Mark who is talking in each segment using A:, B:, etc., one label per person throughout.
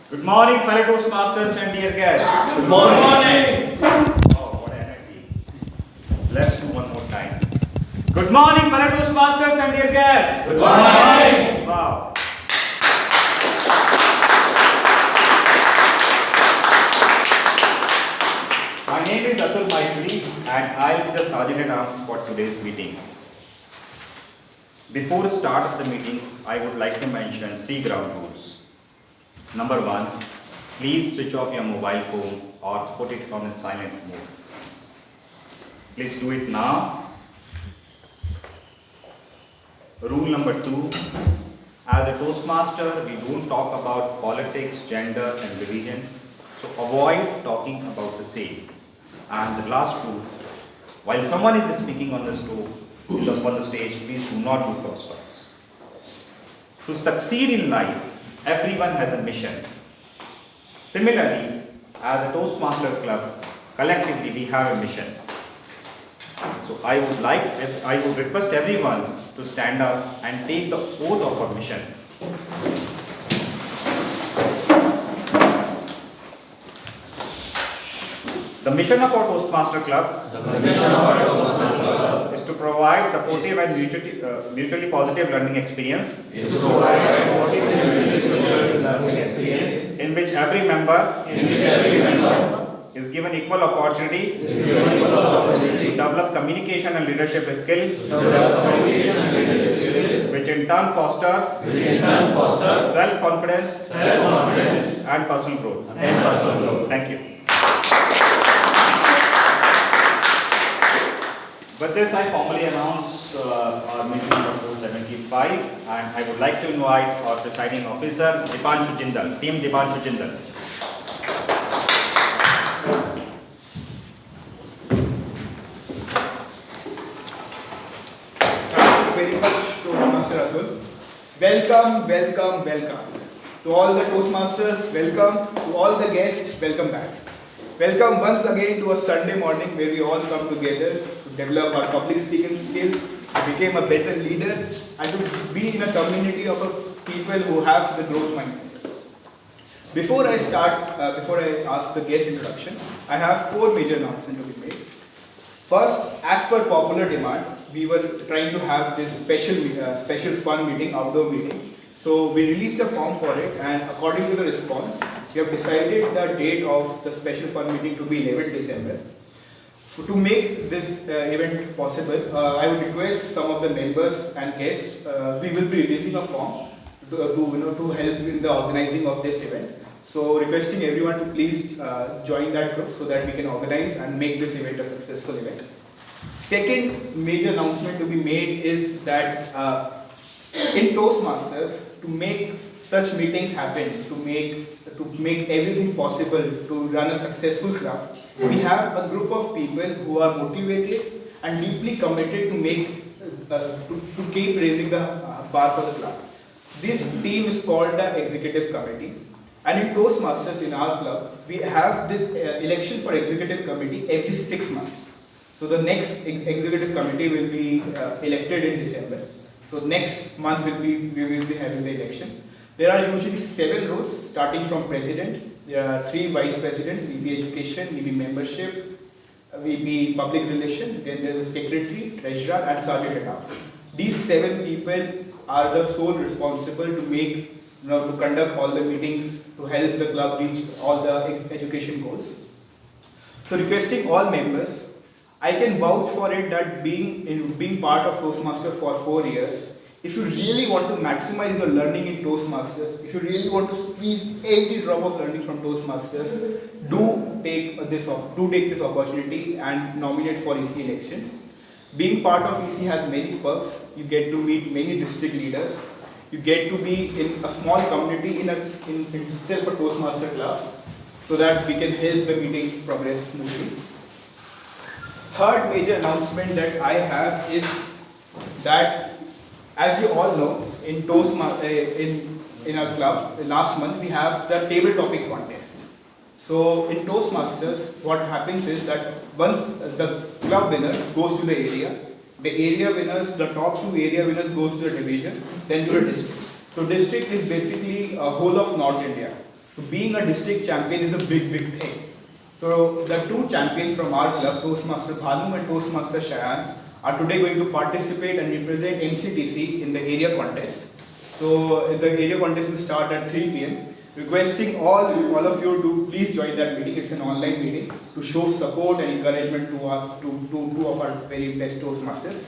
A: Good morning, fellow Toastmasters and dear guests.
B: Good morning.
A: Oh, what energy. Let's do one more time. Good morning, fellow Toastmasters and dear guests.
B: Good morning.
A: Wow. My name is Atul Maheshwari and I will be the Sergeant at Arms for today's meeting. Before the start of the meeting, I would like to mention 3 ground rules. Number 1, please switch off your mobile phone or put it on a silent mode. Please do it now. Rule number 2, as a Toastmaster, we don't talk about politics, gender and religion, so avoid talking about the same. And the last rule, while someone is speaking on the stage, please do not do cross talks. To succeed in life, everyone has a mission. Similarly, as a Toastmaster club, collectively we have a mission. So I would request everyone to stand up and take the oath of our mission. The mission of our Toastmaster club is to provide supportive and mutually positive learning experience in which every member is given equal opportunity to develop communication and leadership skill, which in turn foster self-confidence and personal growth. Thank you. With this, I formally announce our meeting number 475, and I would like to invite our presiding officer, Deepanshu Jindal, Team Deepanshu Jindal.
C: Thank you very much, Toastmaster Atul. Welcome. To all the Toastmasters, welcome. To all the guests, welcome back. Welcome once again to a Sunday morning where we all come together to develop our public speaking skills, to become a better leader, and to be in a community of people who have the growth mindset. Before I ask the guest introduction, I have 4 major announcements to be made. First, as per popular demand, we were trying to have this special fun meeting, outdoor meeting. So we released a form for it, and according to the response, we have decided the date of the special fun meeting to be 11 December. To make this event possible, I would request some of the members and guests. We will be releasing a form to help in the organizing of this event. So requesting everyone to please join that group so that we can organize and make this event a successful event. Second major announcement to be made is that in Toastmasters, to make such meetings happen, to make everything possible to run a successful club, we have a group of people who are motivated and deeply committed to keep raising the bar for the club. This team is called the Executive Committee, and in Toastmasters in our club, we have this election for Executive Committee every 6 months. So the next Executive Committee will be elected in December. So next month we will be having the election. There are usually 7 roles, starting from President. There are 3 Vice Presidents, VP Education, VP Membership, VP Public Relations, then there is a Secretary, Treasurer and Sergeant at Arms. These 7 people are the sole responsible to conduct all the meetings, to help the club reach all the education goals. So requesting all members, I can vouch for it that being part of Toastmaster for 4 years, if you really want to maximize your learning in Toastmasters, if you really want to squeeze every drop of learning from Toastmasters, do take this opportunity and nominate for EC election. Being part of EC has many perks. You get to meet many district leaders. You get to be in a small community in itself a Toastmaster club, so that we can help the meeting progress smoothly. third major announcement that I have is that, as you all know, in in our club last month we have the table topic contest. So in Toastmasters, what happens is that once the club winner goes to the area winners, the top two area winners goes to the division, then to the district. So district is basically a whole of North India. So being a district champion is a big thing. So the two champions from our club, Toastmaster Bhanu and Toastmaster Shreya, are today going to participate and represent MCTC in the area contest. So the area contest will start at 3 p.m. Requesting all of you to please join that meeting. It's an online meeting to show support and encouragement to two of our very best Toastmasters.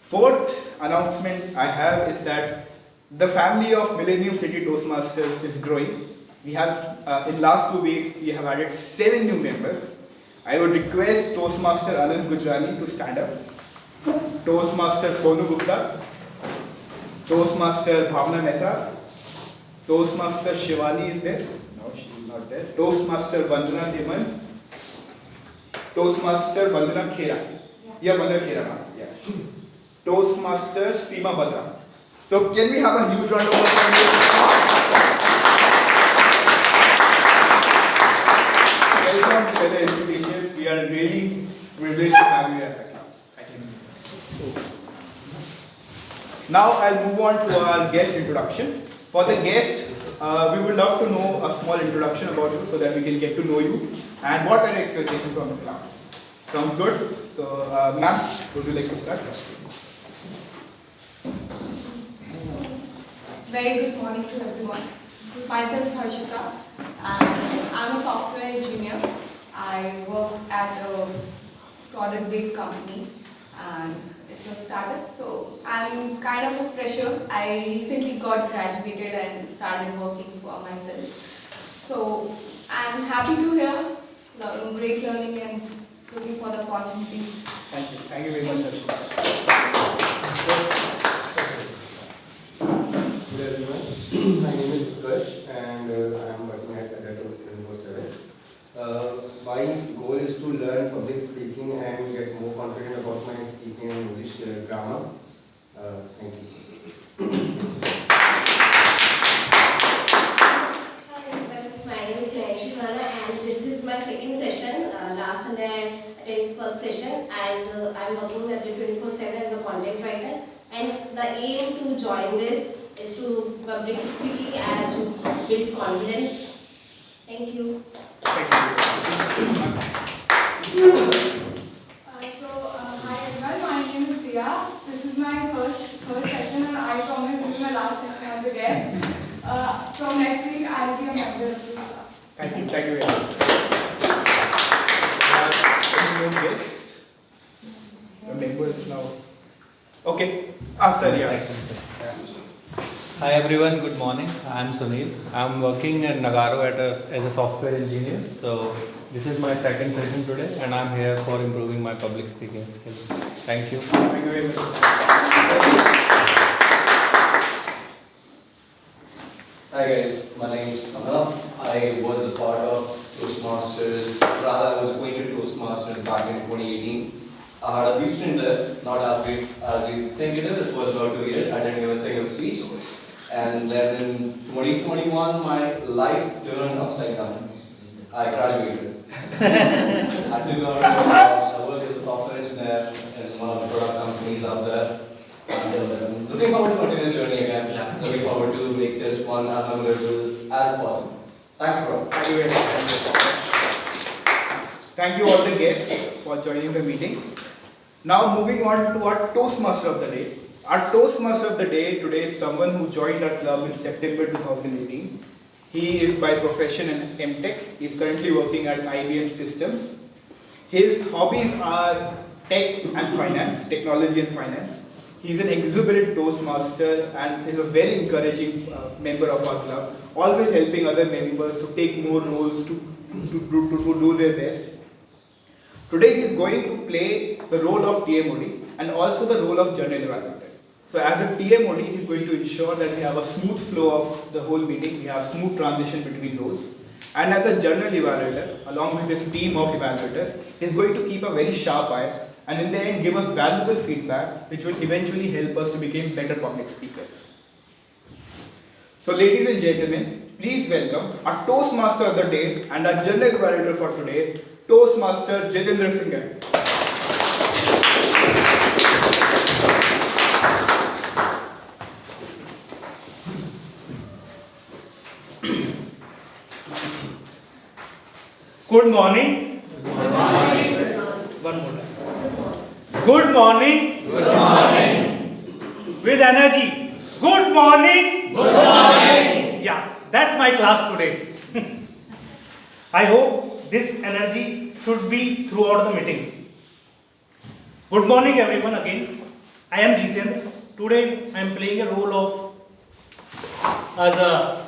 C: Fourth announcement I have is that the family of Millenium City Toastmasters is growing. We have, in last 2 weeks, we have added 7 new members. I would request Toastmaster Anant to stand up. Toastmaster Sonu Gupta. Toastmaster Bhavna Mehta. Toastmaster Shivani is there. No, she is not there. Toastmaster Vandana Deman. Toastmaster Vandana Khera. Yeah, Vandana Khera, ma'am. Yeah. Toastmaster Seema Badra. So can we have a huge round of applause? Welcome to the invitations. We are really privileged to have you at the club. Thank you. Now I'll move on to our guest introduction. For the guest, we would love to know a small introduction about you so that we can get to know you and what are your expectations from the club. Sounds good? So, ma'am, would you like to start?
D: Very good morning to everyone. Myself Harshita, and I'm a software engineer. I work at a product-based company and it's a startup. So I'm kind of a fresher. I recently got graduated and started working for myself. So I'm happy to hear great learning and looking for the opportunities.
C: Thank you. Thank you very much, Harshita.
E: Hello everyone, my name is Prakash and I am working at Adult 24/7. My goal is to learn public speaking and get more confident about my speaking and English grammar. Thank you.
F: Hi, my name is Seema and this is my second session. Last Sunday I attended first session and I am working at the 24/7 as a content writer. And the aim to join this is to public speaking as to build confidence. Thank you.
C: Thank you.
G: Hi everyone, my name is Priya. This is my first session and I promise this is my last session as a guest. From next week I will be a member of this club.
C: Thank you very much. Any more guests? The members now. Okay. Sir, yeah.
H: Hi everyone, good morning. I am Sunil. I am working in Nagaro as a software engineer. So this is my second session today and I am here for improving my public speaking skills. Thank you.
C: Thank you very much.
I: Hi guys, my name is Amna. I was a part of Toastmasters, rather I was going to Toastmasters back in 2018. I had a brief stint there, not as big as you think it is. It was about 2 years. I didn't give a single speech. And then in 2021, my life turned upside down. I graduated. I took out I work as a software engineer in one of the product companies out there. And looking forward to continue this journey again. Yeah. Looking forward to make this one as memorable as possible. Thanks, bro.
C: Thank you very much. Thank you all the guests for joining the meeting. Now moving on to our Toastmaster of the day. Our Toastmaster of the day today is someone who joined our club in September 2018. He is by profession an MTech. He is currently working at IBM Systems. His hobbies are tech and finance, technology and finance. He is an exuberant Toastmaster and is a very encouraging member of our club, always helping other members to take more roles, to do their best. Today he is going to play the role of TMOD and also the role of journal evaluator. So as a TMOD, he is going to ensure that we have a smooth flow of the whole meeting, we have smooth transition between roles. And as a general evaluator, along with his team of evaluators, he's going to keep a very sharp eye and in the end give us valuable feedback which will eventually help us to become better public speakers. So ladies and gentlemen, please welcome our Toastmaster of the day and our general evaluator for today, Toastmaster Jitendra.
J: Good morning.
B: Good morning.
J: One more time. Good morning.
B: Good morning.
J: With energy. Good morning.
B: Good morning.
J: Yeah, that's my class today. I hope this energy should be throughout the meeting. Good morning everyone again. I am Jitendra. Today I am playing a role of as a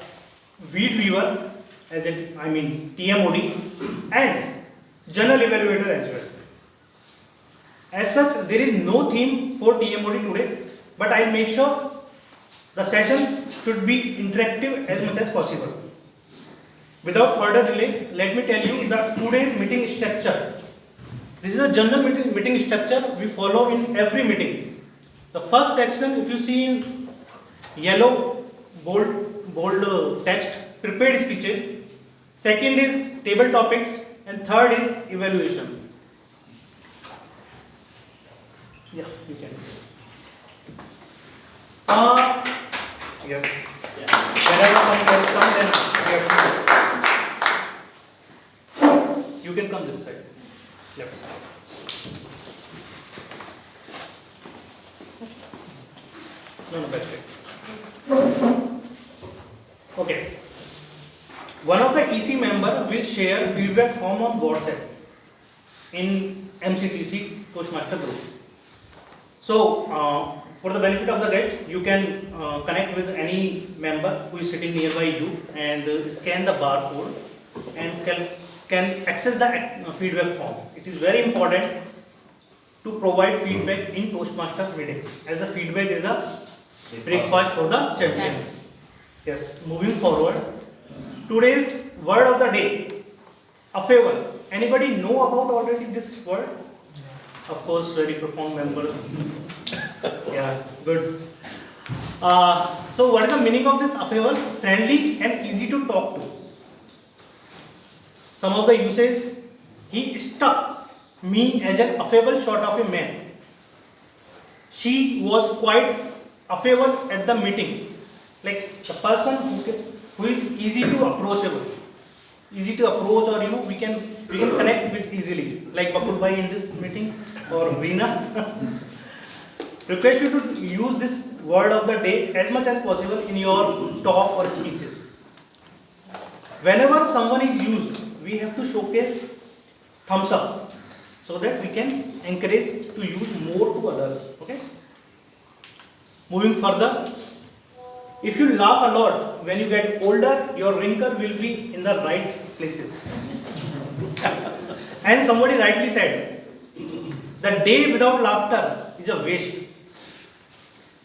J: weed weaver, TMOD and general evaluator as well. As such, there is no theme for TMOD today, but I'll make sure the session should be interactive as much as possible. Without further delay, let me tell you the today's meeting structure. This is a general meeting structure we follow in every meeting. The first section, if you see in yellow, bold text, prepared speeches. Second is table topics and third is evaluation. Yeah, you can. Yes. Whenever some guests come, then you can come this side. Yep. No, that's right. Okay. One of the TC member will share feedback form on WhatsApp in MCTC Toastmaster group. So, for the benefit of the guest, you can connect with any member who is sitting nearby you and scan the barcode and can access the feedback form. It is very important to provide feedback in Toastmaster meeting, as the feedback is the breakfast for the champions. Yes, moving forward. Today's word of the day, a favor. Anybody know about already this word? Of course, very profound members. Yeah, good. So what is the meaning of this a favor? Friendly and easy to talk to. Some of the usage, he struck me as an affable sort of a man. She was quite affable at the meeting. Like the person who is easy to approachable, easy to approach, or we can connect with easily, like Bakul bhai in this meeting or Reena. Request you to use this word of the day as much as possible in your talk or speeches. Whenever someone is used, we have to showcase thumbs up so that we can encourage to use more to others. Okay. Moving further. If you laugh a lot, when you get older, your wrinkle will be in the right places. And somebody rightly said, the day without laughter is a waste.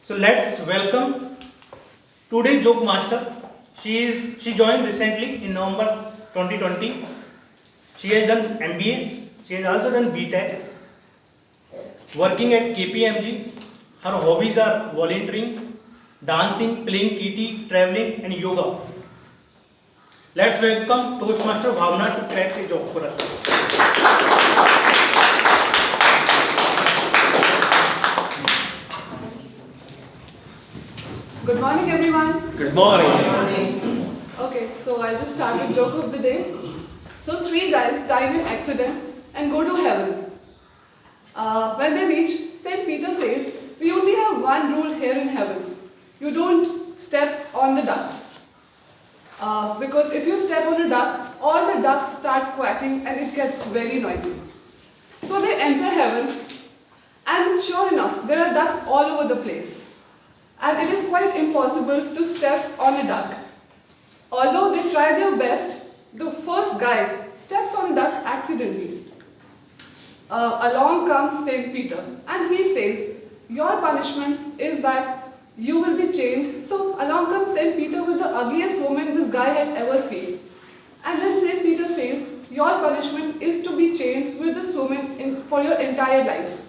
J: So let's welcome today's Jokemaster. She joined recently in November 2020. She has done MBA. She has also done BTech. Working at KPMG. Her hobbies are volunteering, dancing, playing TT, traveling and yoga. Let's welcome Toastmaster Bhawna to crack a joke for us.
G: Good morning, everyone.
B: Good morning.
G: Okay, so I'll just start with joke of the day. So 3 guys died in accident and go to heaven. When they reach, St. Peter says, we only have one rule here in heaven. You don't step on the ducks. Because if you step on a duck, all the ducks start quacking and it gets very noisy. So they enter heaven and sure enough, there are ducks all over the place. And it is quite impossible to step on a duck. Although they try their best, the first guy steps on a duck accidentally. Along comes St. Peter and he says, your punishment is that you will be chained. So along comes St. Peter with the ugliest woman this guy had ever seen. And then St. Peter says, your punishment is to be chained with this woman for your entire life.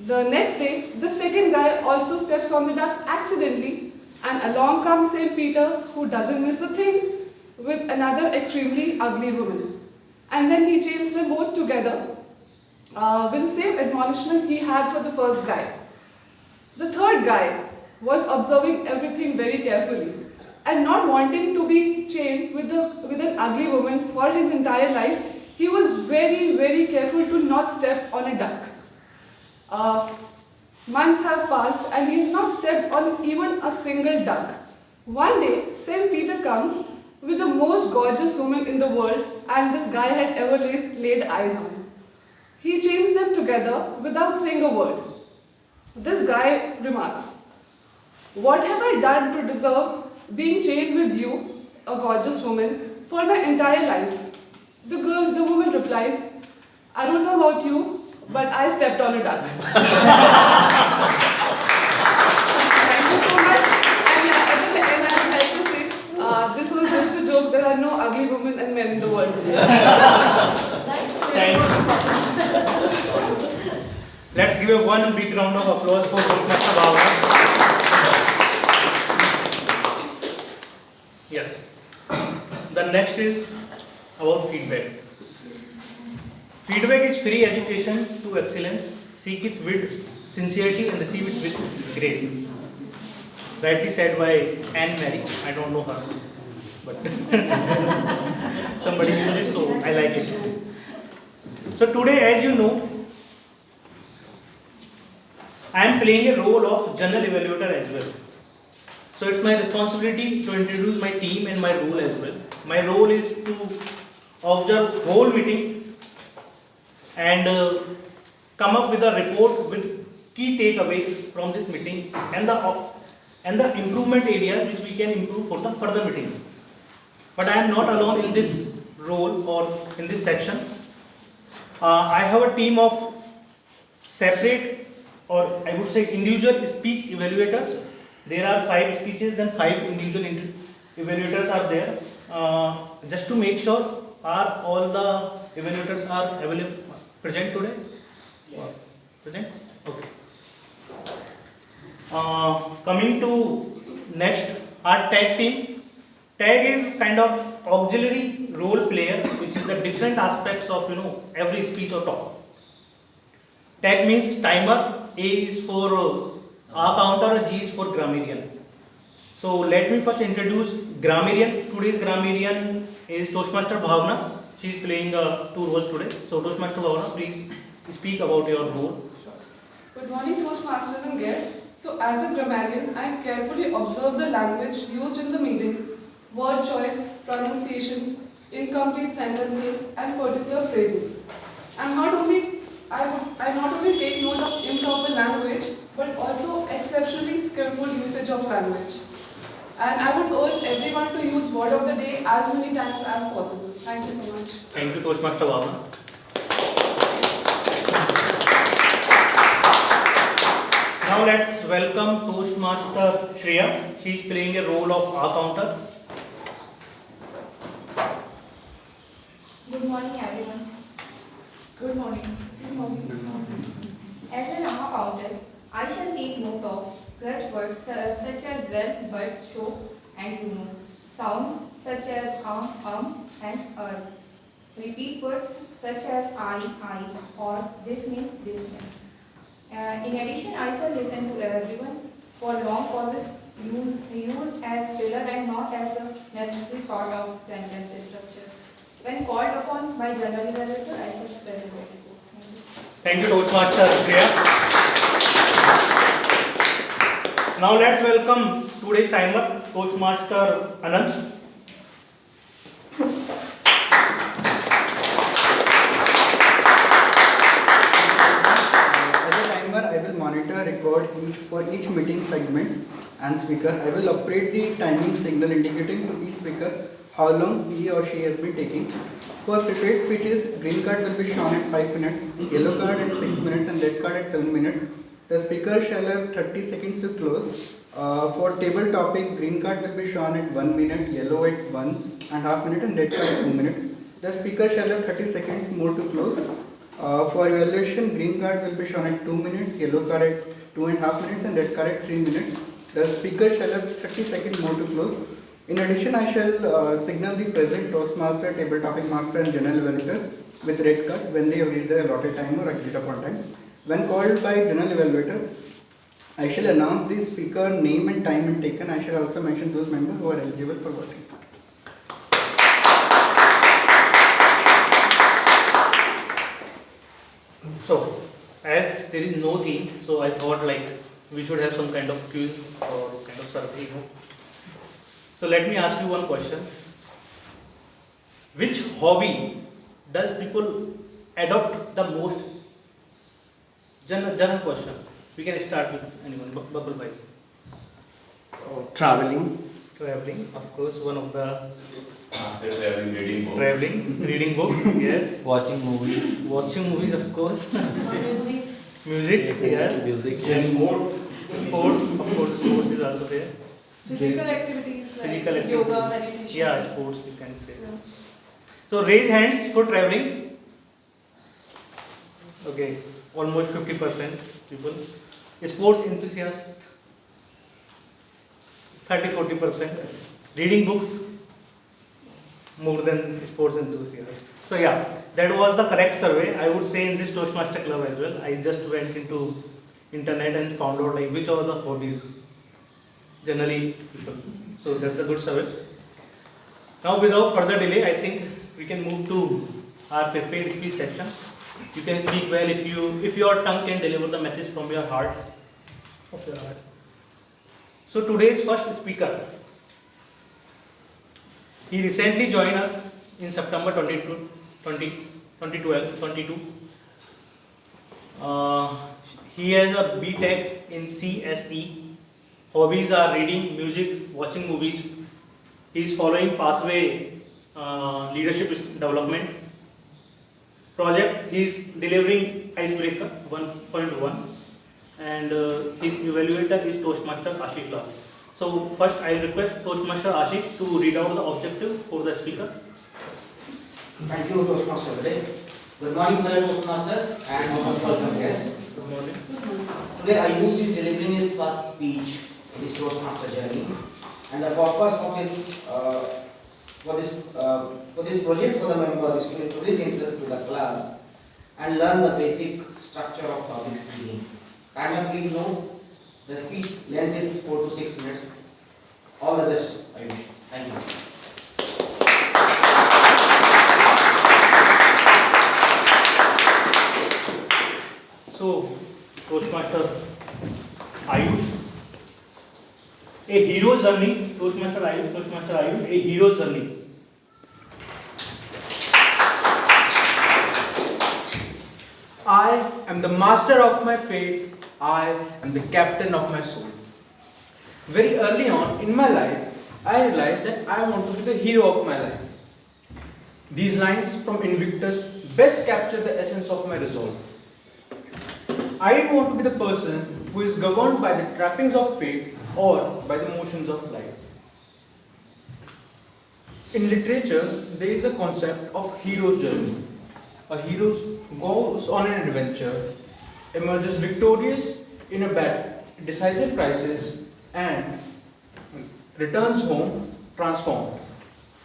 G: The next day, the second guy also steps on the duck accidentally, and along comes St. Peter, who doesn't miss a thing, with another extremely ugly woman. And then he chains them both together with the same admonishment he had for the first guy. The third guy was observing everything very carefully and not wanting to be chained with an ugly woman for his entire life. He was very, very careful to not step on a duck. Months have passed and he has not stepped on even a single duck. One day, St. Peter comes with the most gorgeous woman in the world and this guy had ever laid eyes on. He chains them together without saying a word. This guy remarks, what have I done to deserve being chained with you, a gorgeous woman, for my entire life? The woman replies, I don't know about you, but I stepped on a duck. Thank you so much. And at the end, I would like to say, this was just a joke. There are no ugly women and men in the world.
J: Thank you. Let's give one big round of applause for Jokemaster Bhawna. Yes. The next is about feedback. Feedback is free education to excellence. Seek it with sincerity and receive it with grace. Rightly said by Anne Mary. I don't know her, but somebody used it, so I like it. So today, as you know, I am playing a role of general evaluator as well. So it's my responsibility to introduce my team and my role as well. My role is to observe whole meeting and come up with a report with key takeaways from this meeting and the improvement areas which we can improve for the further meetings. But I am not alone in this role or in this section. I have a team of separate, or I would say individual speech evaluators. There are 5 speeches, then 5 individual evaluators are there. Just to make sure, are all the evaluators are available, present today? Yes. Present? Okay. Coming to next, our tag team. Tag is kind of auxiliary role player, which is the different aspects of every speech or talk. Tag means timer. A is for A counter, G is for grammarian. So let me first introduce grammarian. Today's grammarian is Toastmaster Bhawna. She is playing 2 roles today. So Toastmaster Bhawna, please speak about your role.
G: Good morning, Toastmasters and guests. So as a grammarian, I carefully observe the language used in the meeting, word choice, pronunciation, incomplete sentences, and particular phrases. I not only take note of improper language, but also exceptionally skillful usage of language. And I would urge everyone to use word of the day as many times as possible. Thank you so much.
J: Thank you, Toastmaster Bhawna. Now let's welcome Toastmaster Shreya. She is playing a role of A counter.
D: Good morning, everyone.
G: Good morning. Good morning.
D: Good morning. As an A counter, I shall take note of clutch words such as well, but, show, and you know. Sound such as and repeat words such as I, or this means this means. In addition, I shall listen to everyone for long pauses used as filler and not as a necessary part of sentence structure. When called upon by general evaluator, I shall spell it.
J: Thank you, Toastmaster Shreya. Now let's welcome today's timer, Toastmaster Anant.
K: I will monitor, record for each meeting segment and speaker. I will operate the timing signal indicating to each speaker how long he or she has been taking. For prepared speeches, green card will be shown at 5 minutes, yellow card at 6 minutes and red card at 7 minutes. The speaker shall have 30 seconds to close. For table topic, green card will be shown at 1 minute, yellow at 1.5 minutes, and red card at 2 minutes. The speaker shall have 30 seconds more to close. For evaluation, green card will be shown at 2 minutes, yellow card at 2.5 minutes, and red card at 3 minutes. The speaker shall have 30 seconds more to close. In addition, I shall signal the present Toastmaster, table topic master, and general evaluator with red card when they have reached their allotted time or agreed upon time. When called by general evaluator, I shall announce the speaker name and time and taken. I shall also mention those members who are eligible for voting.
J: So, as there is no theme, so I thought like we should have some kind of quiz or kind of survey. So let me ask you one question. Which hobby does people adopt the most? General question. We can start with anyone. Bakul bhai.
E: Traveling.
J: Traveling, of course, one of the
I: Traveling, reading books.
J: traveling, reading books, yes.
H: Watching movies.
J: Watching movies, of course.
D: Music.
J: Music,
H: Listening
J: yes.
H: to music.
I: And sport.
J: Sports, of course, sports is also there.
D: Physical activities like
J: Physical activity.
D: yoga, meditation.
J: Yeah, sports you can say.
D: Yeah.
J: So raise hands for traveling. Okay, almost 50% people. Sports enthusiast, 30-40%. Reading books, more than sports enthusiast. So yeah, that was the correct survey. I would say in this Toastmaster club as well. I just went into internet and found out like which are the hobbies generally people. So that's a good survey. Now without further delay, I think we can move to our prepared speech section. You can speak well if your tongue can deliver the message from your heart, of your heart. So today's first speaker, he recently joined us in September 2022. He has a B.Tech in CSE. Hobbies are reading, music, watching movies. He is following pathway leadership development project. He is delivering icebreaker 1.1 and his evaluator is Toastmaster Ashish Lal. So first I request Toastmaster Ashish to read out the objective for the speaker.
L: Thank you, Toastmaster. Good morning, fellow Toastmasters and most welcome guests.
J: Good morning.
L: Today, Ayush is delivering his first speech in his Toastmaster journey, and the purpose of his for this project for the member is to introduce himself to the club and learn the basic structure of public speaking. Timer, please note the speech length is 4 to 6 minutes. All the best, Ayush. Thank you.
J: So, Toastmaster Ayush, a hero's journey. Toastmaster Ayush, a hero's journey.
M: I am the master of my fate. I am the captain of my soul. Very early on in my life, I realized that I want to be the hero of my life. These lines from Invictus best capture the essence of my resolve. I didn't want to be the person who is governed by the trappings of fate or by the motions of life. In literature, there is a concept of hero's journey. A hero goes on an adventure, emerges victorious in a decisive crisis, and returns home transformed.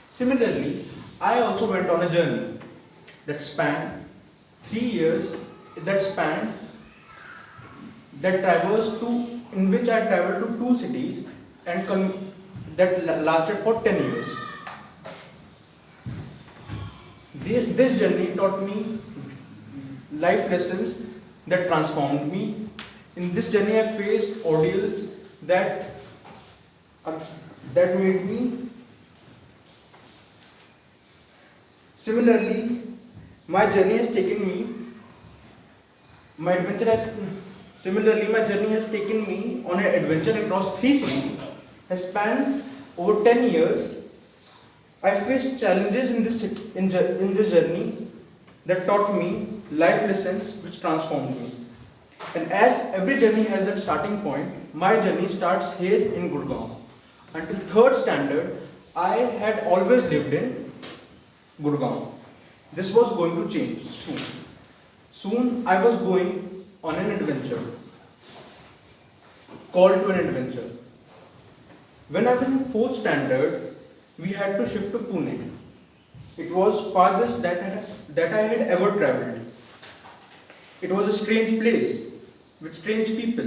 M: Similarly, I also went on a journey that spanned 3 years, in which I traveled to 2 cities and that lasted for 10 years. This journey taught me life lessons that transformed me. In this journey, I faced ordeals that made me. Similarly, my journey has taken me on an adventure across 3 cities, has spanned over 10 years. I faced challenges in this journey that taught me life lessons which transformed me. And as every journey has a starting point, my journey starts here in Gurgaon. Until 3rd standard, I had always lived in Gurgaon. This was going to change soon. Soon I was going on an adventure, called to an adventure. When I was in 4th standard, we had to shift to Pune. It was farthest that I had ever travelled. It was a strange place, with strange people.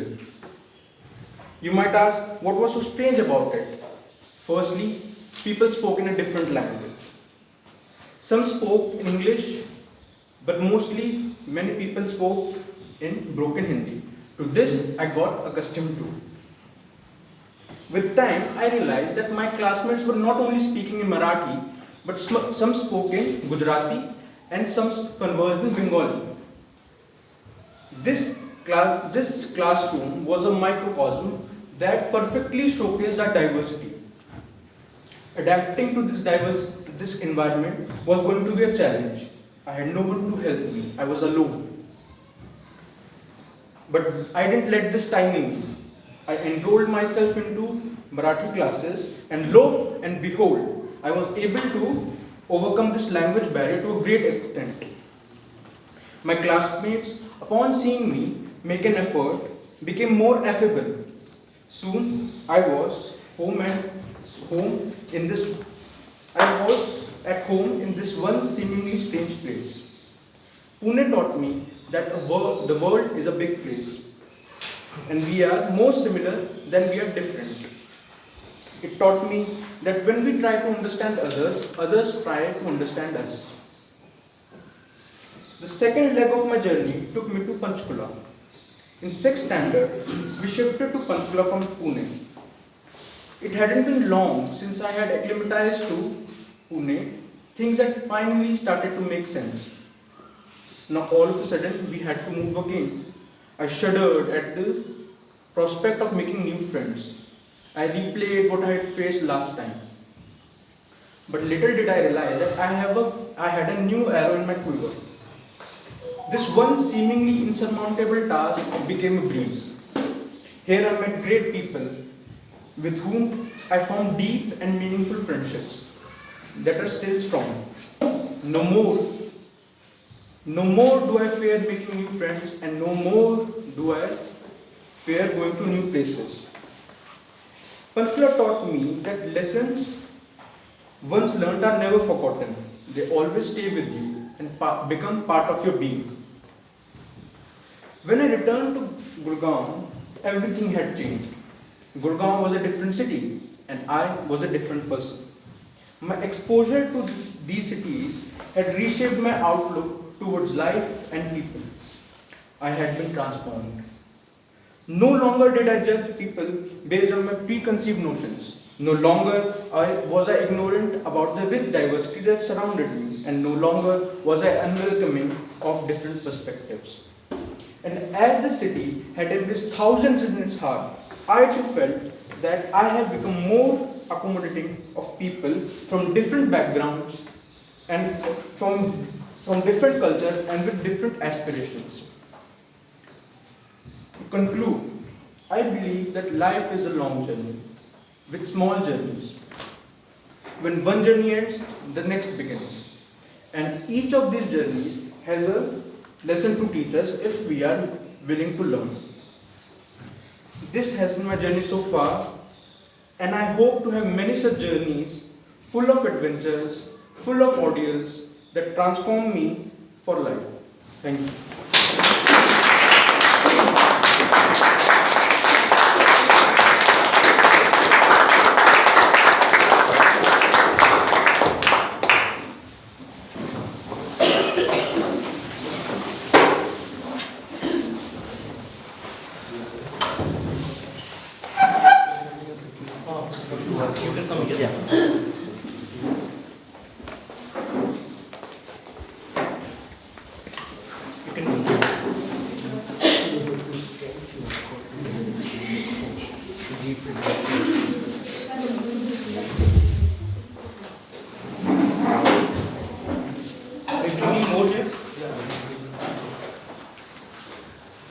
M: You might ask, what was so strange about it? Firstly, people spoke in a different language. Some spoke in English, but mostly many people spoke in broken Hindi. To this, I got accustomed to. With time, I realized that my classmates were not only speaking in Marathi, but some spoke in Gujarati and some conversed in Bengali. This classroom was a microcosm that perfectly showcased our diversity. Adapting to this environment was going to be a challenge. I had no one to help me. I was alone. But I didn't let this time in me. I enrolled myself into Marathi classes, and lo and behold, I was able to overcome this language barrier to a great extent. My classmates, upon seeing me make an effort, became more affable. Soon I was at home in this one seemingly strange place. Pune taught me that the world is a big place, and we are more similar than we are different. It taught me that when we try to understand others, others try to understand us. The second leg of my journey took me to Panchkula. In 6th standard, we shifted to Panchkula from Pune. It hadn't been long since I had acclimatized to Pune. Things had finally started to make sense. Now all of a sudden, we had to move again. I shuddered at the prospect of making new friends. I replayed what I had faced last time. But little did I realize that I had a new arrow in my quiver. This one seemingly insurmountable task became a breeze. Here I met great people with whom I formed deep and meaningful friendships that are still strong. No more do I fear making new friends, and no more do I fear going to new places. Panchkula taught me that lessons once learned are never forgotten. They always stay with you and become part of your being. When I returned to Gurgaon, everything had changed. Gurgaon was a different city, and I was a different person. My exposure to these cities had reshaped my outlook towards life and people. I had been transformed. No longer did I judge people based on my preconceived notions. No longer was I ignorant about the rich diversity that surrounded me, and no longer was I unwelcoming of different perspectives. And as the city had embraced thousands in its heart, I too felt that I have become more accommodating of people from different backgrounds and from different cultures and with different aspirations. To conclude, I believe that life is a long journey with small journeys. When one journey ends, the next begins. And each of these journeys has a lesson to teach us if we are willing to learn. This has been my journey so far, and I hope to have many such journeys full of adventures, full of ordeals that transform me for life. Thank you.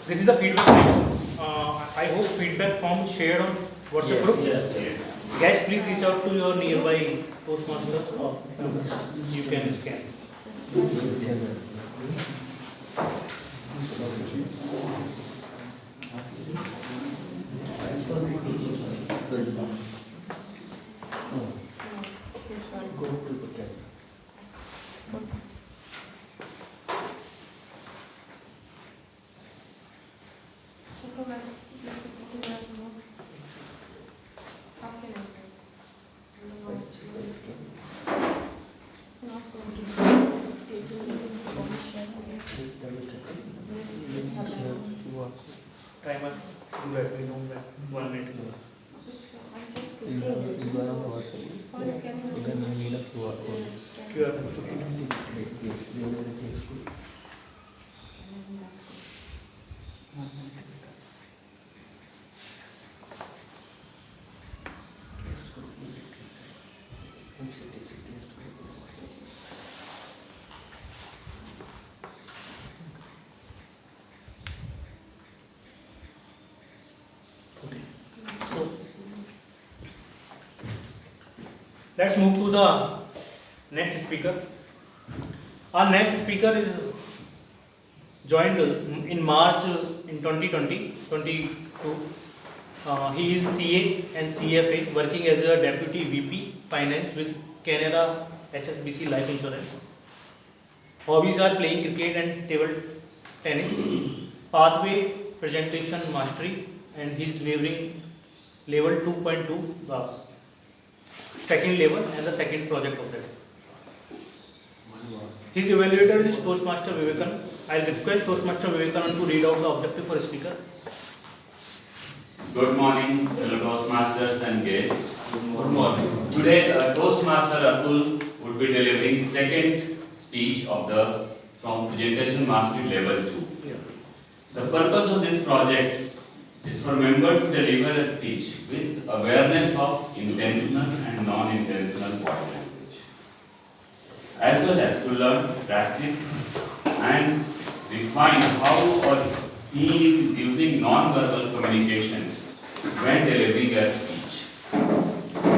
J: This is the feedback hope feedback form shared on WhatsApp group.
A: Yes.
J: Guys, please reach out to your nearby Toastmasters or you can scan. Timer, let me know that 1 minute. QR So, let's move to the next speaker. Our next speaker is joined in March in 2022. He is CA and CFA working as a Deputy VP Finance with Canada HSBC Life Insurance. Hobbies are playing cricket and table tennis. Pathway presentation mastery, and he is delivering level 2.2, the second level and the second project of that. His evaluator is Toastmaster Vivekananda. I will request Toastmaster Vivekananda to read out the objective for speaker.
N: Good morning, fellow Toastmasters and guests. Good morning. Today, Toastmaster Atul would be delivering second speech of the from presentation mastery level 2. The purpose of this project is for member to deliver a speech with awareness of intentional and non-intentional body language, as well as to learn, practice, and refine how or he is using non-verbal communication when delivering a speech.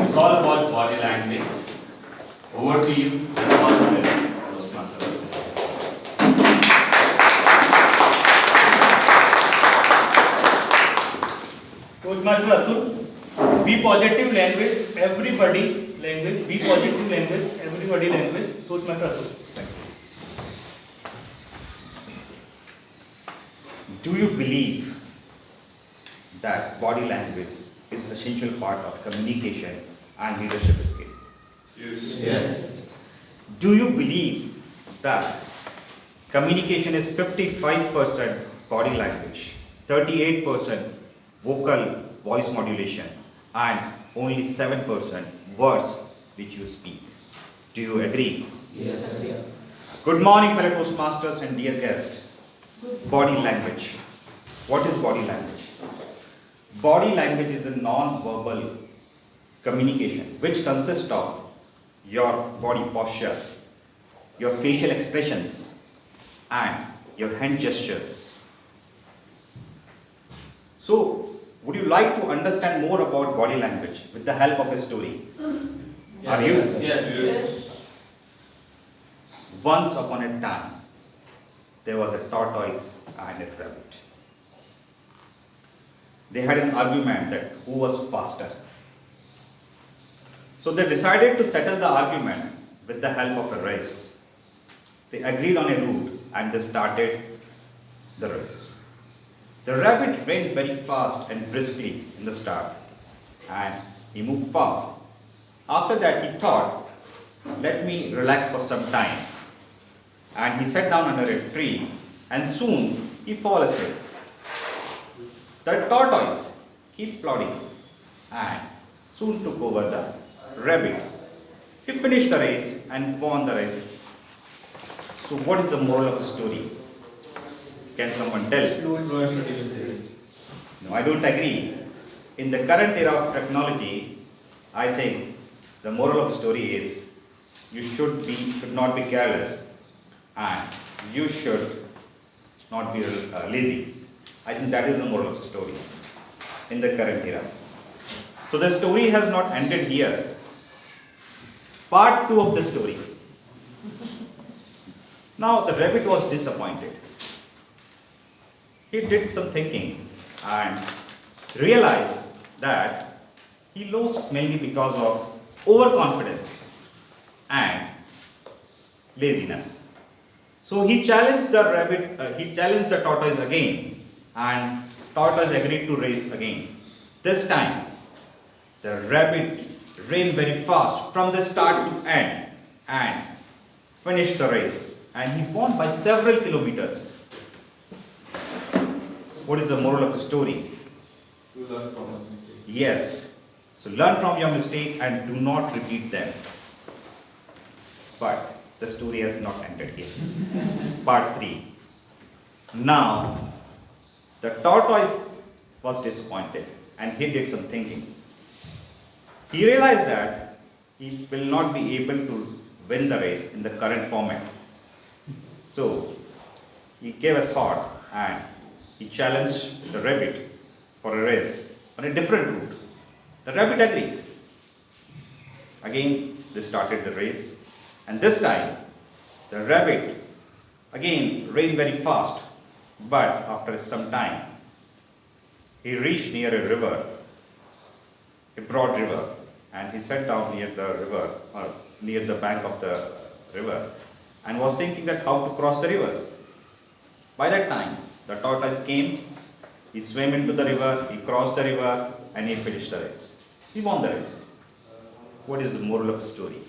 N: It's all about body language. Over to you, and all the best, Toastmaster.
J: Toastmaster Atul, be positive language, everybody language, be positive language, everybody language, Toastmaster Atul.
A: Do you believe that body language is an essential part of communication and leadership skill?
N: Yes.
A: Do you believe that communication is 55% body language, 38% vocal voice modulation, and only 7% words which you speak? Do you agree?
N: Yes.
A: Good morning, fellow Toastmasters and dear guests. Body language. What is body language? Body language is a non-verbal communication which consists of your body posture, your facial expressions, and your hand gestures. So, would you like to understand more about body language with the help of a story? Are you?
N: Yes.
A: Once upon a time, there was a tortoise and a rabbit. They had an argument that who was faster. So they decided to settle the argument with the help of a race. They agreed on a route and they started the race. The rabbit ran very fast and briskly in the start, and he moved far. After that he thought, let me relax for some time. And he sat down under a tree, and soon he fell asleep. The tortoise kept plodding and soon took over the rabbit. He finished the race and won the race. So what is the moral of the story? Can someone tell? No, I don't agree. In the current era of technology, I think the moral of the story is you should not be careless, and you should not be lazy. I think that is the moral of the story. in the current era. So the story has not ended here. Part 2 of the story. Now the rabbit was disappointed. He did some thinking and realized that he lost mainly because of overconfidence and laziness. So he challenged the tortoise again, and tortoise agreed to race again. This time, the rabbit ran very fast from the start to end and finished the race, and he won by several kilometers. What is the moral of the story?
I: You learn from a mistake.
A: Yes. So learn from your mistake and do not repeat them. But the story has not ended here. Part 3. Now, the tortoise was disappointed and he did some thinking. He realized that he will not be able to win the race in the current format. So, he gave a thought and he challenged the rabbit for a race on a different route. The rabbit agreed. Again, they started the race, and this time the rabbit again ran very fast, but after some time he reached near a river, a broad river, and he sat down near the river, or near the bank of the river, and was thinking that how to cross the river. By that time, the tortoise came, he swam into the river, he crossed the river, and he finished the race. He won the race. What is the moral of the story?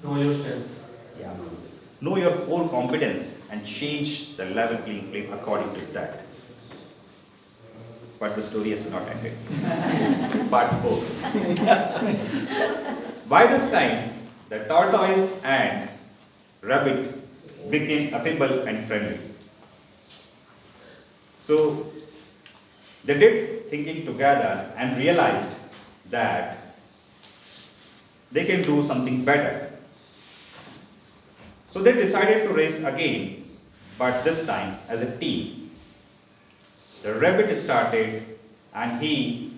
I: Know your strengths.
A: Yeah. Know your core competence and change the level playing field according to that. But the story has not ended. Part 4. By this time, the tortoise and rabbit became affable and friendly. So, they did thinking together and realized that they can do something better. So they decided to race again, but this time as a team. The rabbit started and he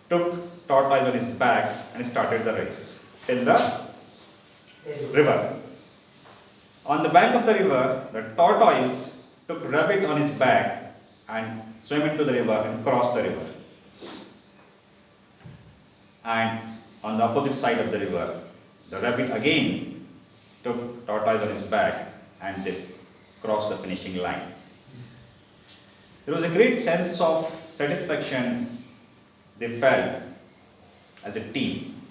A: took tortoise on his back and started the race till the river. On the bank of the river, the tortoise took rabbit on his back and swam into the river and crossed the river. And on the opposite side of the river, the rabbit again took tortoise on his back and they crossed the finishing line. There was a great sense of satisfaction they felt as a team.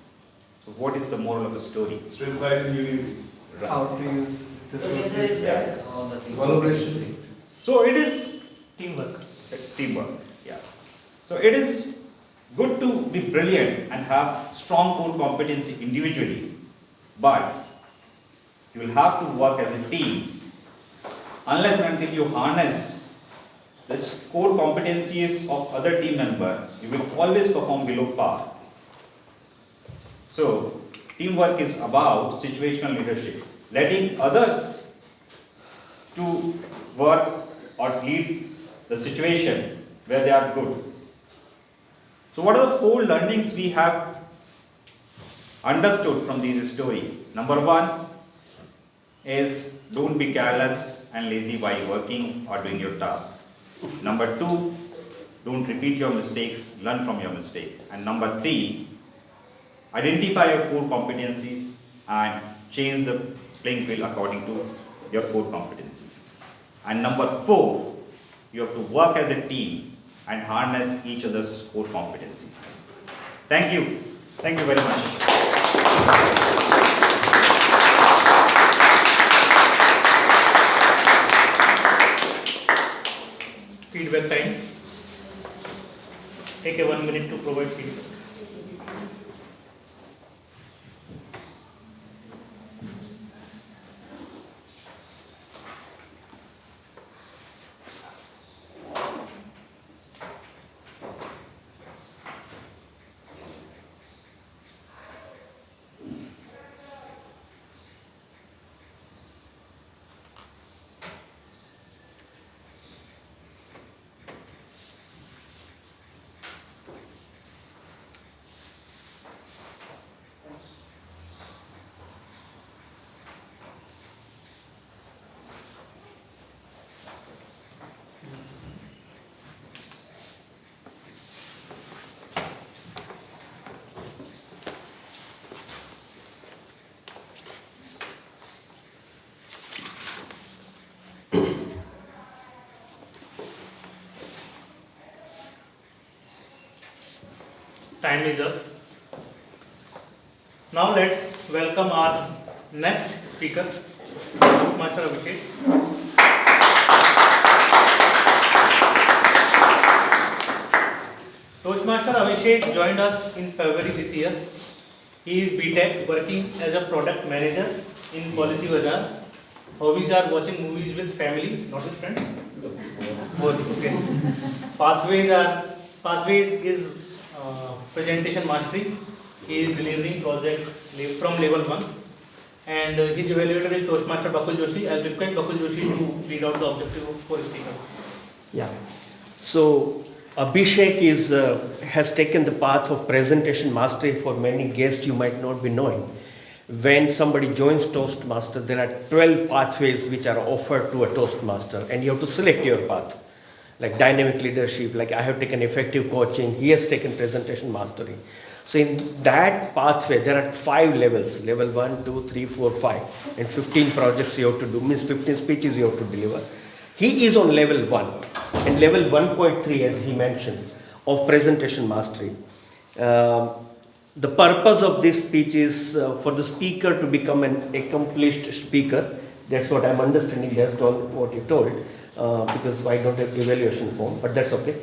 A: So what is the moral of the story?
C: Strength lies in unity.
A: Right.
K: How to use resources.
A: Yeah.
C: Collaboration.
A: So it is
J: Teamwork.
A: teamwork. Yeah. So it is good to be brilliant and have strong core competency individually, but you will have to work as a team. Unless and until you harness the core competencies of other team member, you will always perform below par. So teamwork is about situational leadership, letting others to work or lead the situation where they are good. So what are the 4 learnings we have understood from this story? Number 1 is don't be careless and lazy while working or doing your task. Number 2, don't repeat your mistakes, learn from your mistake. And number 3, identify your core competencies and change the playing field according to your core competencies. And number 4, you have to work as a team and harness each other's core competencies. Thank you. Thank you very much.
J: Feedback time. Take a 1 minute to provide feedback. time is up. Now let's welcome our next speaker, Toastmaster Abhishek. Toastmaster Abhishek joined us in February this year. He is BTech, working as a product manager in Policy Bazaar. Hobbies are watching movies with family, not with friends. Both, okay. Pathways is presentation mastery. He is delivering project from level 1. And his evaluator is Toastmaster Bakul Joshi. I'll request Bakul Joshi to read out the objective for his speaker.
O: Yeah. So Abhishek has taken the path of presentation mastery. For many guests you might not be knowing. When somebody joins Toastmaster, there are 12 pathways which are offered to a Toastmaster, and you have to select your path. Like dynamic leadership, like I have taken effective coaching, he has taken presentation mastery. So in that pathway, there are 5 levels, level 1, 2, 3, 4, 5, and 15 projects you have to do, means 15 speeches you have to deliver. He is on level 1, and level 1.3 as he mentioned, of presentation mastery. The purpose of this speech is for the speaker to become an accomplished speaker. That's what I'm understanding based on what you told, because I don't have evaluation form, but that's okay.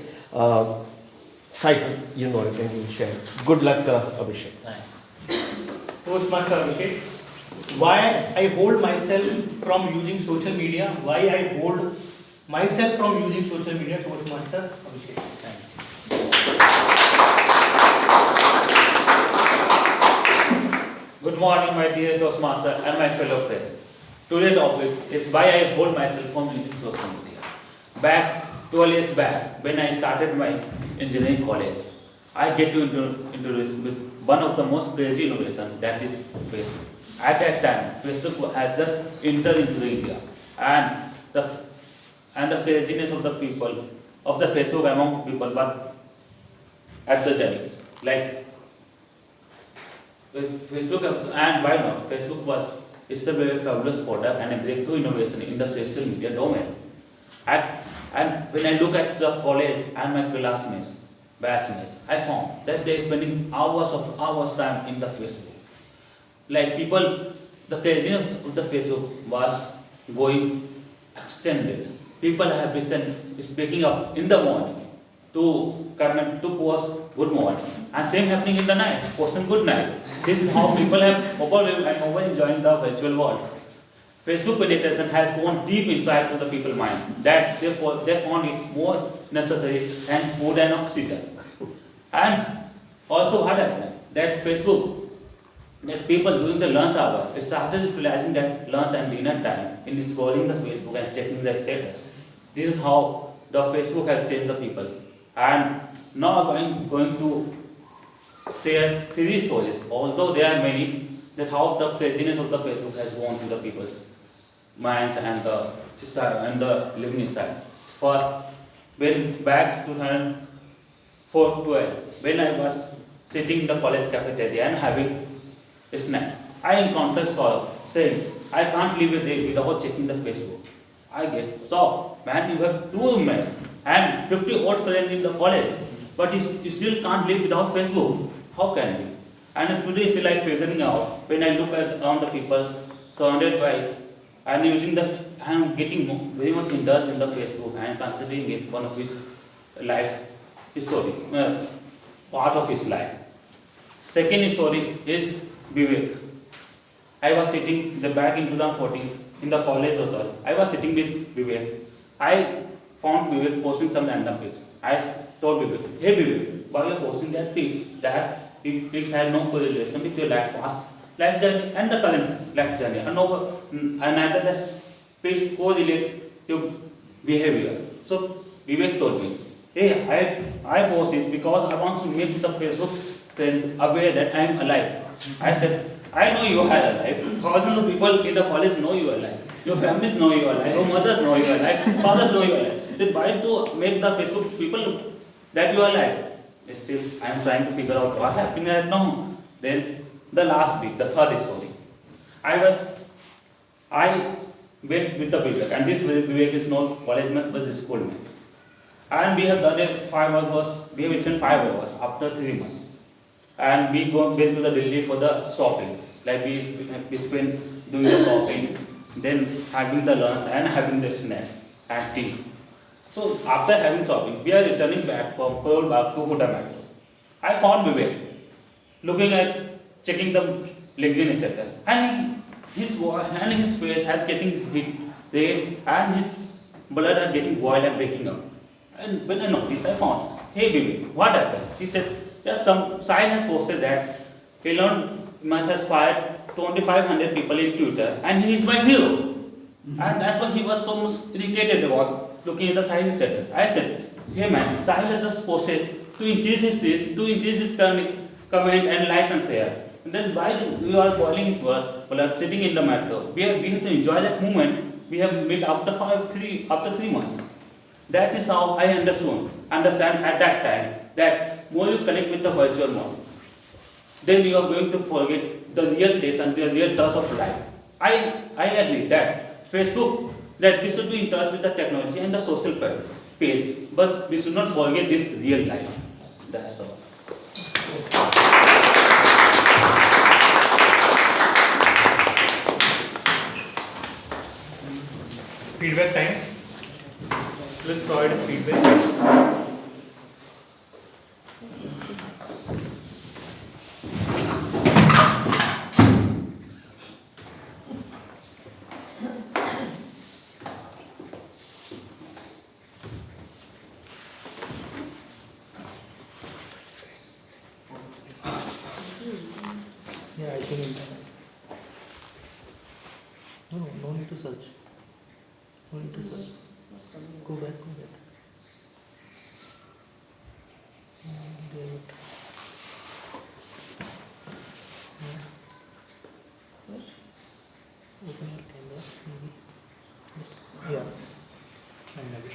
O: Title, you know, you can share. Good luck, Abhishek.
J: Thanks. Toastmaster Abhishek, why I hold myself from using social media? Why I hold myself from using social media? Toastmaster Abhishek. Thanks.
P: Good morning, my dear Toastmaster and my fellow friends. Today's topic is why I hold myself from using social media. Back 12 years back, when I started my engineering college, I get to introduce with one of the most crazy innovations, that is Facebook. At that time, Facebook had just entered into India, and the craziness of the people of the Facebook among people was at the journey. Like with Facebook, and why not? Facebook was a very fabulous product and a breakthrough innovation in the social media domain. And when I look at the college and my classmates, batchmates, I found that they are spending hours time in the Facebook. Like people, the craziness of the Facebook was going extended. People have been speaking up in the morning to comment, to post good morning, and same happening in the night, posting good night. This is how people have overwhelmed and over enjoying the virtual world. Facebook penetration has gone deep inside to the people's mind that they found it more necessary than food and oxygen. And also what happened? That Facebook, that people during the lunch hour started utilizing that lunch and dinner time in scrolling the Facebook and checking their status. This is how the Facebook has changed the people. And now I'm going to share 3 stories, although there are many, that how the craziness of the Facebook has gone to the people's minds and the living style. First, when back 2012, when I was sitting in the college cafeteria and having snacks, I encountered Saurabh saying, I can't live a day without checking the Facebook. I get, so man, you have 2 roommates and 50 odd friends in the college, but you still can't live without Facebook. How can we? And today still I'm figuring out, when I look around the people surrounded by, and I'm getting very much indulged in the Facebook and considering it one of his life story, part of his life. Second story is Vivek. I was sitting back in 2014 in the college also. I was sitting with Vivek. I found Vivek posting some random pics. I told Vivek, hey Vivek, why are you posting that pics? That pics have no correlation with your past life journey and the current life journey. And neither does pics correlate to behavior. So Vivek told me, hey, I post it because I want to make the Facebook friend aware that I am alive. I said, I know you are alive. Thousands of people in the college know you are alive. Your families know you are alive. Your mothers know you are alive. Fathers know you are alive. Then why to make the Facebook people that you are alive? Still, I am trying to figure out what happened right now. Then the last week, the third story. I went with the Vivek, and this Vivek is not college mate but is school mate. And we have done 5 hours. We have spent 5 hours after 3 months. and we went to the Delhi for the shopping. Like we spent doing the shopping, then having the lunch and having the snacks and tea. So after having shopping, we are returning back from Karol Bagh to Huda Metro. I found Vivek looking at checking the LinkedIn status, and his face has getting hit there, and his blood are getting boiled and breaking up. And when I noticed, I found, hey Vivek, what happened? He said, yes, some site has posted that Elon Musk has fired 2,500 people in Twitter, and he is my hero. And that's why he was so much irritated about looking at the Sahil status. I said, hey man, Sahil has just posted to increase his reach, to increase his comment and likes and shares. And then why you are boiling his blood sitting in the metro? We have to enjoy that moment. We have met after 3 months. That is how I understand at that time that more you connect with the virtual world, then you are going to forget the real taste and the real touch of life. I agree that Facebook, that we should be in touch with the technology and the social page, but we should not forget this real life. That's all.
J: Feedback time. Let's provide feedback.
M: Yeah, I think. No need to search. No need to search. Go back. There it. Search. Open your camera, maybe. Yeah. And maybe.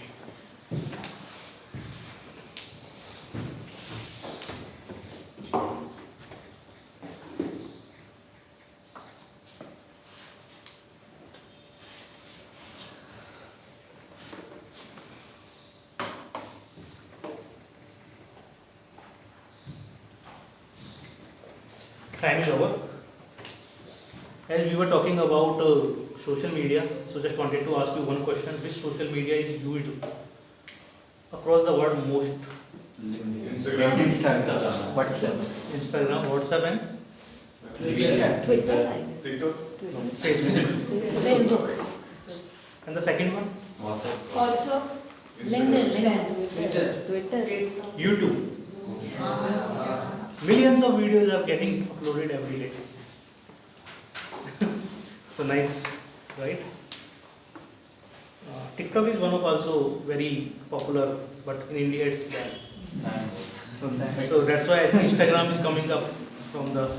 J: Time is over. As we were talking about social media, so just wanted to ask you one question. Which social media is used across the world most?
I: Instagram,
J: WhatsApp and
B: Twitter.
J: Facebook. And the second one?
B: Also, LinkedIn. Twitter.
J: YouTube. Millions of videos are getting uploaded every day. So nice, right? TikTok is one of also very popular, but in India it's banned. So that's why Instagram is coming up from the.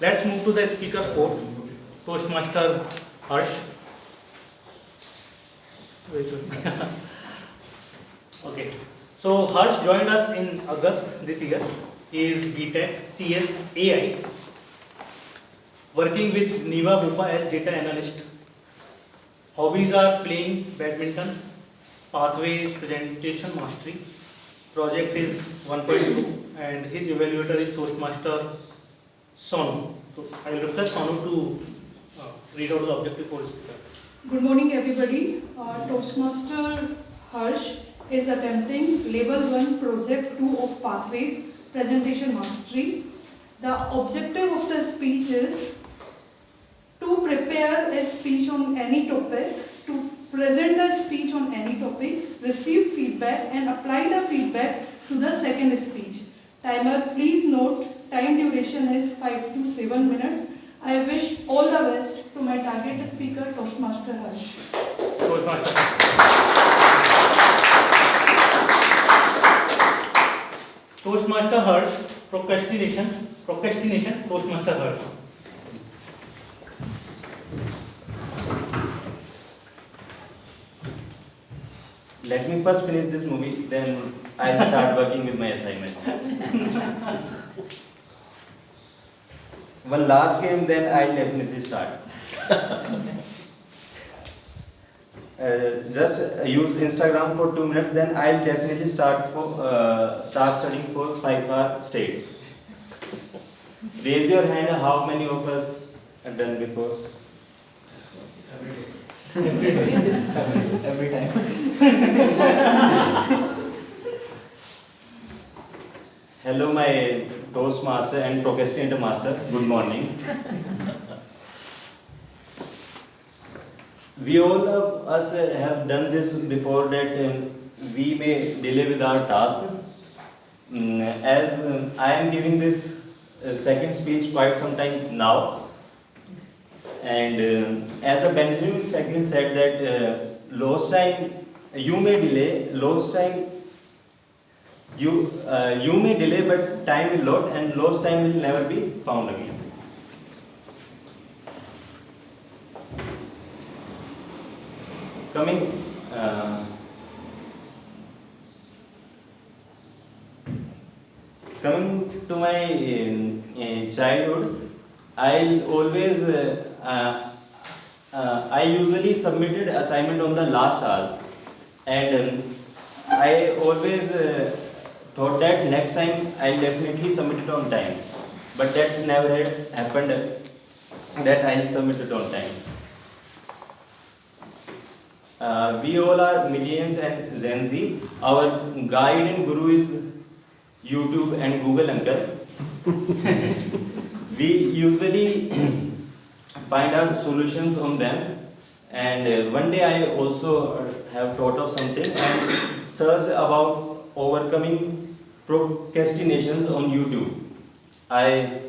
J: Let's move to the speaker 4, Toastmaster Harsh. Okay. So Harsh joined us in August this year. He is BTech CS AI, working with Niva Bupa as data analyst. Hobbies are playing badminton, pathways presentation mastery. Project is 1.2 and his evaluator is Toastmaster Sonu. So I will request Sonu to read out the objective for his speaker.
Q: Good morning everybody. Toastmaster Harsh is attempting level 1 project 2 of pathways presentation mastery. The objective of the speech is to prepare a speech on any topic, to present the speech on any topic, receive feedback and apply the feedback to the second speech. Timer, please note, time duration is 5 to 7 minutes. I wish all the best to my target speaker, Toastmaster Harsh.
J: Toastmaster Harsh, procrastination, Toastmaster Harsh.
R: Let me first finish this movie, then I'll start working with my assignment. One last game, then I'll definitely start. just use Instagram for 2 minutes, then I'll definitely start studying for 5 hours straight. Raise your hand, how many of us have done before?
K: Every time.
R: Hello, my Toastmaster and Procrastinator Master. Good morning. We all of us have done this before, that we may delay with our task. As I am giving this second speech quite some time now, and as the Benjamin Franklin said that lost time you may delay, lost time you may delay, but time will not, and lost time will never be found again. Coming to my childhood, I always I usually submitted assignment on the last hour, and I always thought that next time I'll definitely submit it on time, but that never had happened that I'll submit it on time. We all are millennials and Gen Z. Our guide and guru is YouTube and Google uncle. We usually find out solutions on them, and one day I also have thought of something and searched about overcoming procrastinations on YouTube. I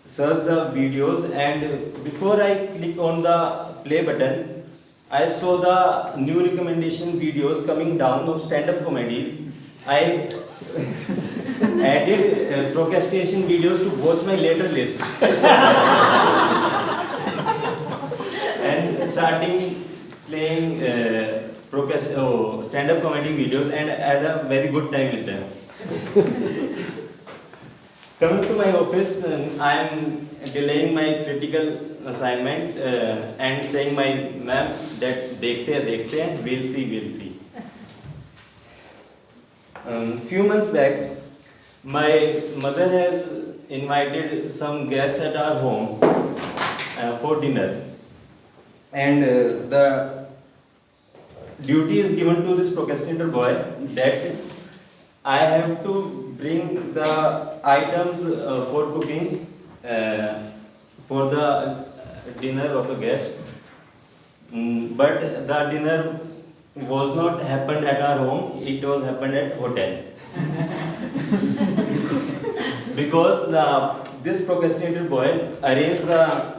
R: searched the videos, and before I click on the play button, I saw the new recommendation videos coming down of stand-up comedies. I added procrastination videos to watch my later list. And starting playing stand-up comedy videos, and had a very good time with them. Coming to my office, I am delaying my critical assignment and saying my ma'am that dekhte hain, we'll see. Few months back, my mother has invited some guests at our home for dinner, and the duty is given to this procrastinator boy that I have to bring the items for cooking for the dinner of the guest, but the dinner was not happened at our home, it was happened at hotel. Because this procrastinator boy arranged the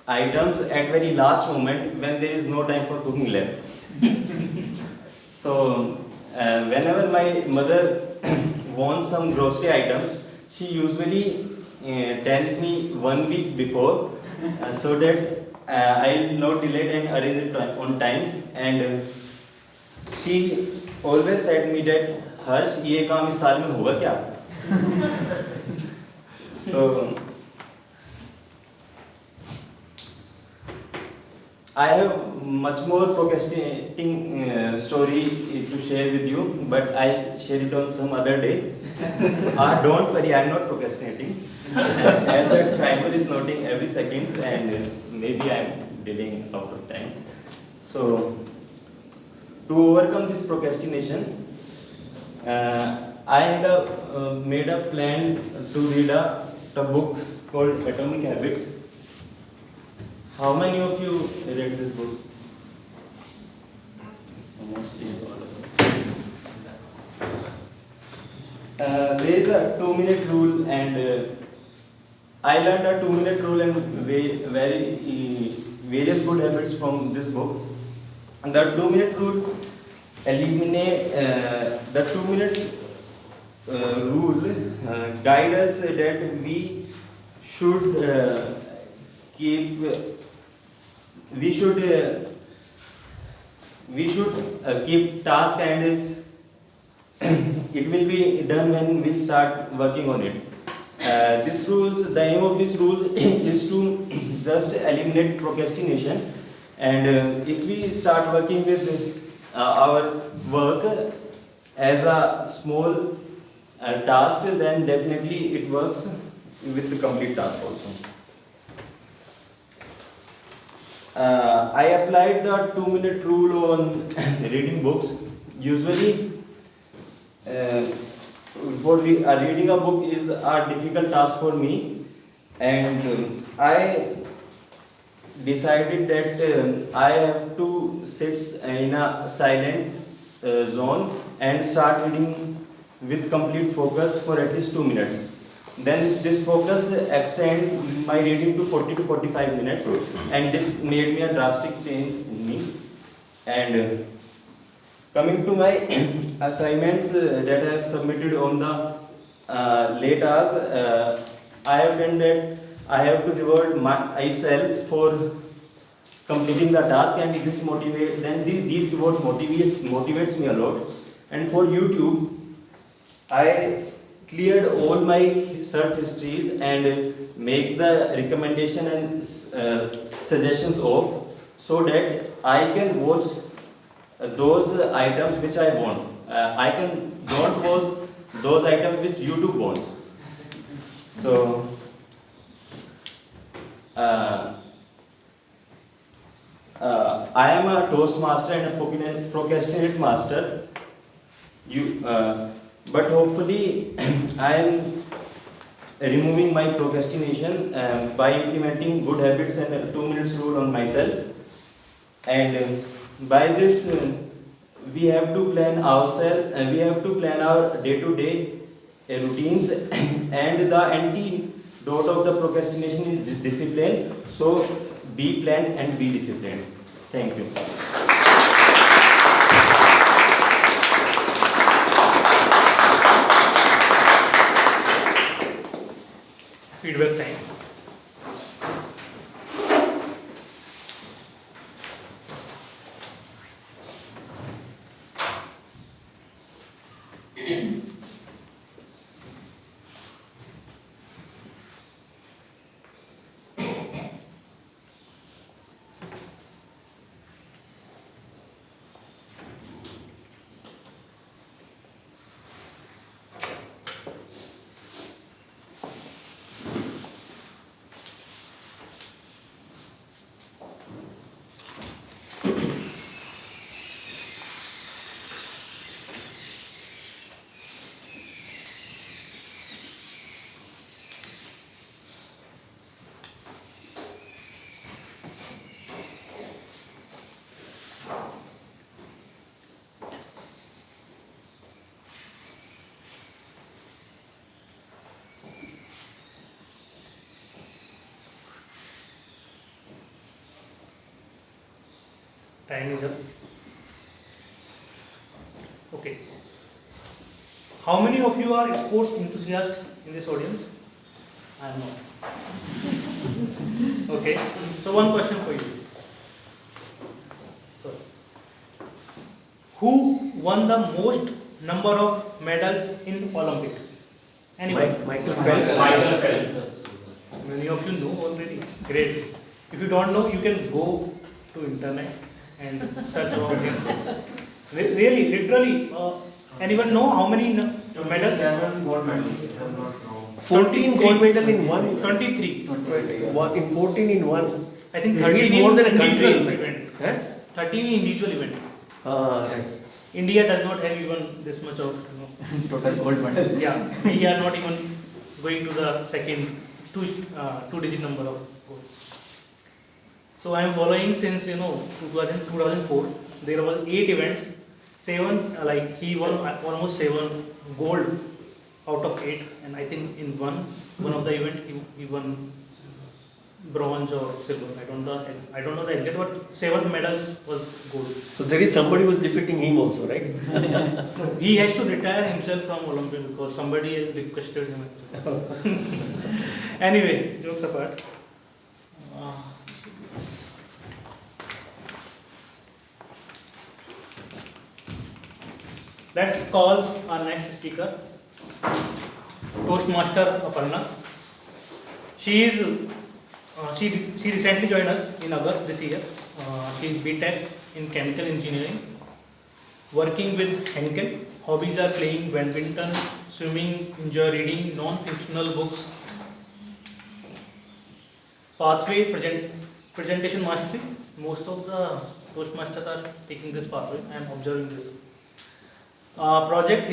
R: items at very last moment when there is no time for cooking left. So whenever my mother wants some grocery items, she usually tells me 1 week before, so that I will not delay and arrange it on time. And she always said me that, Harsh, ये काम इस साल में होगा क्या? So I have much more procrastinating story to share with you, but I'll share it on some other day. Don't worry, I'm not procrastinating. As the timer is noting every second, and maybe I'm delaying out of time. So to overcome this procrastination, I had made a plan to read a book called Atomic Habits. How many of you read this book? Mostly all of us. There is a 2-minute rule, and I learned a 2-minute rule and various good habits from this book. And the 2-minute rule eliminate the 2-minute rule guide us that we should keep task, and it will be done when we start working on it. The aim of this rule is to just eliminate procrastination And if we start working with our work as a small task, then definitely it works with the complete task also. I applied the 2-minute rule on reading books. Usually, reading a book is a difficult task for me, and I decided that I have to sit in a silent zone and start reading with complete focus for at least 2 minutes. Then this focus extend my reading to 40 to 45 minutes, and this made me a drastic change in me. And coming to my assignments that I have submitted on the late hours, I have done that. I have to reward myself for completing the task, and this motivate. Then these rewards motivates me a lot. And for YouTube, I cleared all my search histories and make the recommendation and suggestions off, so that I can watch those items which I want. I don't watch those items which YouTube wants. So I am a Toastmaster and a procrastinate master. But hopefully I am removing my procrastination by implementing good habits and a 2 minutes rule on myself. And by this, we have to plan ourselves, and we have to plan our day-to-day routines. And the antidote of the procrastination is discipline. So be planned and be disciplined. Thank you.
J: Feedback time. Time is up. Okay. How many of you are sports enthusiasts in this audience? I am not. Okay. So one question for you. So, who won the most number of medals in Olympic? Anyone?
O: Michael Phelps.
J: Many of you know already. Great. If you don't know, you can go to internet and search about him. Really, literally, anyone know how many medals?
R: 7 gold medals.
O: 14 gold medal in one.
J: 23.
O: In 14 in one.
J: I think
O: He
J: 13
O: is more than a
J: individual
O: country.
J: event.
O: Huh?
J: 13 individual event.
O: Right.
J: India does not have even this much of
K: Total gold medal.
J: Yeah, we are not even going to the second two-digit number of goals. So I am following since 2004. There were 8 events, 7 he won almost 7 gold out of 8, and I think in one of the event he won bronze or silver. I don't know the exact, but 7 medals was gold.
O: So there is somebody who is defeating him also, right?
J: No, he has to retire himself from Olympic because somebody has requested him. Anyway, jokes apart. Let's call our next speaker, Toastmaster Aparna. She is She recently joined us in August this year. She is BTech in Chemical Engineering, working with Henkel. Hobbies are playing badminton, swimming, enjoy reading non-fictional books. Pathway presentation mastery. Most of the Toastmasters are taking this pathway. I am observing this. Project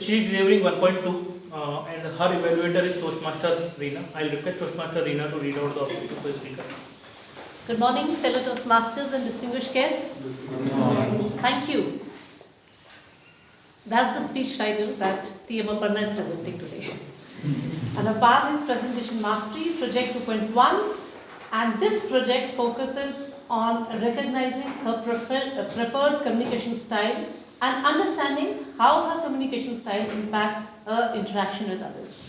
J: she is delivering 1.2 and her evaluator is Toastmaster Reena. I'll request Toastmaster Reena to read out the objective for the speaker.
B: Good morning, fellow Toastmasters and distinguished guests.
J: Good morning.
B: Thank you. That's the speech title that TM Aparna is presenting today. And her path is Presentation Mastery, Project 2.1, and this project focuses on recognizing her preferred communication style and understanding how her communication style impacts her interaction with others.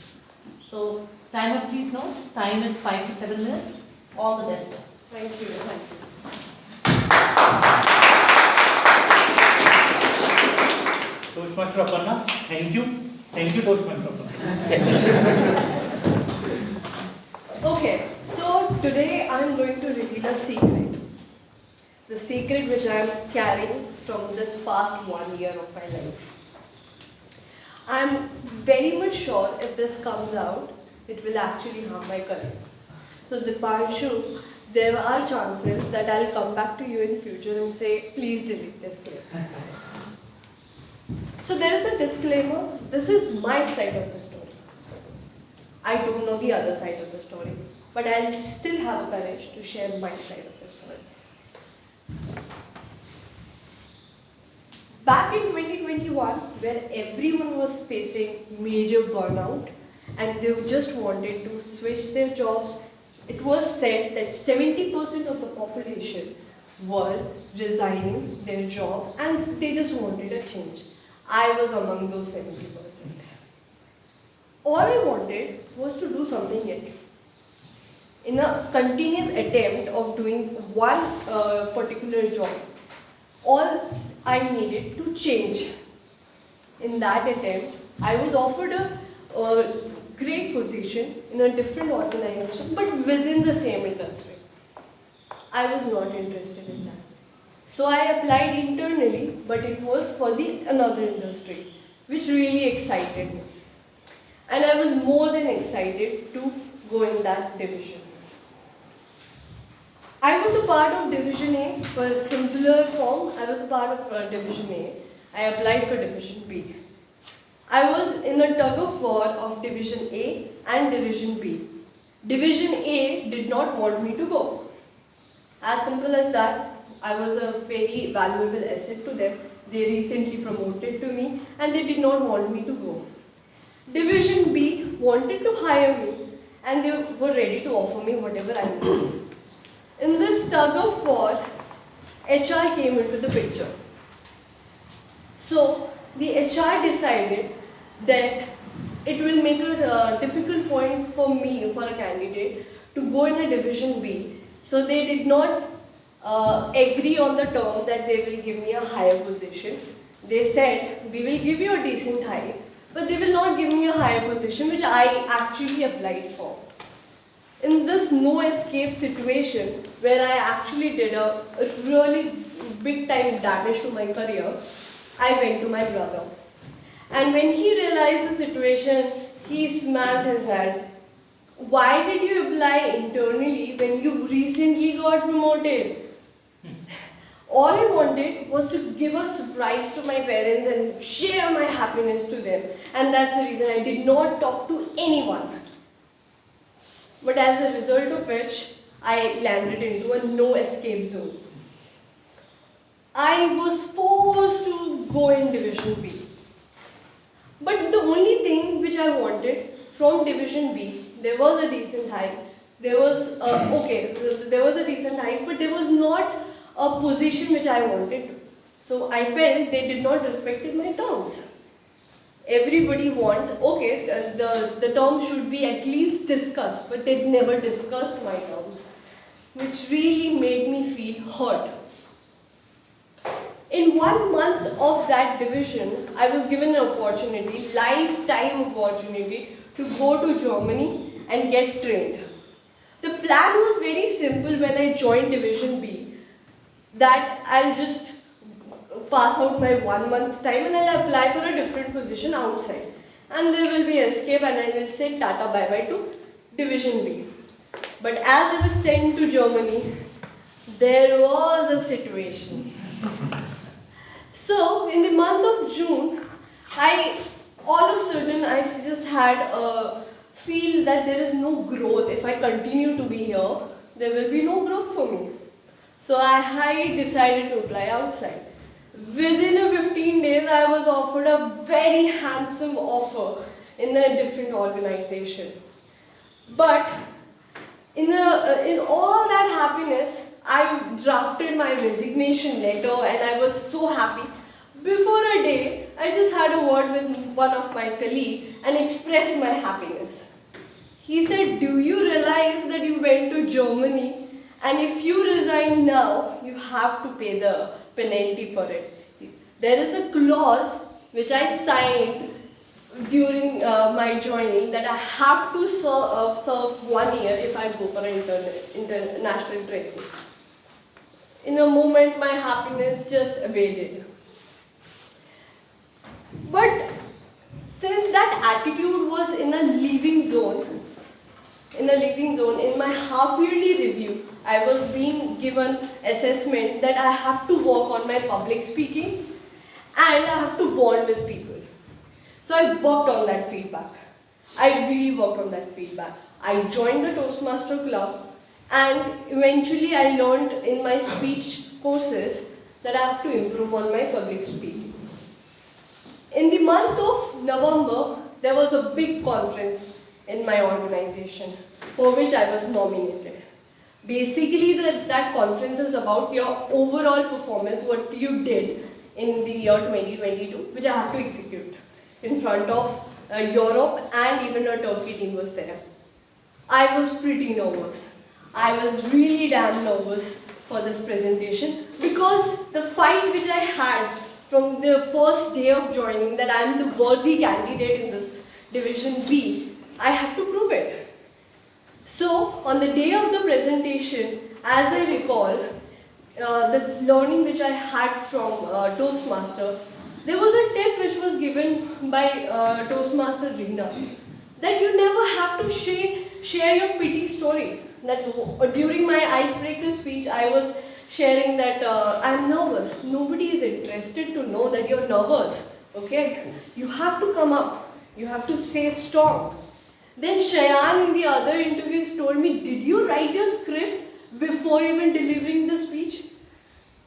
B: So, timer, please note, time is 5 to 7 minutes. All the best.
F: Thank you.
B: Thank you.
J: Toastmaster Aparna, thank you. Thank you, Toastmaster Aparna.
F: Okay, so today I'm going to reveal a secret. The secret which I am carrying from this past 1 year of my life. I'm very much sure if this comes out, it will actually harm my career. So Deepanshu, there are chances that I'll come back to you in future and say, please delete this clip. So there is a disclaimer, this is my side of the story. I don't know the other side of the story, but I'll still have courage to share my side of the story. Back in 2021, where everyone was facing major burnout and they just wanted to switch their jobs, it was said that 70% of the population were resigning their job and they just wanted a change. I was among those 70%. All I wanted was to do something else. In a continuous attempt of doing one particular job, all I needed to change. In that attempt, I was offered a great position in a different organization, but within the same industry. I was not interested in that. So I applied internally, but it was for another industry, which really excited me. And I was more than excited to go in that division. I was a part of Division A. For simpler form, I was a part of Division A. I applied for Division B. I was in a tug of war of Division A and Division B. Division A did not want me to go. As simple as that, I was a very valuable asset to them. They recently promoted to me and they did not want me to go. Division B wanted to hire me and they were ready to offer me whatever I needed. In this tug of war, HR came into the picture. So the HR decided that it will make a difficult point for me, for a candidate, to go in a Division B. So they did not agree on the term that they will give me a higher position. They said, we will give you a decent hike, but they will not give me a higher position, which I actually applied for. In this no escape situation, where I actually did a really big time damage to my career, I went to my brother. And when he realized the situation, he smacked his head. Why did you apply internally when you recently got promoted? All I wanted was to give a surprise to my parents and share my happiness to them. And that's the reason I did not talk to anyone. But as a result of which, I landed into a no escape zone. I was forced to go in Division B. But the only thing which I wanted from Division B, there was a decent hike. There was, there was a decent hike, but there was not a position which I wanted. So I felt they did not respect my terms. Everybody the terms should be at least discussed, but they never discussed my terms, which really made me feel hurt. In 1 month of that division, I was given an opportunity, lifetime opportunity, to go to Germany and get trained.
S: The plan was very simple when I joined Division B, that I'll just pass out my 1 month time and I'll apply for a different position outside. And there will be escape and I will say tata bye bye to Division B. But as I was sent to Germany, there was a situation. So in the month of June, all of a sudden I just had a feel that there is no growth. If I continue to be here, there will be no growth for me. So I decided to apply outside. Within a 15 days, I was offered a very handsome offer in a different organization. But in all that happiness, I drafted my resignation letter and I was so happy. Before a day, I just had a word with one of my colleagues and expressed my happiness. He said, "Do you realize that you went to Germany and if you resign now, you have to pay the penalty for it. There is a clause which I signed during my joining that I have to serve 1 year if I go for an international training." In a moment, my happiness just evaded. But since that attitude was in a leaving zone, in my half-yearly review, I was being given assessment that I have to work on my public speaking and I have to bond with people. So I worked on that feedback. I really worked on that feedback. I joined the Toastmaster club and eventually I learned in my speech courses that I have to improve on my public speaking. In the month of November, there was a big conference in my organization for which I was nominated. Basically, that conference is about your overall performance, what you did in the year 2022, which I have to execute in front of Europe, and even a Turkey team was there. I was pretty nervous. I was really damn nervous for this presentation because the fight which I had from the first day of joining, that I am the worthy candidate in this Division B, I have to prove it. So on the day of the presentation, as I recall, the learning which I had from Toastmaster, there was a tip which was given by Toastmaster Reena, that you never have to share your pity story. That during my icebreaker speech, I was sharing that I'm nervous. Nobody is interested to know that you're nervous, okay? You have to come up. You have to say strong. Then Shayan in the other interviews told me, "Did you write your script before even delivering the speech?"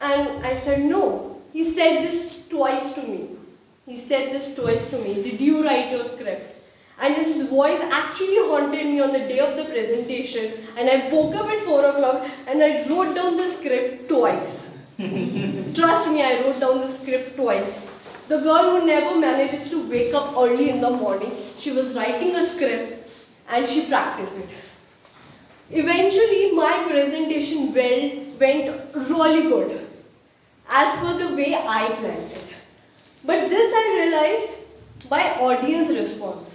S: And I said, "No." He said this twice to me. "Did you write your script?" And his voice actually haunted me on the day of the presentation. And I woke up at 4 o'clock and I wrote down the script twice. Trust me, I wrote down the script twice. The girl who never manages to wake up early in the morning, she was writing a script and she practiced it. Eventually, my presentation went really good, as per the way I planned it. But this I realized by audience response.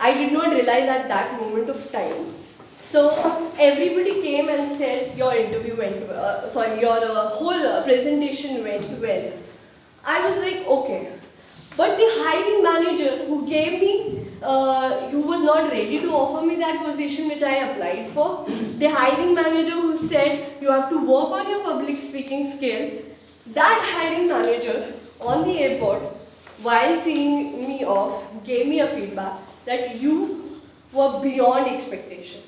S: I did not realize at that moment of time. So everybody came and said, "Your interview went well, your whole presentation went well." I was like, okay. But the hiring manager who gave me, who was not ready to offer me that position which I applied for, the hiring manager who said, "You have to work on your public speaking skill," that hiring manager on the airport, while seeing me off, gave me a feedback that you were beyond expectation.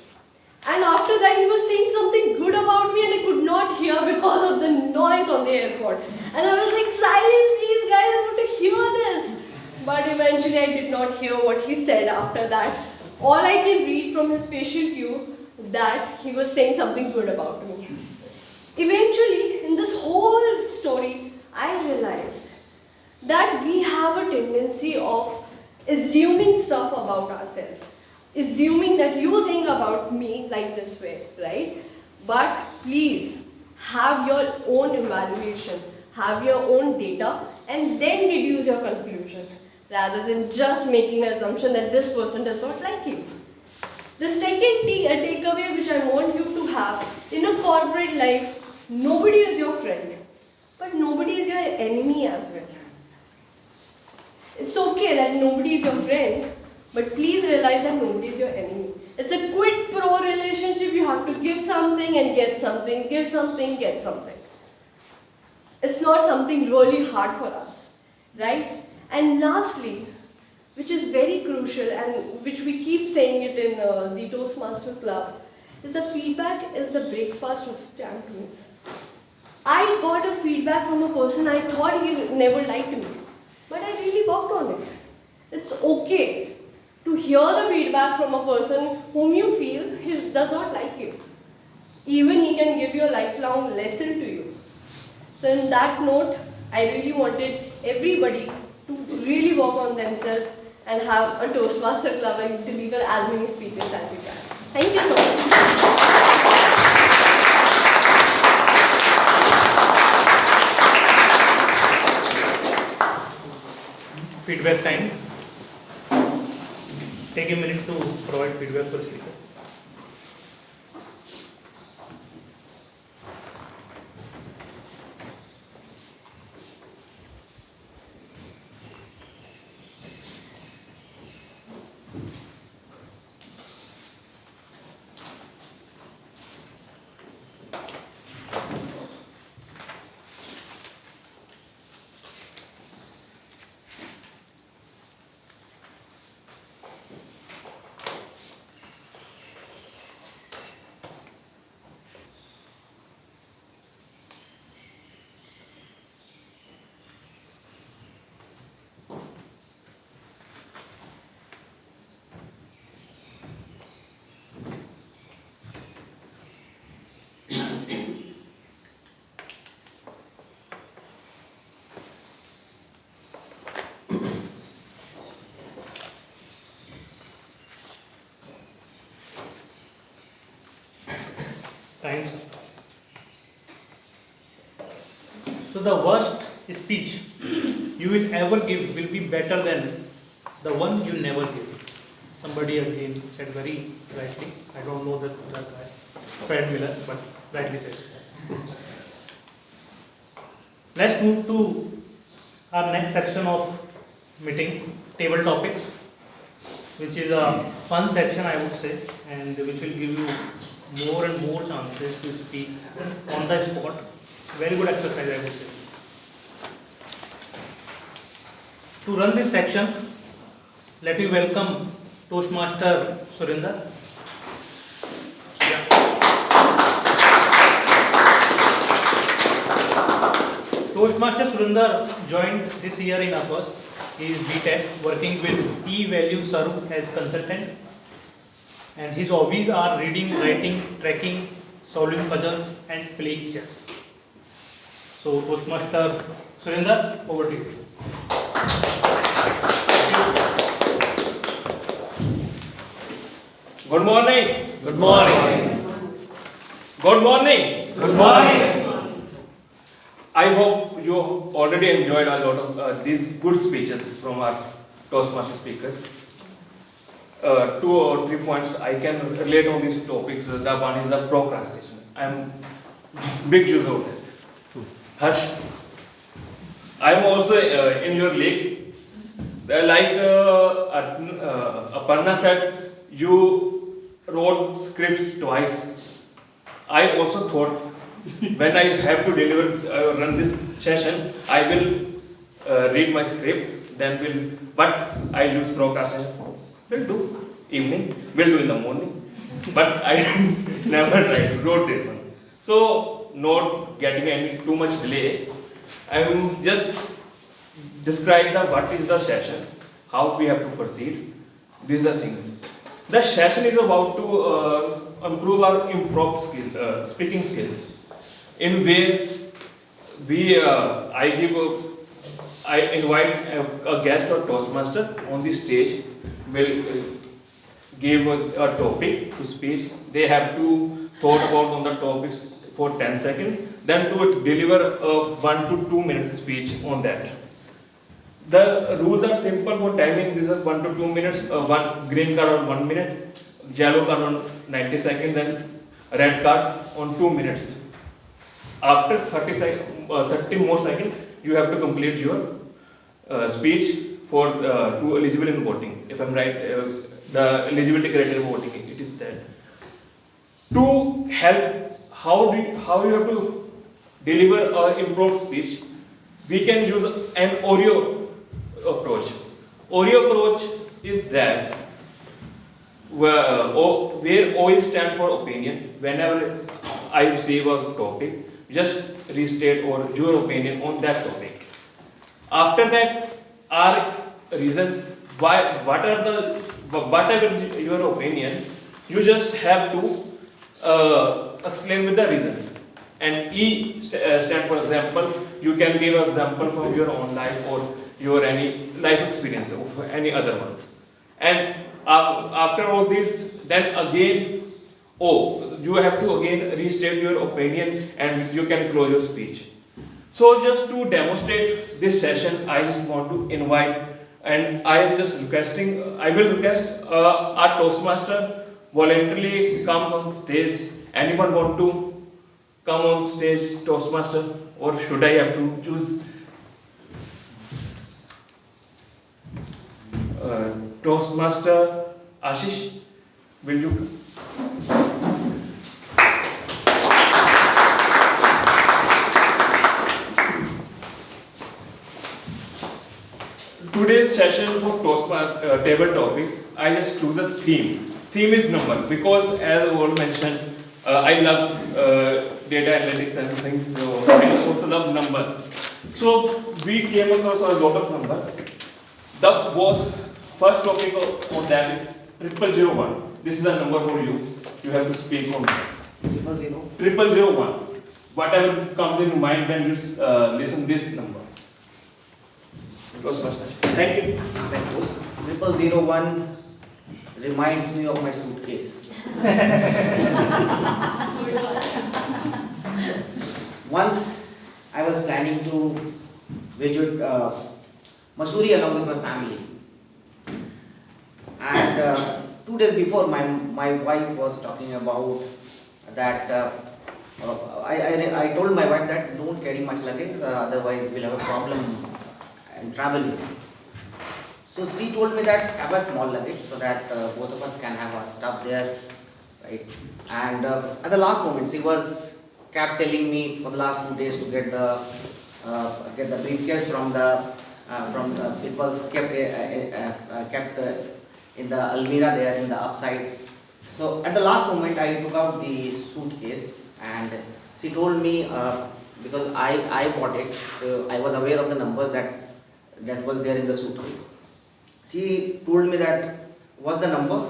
S: And after that, he was saying something good about me and I could not hear because of the noise on the airport. And I was like, "Silence please guys, I want to hear this." But eventually I did not hear what he said after that. All I can read from his facial cue that he was saying something good about me. Eventually, in this whole story, I realized that we have a tendency of assuming stuff about ourselves. Assuming that you think about me like this way, right? But please, have your own evaluation, have your own data, and then deduce your conclusion, rather than just making an assumption that this person does not like you. The second takeaway which I want you to have, in a corporate life, nobody is your friend, but nobody is your enemy as well. It's okay that nobody is your friend, but please realize that nobody is your enemy. It's a quid pro relationship. You have to give something and get something, give something, get something. It's not something really hard for us, right? And lastly, which is very crucial and which we keep saying it in the Toastmaster Club, is the feedback is the breakfast of champions. I got a feedback from a person I thought he never liked me, but I really worked on it. It's okay to hear the feedback from a person whom you feel does not like you. Even he can give you a lifelong lesson to you. So in that note, I really wanted everybody to really work on themselves and have a Toastmaster Club and deliver as many speeches as you can. Thank you so much.
J: Feedback time. Take a minute to provide feedback for speaker. Times. So the worst speech you will ever give will be better than the one you never give. Somebody again said very rightly. I don't know that guy, Fred Miller, but rightly said. Let's move to our next section of meeting, table topics, which is a fun section, I would say, and which will give you more and more chances to speak on the spot. Very good exercise, I would say. To run this section, let me welcome Toastmaster Surinder. Toastmaster Surinder joined this year in August. He is BTech, working with E-Value Saru as consultant. And his hobbies are reading, writing, tracking, solving puzzles, and playing chess. So, Toastmaster Surinder, over to you.
T: Good morning. Good morning. Good morning. Good morning. I hope you already enjoyed a lot of these good speeches from our Toastmaster speakers. 2 or 3 points I can relate on these topics. The one is the procrastination. I am big user of that. Harsh, I am also in your league. Like Aparna said, you wrote scripts twice. I also thought when I have to deliver, run this session, I will read my script, then but I use procrastination. We'll do evening, we'll do in the morning. But I never wrote this one. So, not getting any too much delay, I will just describe what is the session, how we have to proceed. These are things. The session is about to improve our improv skill, speaking skills. In which I invite a guest or Toastmaster on the stage, will give a topic to speech. They have to thought about on the topics for 10 seconds, then to deliver a 1 to 2 minute speech on that. The rules are simple for timing. This is 1 to 2 minutes, one green card or 1 minute. yellow card on 90 seconds, then red card on 2 minutes. After 30 more seconds, you have to complete your speech for to eligible in voting. If I'm right, the eligibility criteria voting, it is that. To help how you have to deliver an improved speech, we can use an Oreo approach. Oreo approach is that where O is stand for opinion. Whenever I receive a topic, just restate or your opinion on that topic. After that, our reason why, whatever your opinion, you just have to explain with the reason. And E stand for example. You can give an example from your own life or your any life experience of any other ones. And after all this, then again you have to again restate your opinion and you can close your speech. So just to demonstrate this session, I just want to invite, and I am just requesting, I will request our Toastmaster voluntarily comes on stage. Anyone want to come on stage, Toastmaster, or should I have to choose? Toastmaster Ashish, will you? Today's session for Toastmaster table topics, I just choose a theme. Theme is number because, as all mentioned, I love data analytics and things. So I also love numbers. So we came across a lot of numbers. The first topic on that is 0001. This is a number for you. You have to speak on that. 0001. Whatever comes in mind when you listen this number. Thank you.
L: 0001 reminds me of my suitcase. Once I was planning to visit Mussoorie along with my family, and 2 days before my wife was talking about that. I told my wife that don't carry much luggage, otherwise we'll have a problem in traveling. So she told me that have a small luggage so that both of us can have our stuff there, right? And at the last moment, she kept telling me for the last 2 days to get the briefcase from it was kept in the Almira there in the upside. So at the last moment, I took out the suitcase and she told me because I bought it, so I was aware of the number that was there in the suitcase. She told me that, what's the number?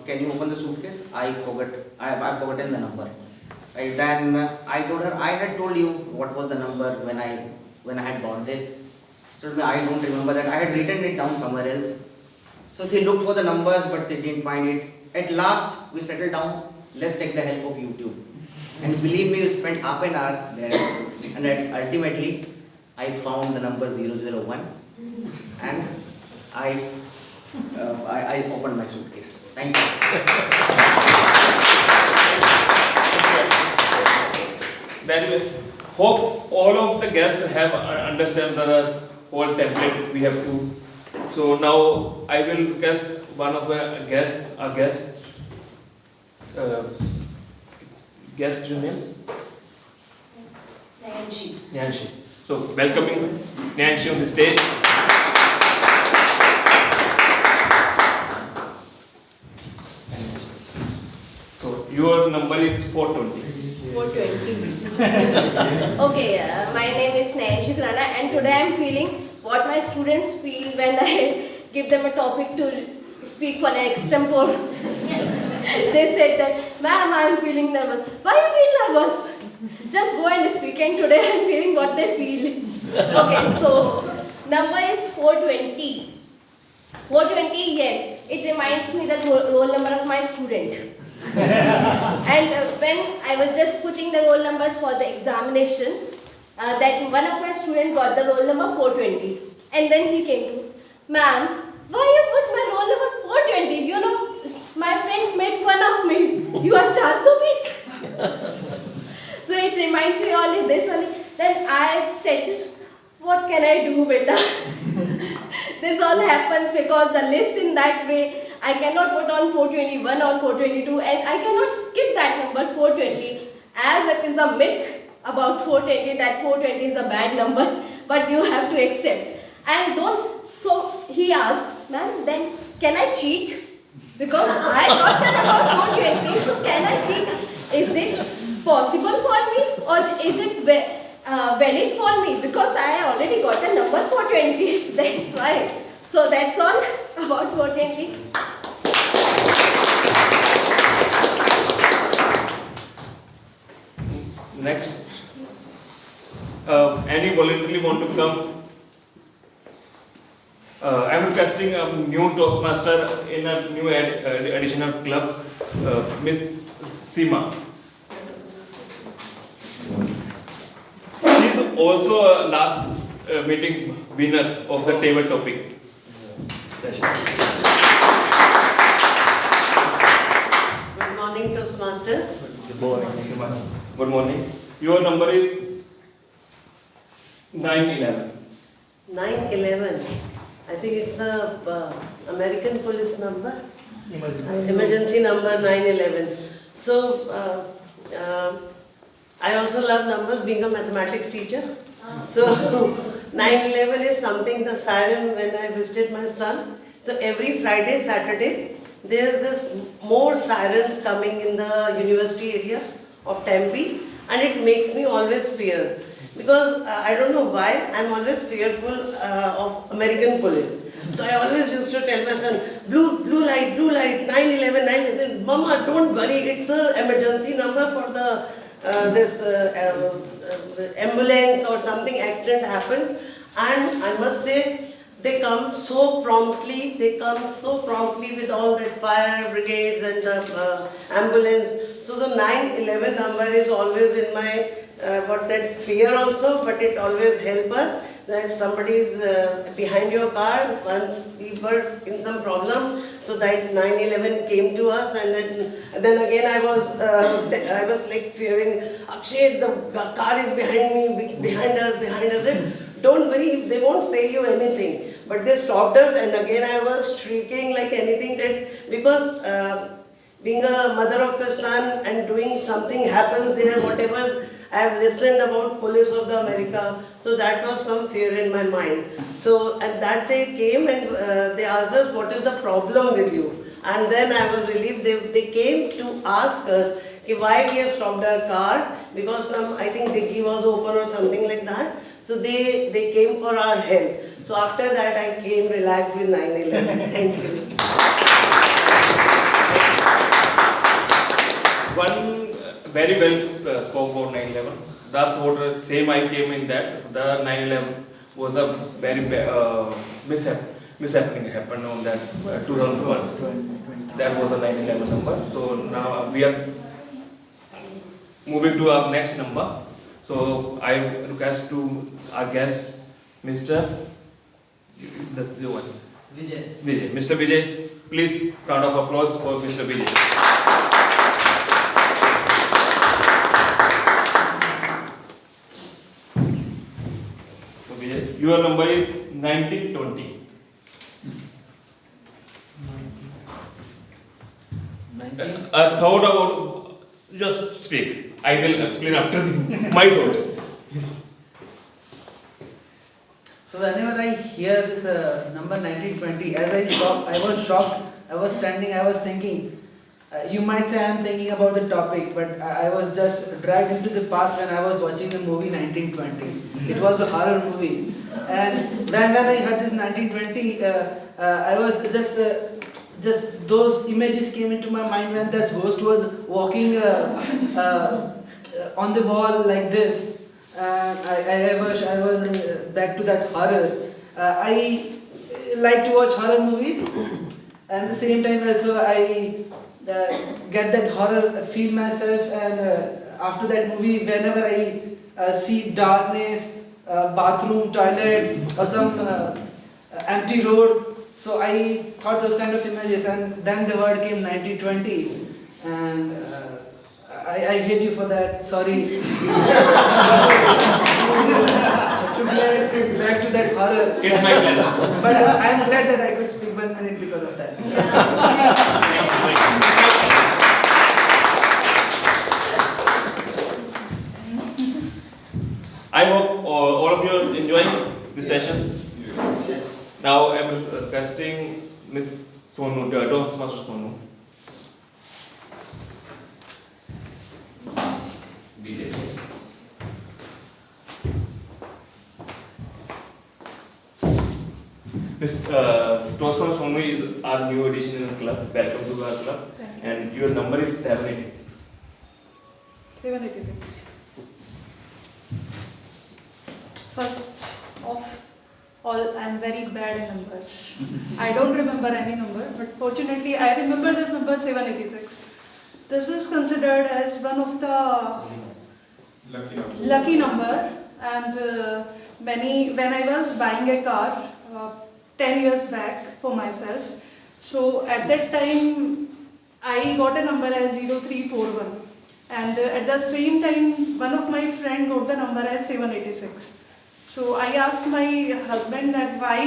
L: Can you open the suitcase? I forgot. I've forgotten the number. Right, then I told her I had told you what was the number when I had bought this. So I don't remember that. I had written it down somewhere else. So she looked for the numbers, but she didn't find it. At last, we settled down. Let's take the help of YouTube. And believe me, we spent half an hour there. And then ultimately, I found the number 001. And I opened my suitcase. Thank you.
T: Very well. Hope all of the guests have understand the whole template we have to. So now I will request one of the guest your name? Nyanshi. So welcoming Nyanshi on the stage. So your number is 420.
F: 420. Okay, my name is Navcharan and today I am feeling what my students feel when I give them a topic to speak for an extempore. They said that, ma'am, I am feeling nervous. Why you feel nervous? Just go and speak, and today I am feeling what they feel. Okay, so number is 420. 420, yes, it reminds me the roll number of my student. And when I was just putting the roll numbers for the examination, that one of my students got the roll number 420. And then he came to, ma'am, why you put my roll number 420? You know, my friends made
S: You are 400 piece. So it reminds me only this only. Then I said, what can I do, beta? This all happens because the list in that way, I cannot put on 421 or 422 and I cannot skip that number 420 as it is a myth about 420 that 420 is a bad number, but you have to accept. And don't, so he asked, ma'am, then can I cheat? Because I got the number 420, so can I cheat? Is it possible for me or is it valid for me? Because I already got a number 420, that's why. So that's all about 420.
T: Next, any voluntarily want to come? I am requesting a new Toastmaster in a new additional club, Miss Seema. She is also a last meeting winner of the table topic.
U: Good morning, Toastmasters.
T: Good morning. Good morning. Your number is 911.
U: 911. I think it's a American police number. Emergency number 911. So I also love numbers, being a mathematics teacher. So 911 is something, the siren when I visited my son. So every Friday, Saturday, there's this more sirens coming in the university area of Tempe, and it makes me always fear. Because I don't know why, I'm always fearful of American police. So I always used to tell my son, blue light, 911, 911. Mama, don't worry, it's an emergency number for the ambulance or something accident happens. And I must say, they come so promptly with all that fire brigades and the ambulance. So the 911 number is always in my, that fear also, but it always helps us. That if somebody is behind your car, once we were in some problem, so that 911 came to us, and then again I was like fearing, Akshay, the car is behind me, behind us. And don't worry, they won't say you anything. But they stopped us, and again I was shrieking like anything, that because being a mother of a son and doing something happens there, whatever. I have listened about police of the America, so that was some fear in my mind. So at that they came and they asked us, what is the problem with you? And then I was relieved. They came to ask us why we have stopped our car, because I think the key was open or something like that. So they came for our help. So after that I came relaxed with 911. Thank you.
T: One very well spoke about 911. That thought, same I came in that. The 911 was a very mishappening happened on that 2001. That was the 911 number. So now we are moving to our next number. So I request to our guest, Mr. That's the one. Vijay. Mr. Vijay, please round of applause for Mr. Vijay. Your number is 1920. A thought about, just speak. I will explain after my thought.
V: So whenever I hear this number 1920, I was shocked. I was standing, I was thinking, you might say I am thinking about the topic, but I was just dragged into the past when I was watching the movie 1920. It was a horror movie. And when I heard this 1920, I was just those images came into my mind when this ghost was walking on the wall like this. I was back to that horror. I like to watch horror movies, and at the same time also I get that horror, feel myself, and after that movie, whenever I see darkness, bathroom, toilet, or some empty road, so I thought those kind of images, and then the word came 1920. and I hate you for that. Sorry. To get back to that horror.
T: It's my pleasure.
V: But I'm glad that I could speak 1 minute because of that.
T: I hope all of you are enjoying this session.
R: Yes.
T: Now I'm requesting Miss Sonu, Toastmaster Sonu.
N: DJ.
T: Miss Toastmaster Sonu is our new addition in the club. Welcome to our club.
Q: Thank
T: And your number is 786.
Q: 786. First of all, I'm very bad in numbers. I don't remember any number, but fortunately I remember this number 786. This is considered as one of the lucky number, and when I was buying a car 10 years back for myself, so at that time I got a number as 0341, and at the same time one of my friend got the number as 786. So I asked my husband that why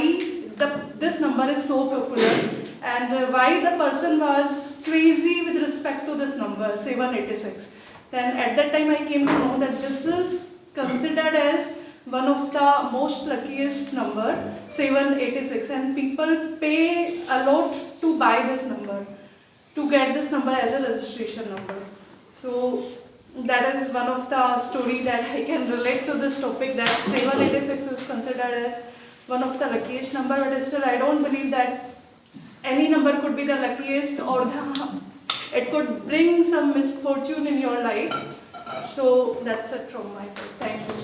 Q: this number is so popular, and why the person was crazy with respect to this number 786. Then at that time I came to know that this is considered as one of the most luckiest number, 786, and people pay a lot to buy this number, to get this number as a registration number. So that is one of the story that I can relate to this topic, that 786 is considered as one of the luckiest number, but still I don't believe that any number could be the luckiest, or it could bring some misfortune in your life. So that's it from my side. Thank you.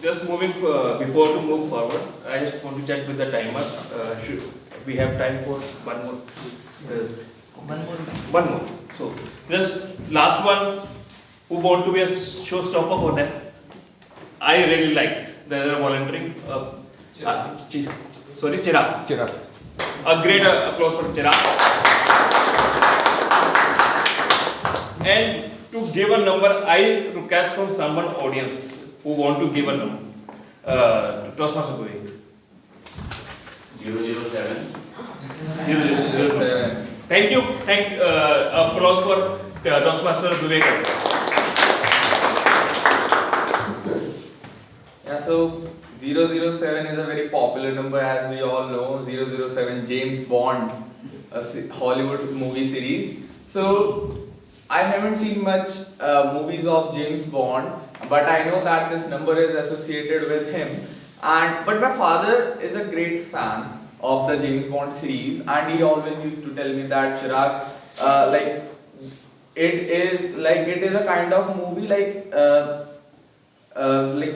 T: Just moving before to move forward, I just want to check with the timer. We have time for one more. One more. So just last one. Who want to be a showstopper for that? I really liked the volunteering. Chirag.
C: Chirag.
T: A great applause for Chirag. And to give a number, I request from someone audience who want to give a number. Toastmaster going.
N: 007.
T: 007. Thank you. Applause for Toastmaster Vivekananda.
E: Yeah, so 007 is a very popular number, as we all know. 007, James Bond, a Hollywood movie series. So I haven't seen much movies of James Bond, but I know that this number is associated with him. But my father is a great fan of the James Bond series, and he always used to tell me that Chirag, it is a kind of movie like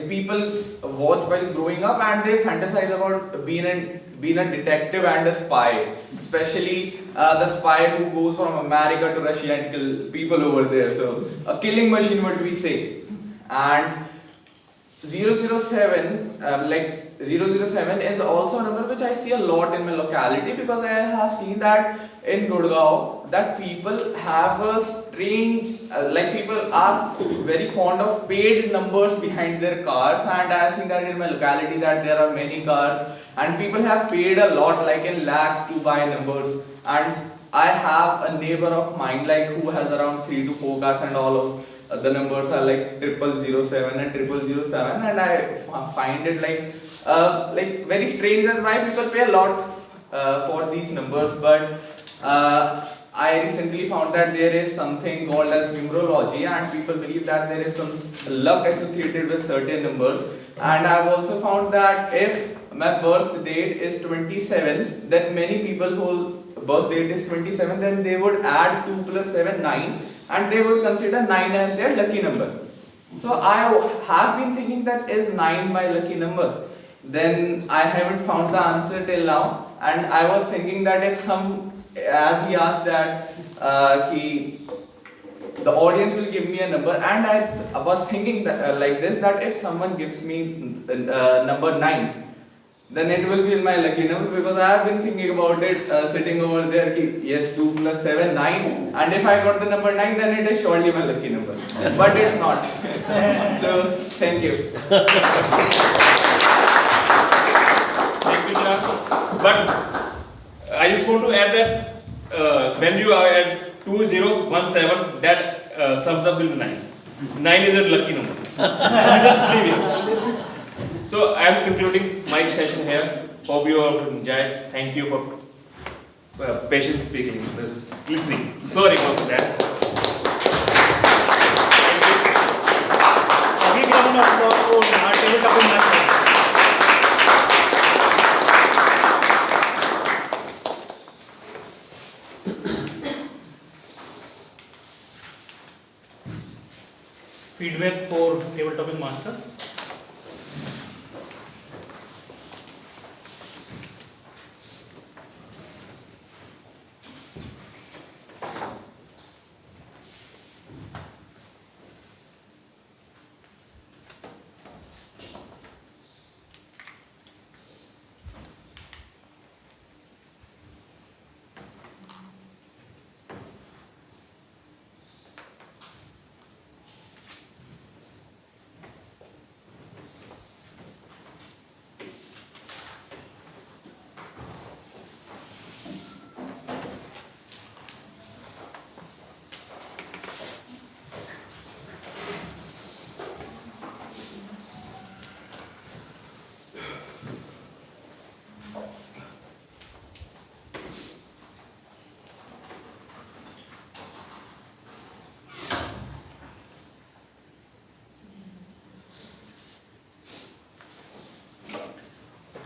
E: people watch while growing up, and they fantasize about being a detective and a spy, especially the spy who goes from America to Russia and kill people over there. So a killing machine, what we say. And 007, 007 is also a number which I see a lot in my locality, because I have seen that in Gurgaon that people have a strange, people are very fond of paid numbers behind their cars, and I have seen that in my locality that there are many cars and people have paid a lot, like in lakhs, to buy numbers. And I have a neighbor of mine who has around 3 to 4 cars, and all of the numbers are like 0007 and 0007, and I find it very strange that why people pay a lot for these numbers. But I recently found that there is something called as numerology, and people believe that there is some luck associated with certain numbers. And I've also found that if my birth date is 27, then many people whose birth date is 27, then they would add 2 plus 7, 9, and they would consider 9 as their lucky number. So I have been thinking that is 9 my lucky number. Then I haven't found the answer till now, and I was thinking that if as he asked that the audience will give me a number, and I was thinking that, that if someone gives me number 9, then it will be in my lucky number, because I have been thinking about it, sitting over there, yes, 2 plus 7, 9, and if I got the number 9, then it is surely my lucky number. But it's not. So, thank you.
T: Thank you, Chirag. But I just want to add that when you are at 2017, that sums up with 9. 9 is a lucky number. Just leave it. So I am concluding my session here. Hope you have enjoyed. Thank you for patient speaking, listening. Sorry for that.
J: A big round of applause for our table topic master. Feedback for table topic master.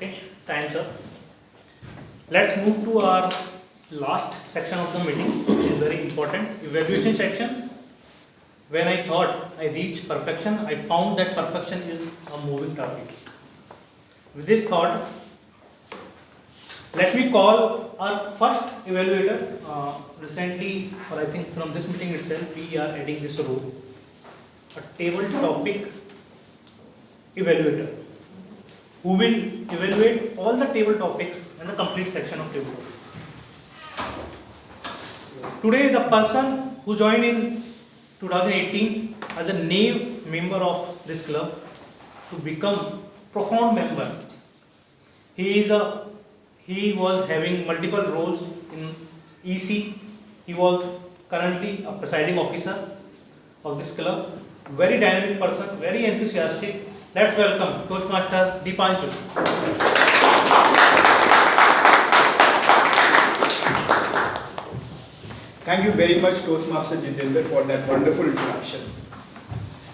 J: Okay, time's up. Let's move to our last section of the meeting, which is very important, evaluation section. When I thought I reached perfection, I found that perfection is a moving target. With this thought, let me call our first evaluator. Recently, or I think from this meeting itself, we are adding this role, a table topic evaluator, who will evaluate all the table topics and the complete section of table topics. Today, the person who joined in 2018 as a new member of this club to become profound member. He was having multiple roles in EC. He was currently a presiding officer of this club. Very dynamic person, very enthusiastic. Let's welcome Toastmaster Deepanshu.
C: Thank you very much, Toastmaster Jitendra, for that wonderful introduction.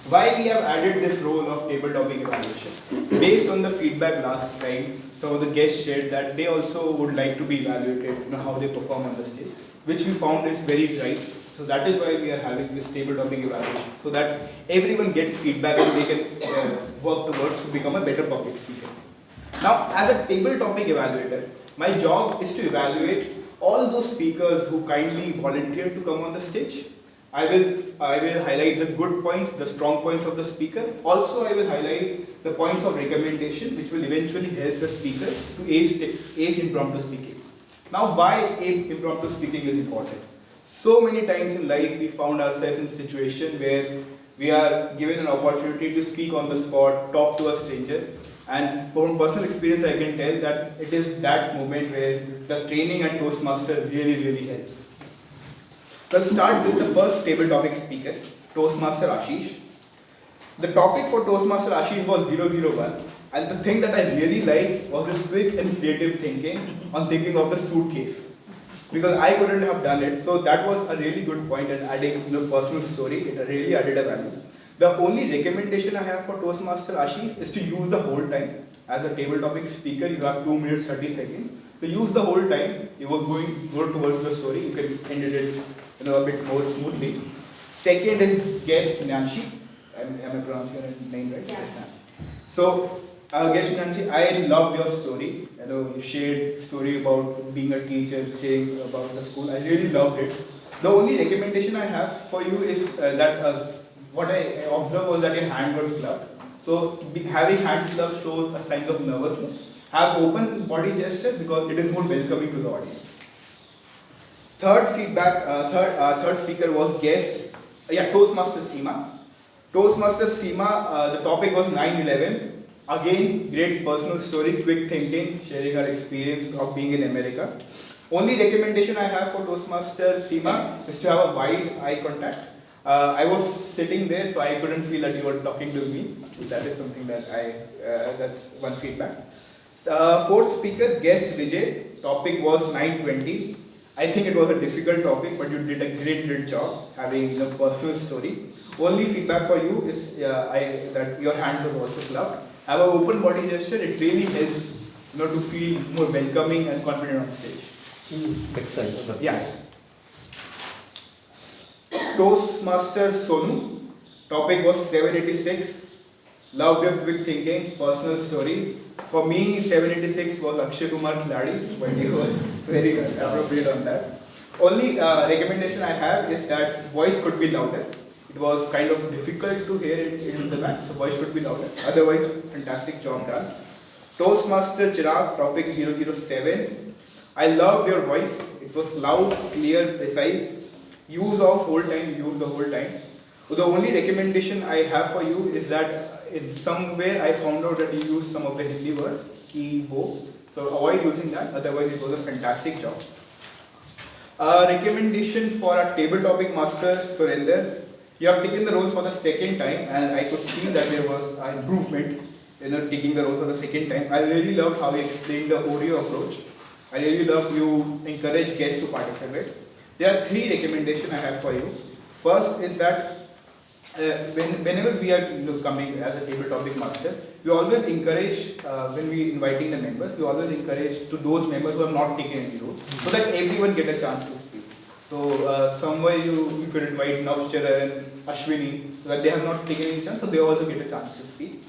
C: Why we have added this role of table topic evaluation? Based on the feedback last time, some of the guests shared that they also would like to be evaluated, how they perform on the stage, which we found is very right. So that is why we are having this table topic evaluation, so that everyone gets feedback and they can work towards to become a better public speaker. Now, as a table topic evaluator, my job is to evaluate all those speakers who kindly volunteer to come on the stage. I will highlight the good points, the strong points of the speaker. Also, I will highlight the points of recommendation, which will eventually help the speaker to ace impromptu speaking. Now, why impromptu speaking is important? So many times in life, we found ourselves in a situation where we are given an opportunity to speak on the spot, talk to a stranger, and from personal experience, I can tell that it is that moment where the training at Toastmaster really helps. So let's start with the first table topic speaker, Toastmaster Ashish. The topic for Toastmaster Ashish was 001, and the thing that I really liked was his quick and creative thinking on thinking of the suitcase. Because I couldn't have done it, so that was a really good point, and adding personal story, it really added a value. The only recommendation I have for Toastmaster Ashish is to use the whole time. As a table topic speaker, you have 2 minutes 30 seconds. So use the whole time. You were going towards the story. You can end it a bit more smoothly. Second is guest Nancy. Am I pronouncing your name right?
D: Yeah.
C: So guest Nancy, I loved your story. You shared story about being a teacher, sharing about the school. I really loved it. The only recommendation I have for you is that what I observed was that your hand was clubbed. So having hands clubbed shows a sign of nervousness. Have open body gesture because it is more welcoming to the audience. Third feedback, third speaker was Toastmaster Seema. Toastmaster Seema, the topic was 9/11. Again, great personal story, quick thinking, sharing her experience of being in America. Only recommendation I have for Toastmaster Seema is to have a wide eye contact. I was sitting there, so I couldn't feel that you were talking to me. That is something that that's one feedback. Fourth speaker, guest Vijay. Topic was 9/20. I think it was a difficult topic, but you did a great job having a personal story. Only feedback for you is that your hand was also clapped. Have an open body gesture. It really helps to feel more welcoming and confident on stage.
I: Excited.
C: Yeah. Toastmaster Sonu. Topic was 786. Loved your quick thinking, personal story. For me, 786 was Akshay Kumar Khiladi, but you were very appropriate on that. Only recommendation I have is that voice could be louder. It was kind of difficult to hear it in the back, so voice could be louder. Otherwise, fantastic job done. Toastmaster Chirag, topic 007. I loved your voice. It was loud, clear, precise. Use of whole time, use the whole time. So the only recommendation I have for you is that in somewhere I found out that you use some of the Hindi words, ki, wo. So avoid using that, otherwise it was a fantastic job. Recommendation for our table topic master, Surinder. You have taken the role for the second time and I could see that there was an improvement in taking the role for the second time. I really loved how you explained the Oreo approach. I really love you encourage guests to participate. There are 3 recommendations I have for you. First is that whenever we are coming as a table topic master, we always encourage, when we inviting the members, we always encourage to those members who have not taken any role, so that everyone get a chance to speak. So somewhere you could invite Navcharan, Ashwini, so that they have not taken any chance, so they also get a chance to speak.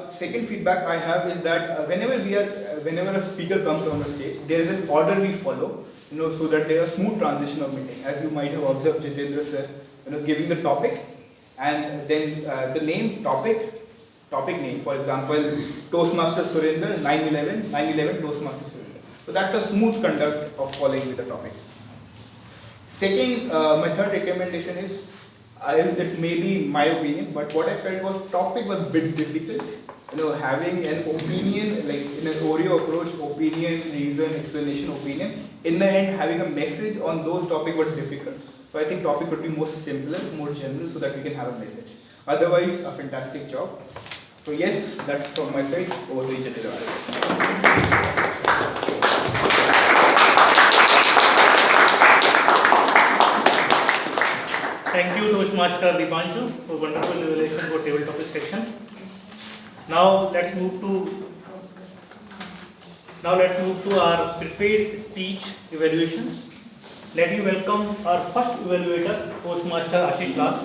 C: Second feedback I have is that whenever a speaker comes on the stage, there is an order we follow, so that there is a smooth transition of meeting. As you might have observed, Jitendra sir, giving the topic and then the name, topic name. For example, Toastmaster Surinder, 9/11 Toastmaster Surinder. So that's a smooth conduct of following with the topic. Second, my third recommendation is, it may be my opinion, but what I felt was topic was a bit difficult. Having an opinion, like in an Oreo approach, opinion, reason, explanation, opinion. In the end, having a message on those topics was difficult. So I think topic could be more simpler, more general, so that we can have a message. Otherwise, a fantastic job. So yes, that's from my side. Over to Jitendra.
J: Thank you, Toastmaster Deepanshu, for wonderful revelation for table topic section. Now let's move to our prepared speech evaluations. Let me welcome our first evaluator, Toastmaster Ashish Lal.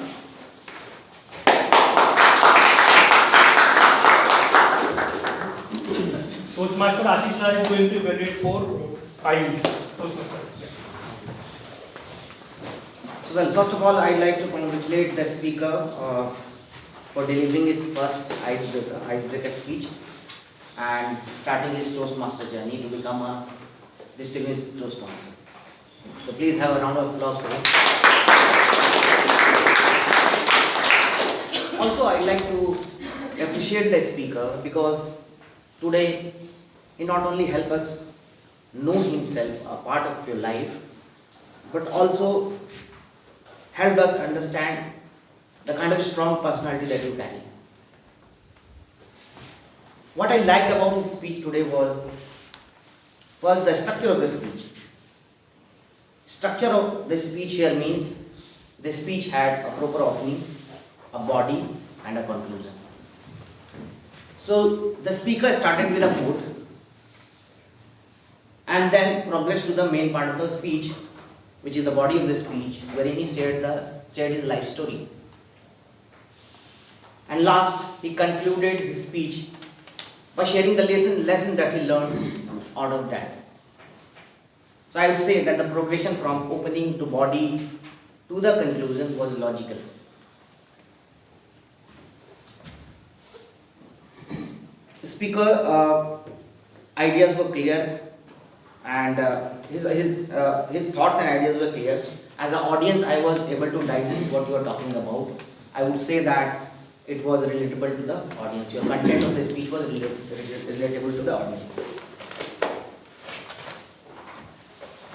J: Toastmaster Ashish Lal is going to evaluate for Ayush.
L: So well, first of all, I'd like to congratulate the speaker for delivering his first icebreaker speech and starting his Toastmaster journey to become a distinguished Toastmaster. So please have a round of applause for him. Also, I'd like to appreciate the speaker because today he not only helped us know himself, a part of your life, but also helped us understand the kind of strong personality that you carry. What I liked about his speech today was first the structure of the speech. Structure of the speech here means the speech had a proper opening, a body and a conclusion. So the speaker started with a quote and then progressed to the main part of the speech, which is the body of the speech, wherein he shared his life story. And last, he concluded his speech by sharing the lesson that he learned out of that. So I would say that the progression from opening to body to the conclusion was logical. speaker ideas were clear, and his thoughts and ideas were clear. As an audience, I was able to digest what you are talking about. I would say that it was relatable to the audience. Your content of the speech was relatable to the audience.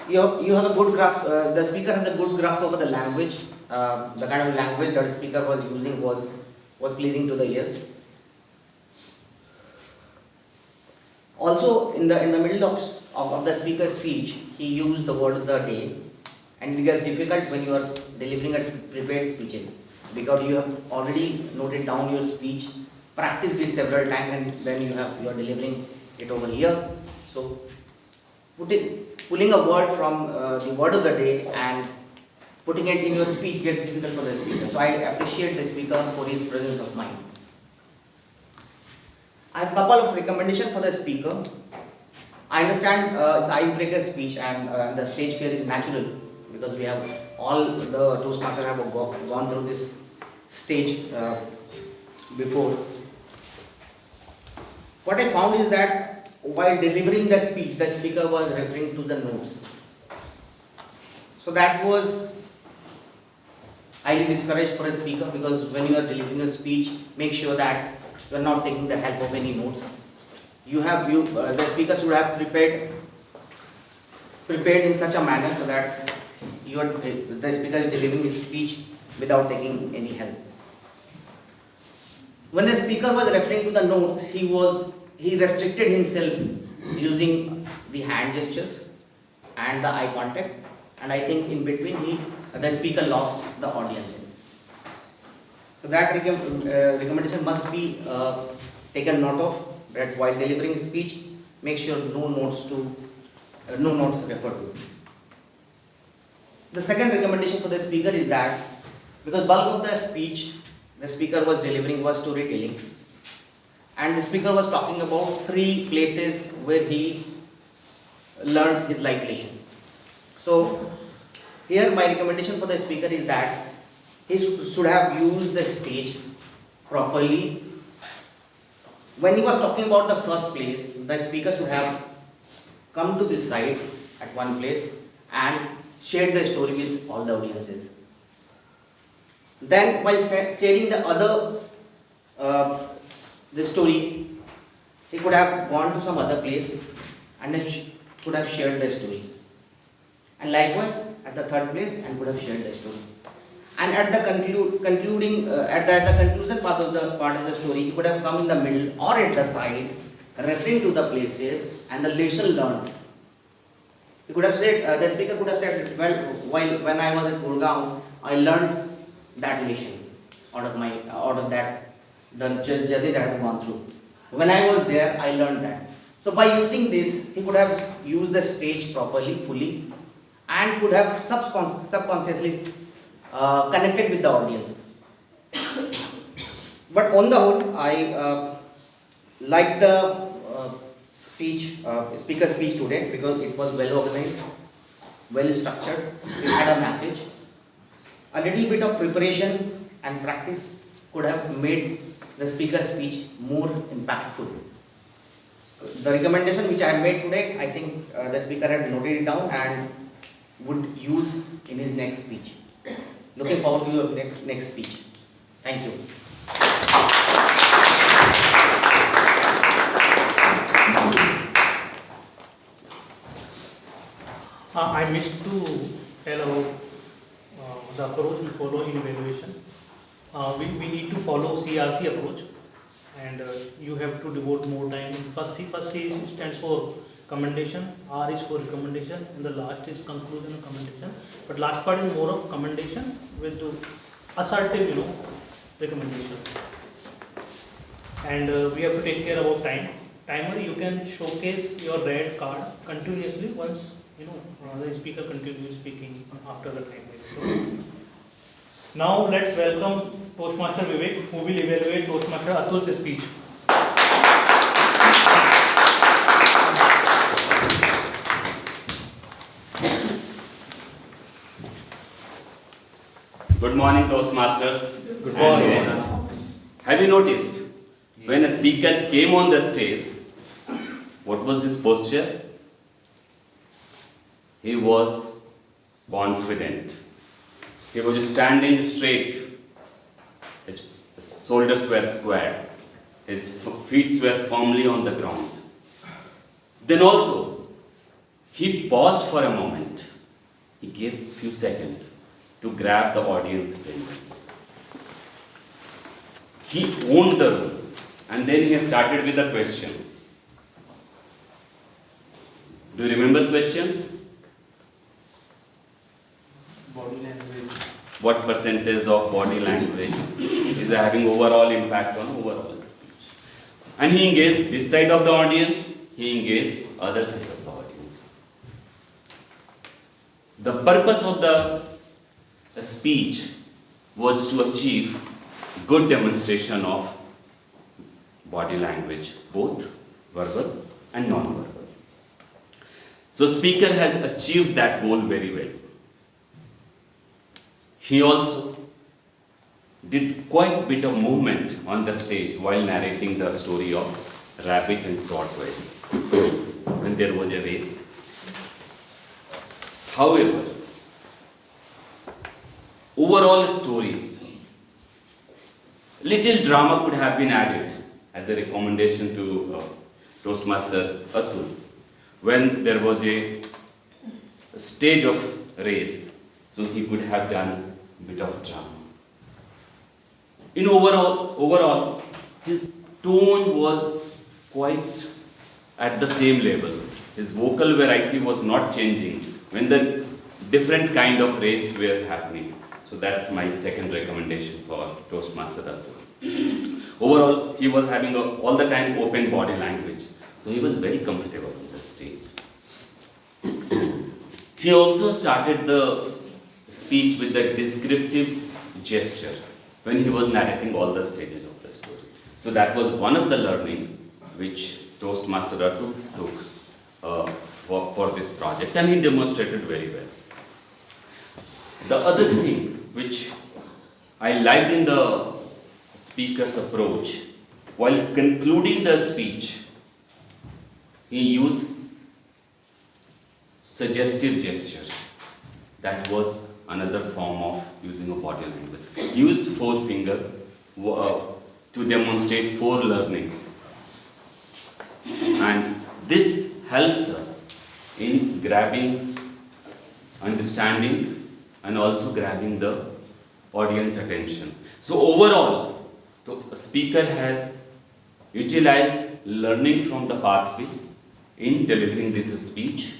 L: You have a good grasp, the speaker has a good grasp over the language. The kind of language that the speaker was using was pleasing to the ears. Also, in the middle of the speaker's speech, he used the word of the day, and it gets difficult when you are delivering a prepared speeches, because you have already noted down your speech, practiced it several times, and then you are delivering it over here. So pulling a word from the word of the day and putting it in your speech gets difficult for the speaker. So I appreciate the speaker for his presence of mind. I have a couple of recommendations for the speaker. I understand it's icebreaker speech, and the stage fear is natural, because we have all the Toastmasters have gone through this stage before. What I found is that while delivering the speech, the speaker was referring to the notes. So that was highly discouraged for a speaker, because when you are delivering a speech, make sure that you are not taking the help of any notes. The speaker should have prepared in such a manner so that the speaker is delivering his speech without taking any help. When the speaker was referring to the notes, he restricted himself using the hand gestures and the eye contact, and I think in between the speaker lost the audience. So that recommendation must be taken note of, that while delivering speech, make sure no notes referred to. The second recommendation for the speaker is that, because bulk of the speech the speaker was delivering was storytelling, and the speaker was talking about 3 places where he learned his life lesson. So here my recommendation for the speaker is that he should have used the stage properly. When he was talking about the first place, the speaker should have come to this side at one place and shared the story with all the audiences. Then while sharing the other the story, he could have gone to some other place and then could have shared the story. And likewise at the third place, and could have shared the story. And at the conclusion part of the story, he could have come in the middle or at the side, referring to the places and the lesson learned. He could have said, the speaker could have said, well, when I was at Gurgaon, I learned that lesson out of that the journey that I have gone through. When I was there, I learned that. So by using this, he could have used the stage properly, fully, and could have subconsciously connected with the audience. But on the whole, I like the speaker speech today, because it was well organized, well structured, it had a message. A little bit of preparation and practice could have made the speaker's speech more impactful. The recommendation which I have made today, I think the speaker had noted it down and would use in his next speech. Looking forward to your next speech. Thank you.
J: I missed to tell about the approach we follow in evaluation. We need to follow CRC approach, and you have to devote more time. First C stands for commendation, R is for recommendation, and the last is conclusion of commendation. But last part is more of commendation with assertive, recommendation. And we have to take care about time. Timer, you can showcase your red card continuously once the speaker continues speaking after the timer. So, now let's welcome Toastmaster Vivek, who will evaluate Toastmaster Atul's speech.
N: Good morning, Toastmasters.
T: Good morning.
N: Have you noticed? when a speaker came on the stage, what was his posture? He was confident. He was standing straight. His shoulders were squared. His feet were firmly on the ground. Then also, he paused for a moment. He gave a few seconds to grab the audience attendance. He owned the room, and then he started with a question. Do you remember questions?
J: Body language.
N: What percentage of body language is having overall impact on overall speech? And he engaged this side of the audience, he engaged other side of the audience. The purpose of the speech was to achieve good demonstration of body language, both verbal and non-verbal. So speaker has achieved that goal very well. He also did quite a bit of movement on the stage while narrating the story of rabbit and tortoise when there was a race. However, overall stories, little drama could have been added as a recommendation to Toastmaster Atul when there was a stage of race, so he could have done a bit of drama. In overall, his tone was quite at the same level. His vocal variety was not changing when the different kind of race were happening. So that's my second recommendation for Toastmaster Atul. Overall, he was having all the time open body language. So he was very comfortable on the stage. He also started the speech with a descriptive gesture when he was narrating all the stages of the story. So that was one of the learning which Toastmaster Atul took for this project, and he demonstrated very well. The other thing which I liked in the speaker's approach, while concluding the speech, he used suggestive gesture. That was another form of using a body language. He used forefinger to demonstrate 4 learnings. And this helps us in grabbing, understanding, and also grabbing the audience attention. So overall, the speaker has utilized learning from the pathway in delivering this speech,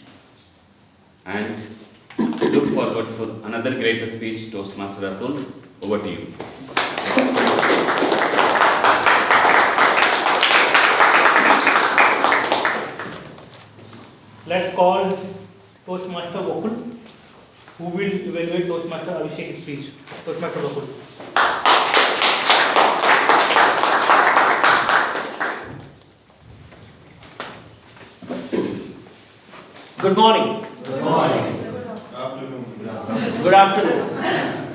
N: and look forward for another great speech. Toastmaster Atul, over to you.
J: Let's call Toastmaster Bakul, who will evaluate Toastmaster Abhishek's speech. Toastmaster Bakul.
O: Good morning.
J: Good morning.
O: Good afternoon.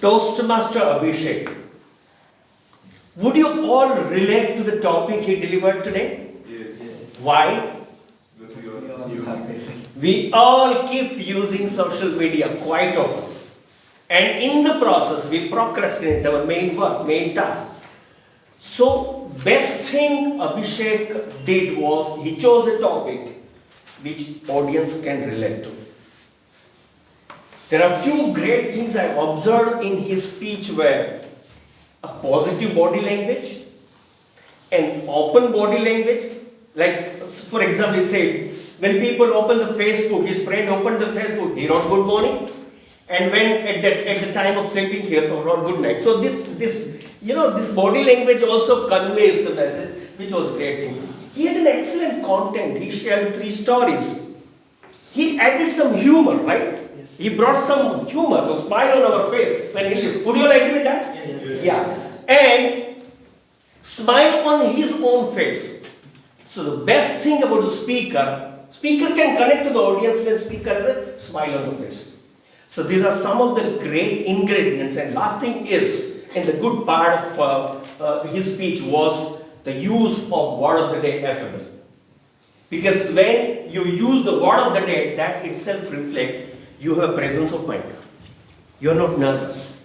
O: Toastmaster Abhishek, would you all relate to the topic he delivered today?
C: Yes.
O: Why? We all keep using social media quite often. And in the process, we procrastinate our main work, main task. So, best thing Abhishek did was, he chose a topic which audience can relate to. There are few great things I observed in his speech were a positive body language, an open body language. Like, for example, he said, when people open the Facebook, his friend opened the Facebook, he wrote good morning. And when at the time of sleeping, he wrote good night. So this body language also conveys the message, which was a great thing. He had an excellent content. He shared 3 stories. He added some humor, right? Yes. He brought some humor, so smile on our face when he lived. Would you agree with that? Yes. Yeah. And smile on his own face. So the best thing about the speaker can connect to the audience when speaker has a smile on the face. So these are some of the great ingredients. And last thing is, in the good part of his speech was the use of word of the day affable. Because when you use the word of the day, that itself reflects you have a presence of mind. You are not nervous.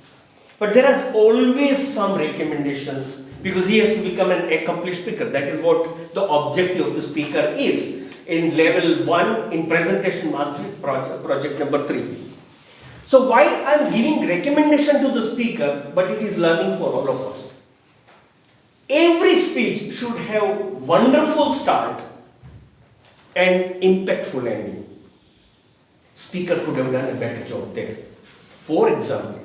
O: But there are always some recommendations because he has to become an accomplished speaker. That is what the objective of the speaker is in level 1 in presentation mastery project number 3. So while I am giving recommendation to the speaker, but it is learning for all of us. Every speech should have wonderful start and impactful ending. Speaker could have done a better job there. For example,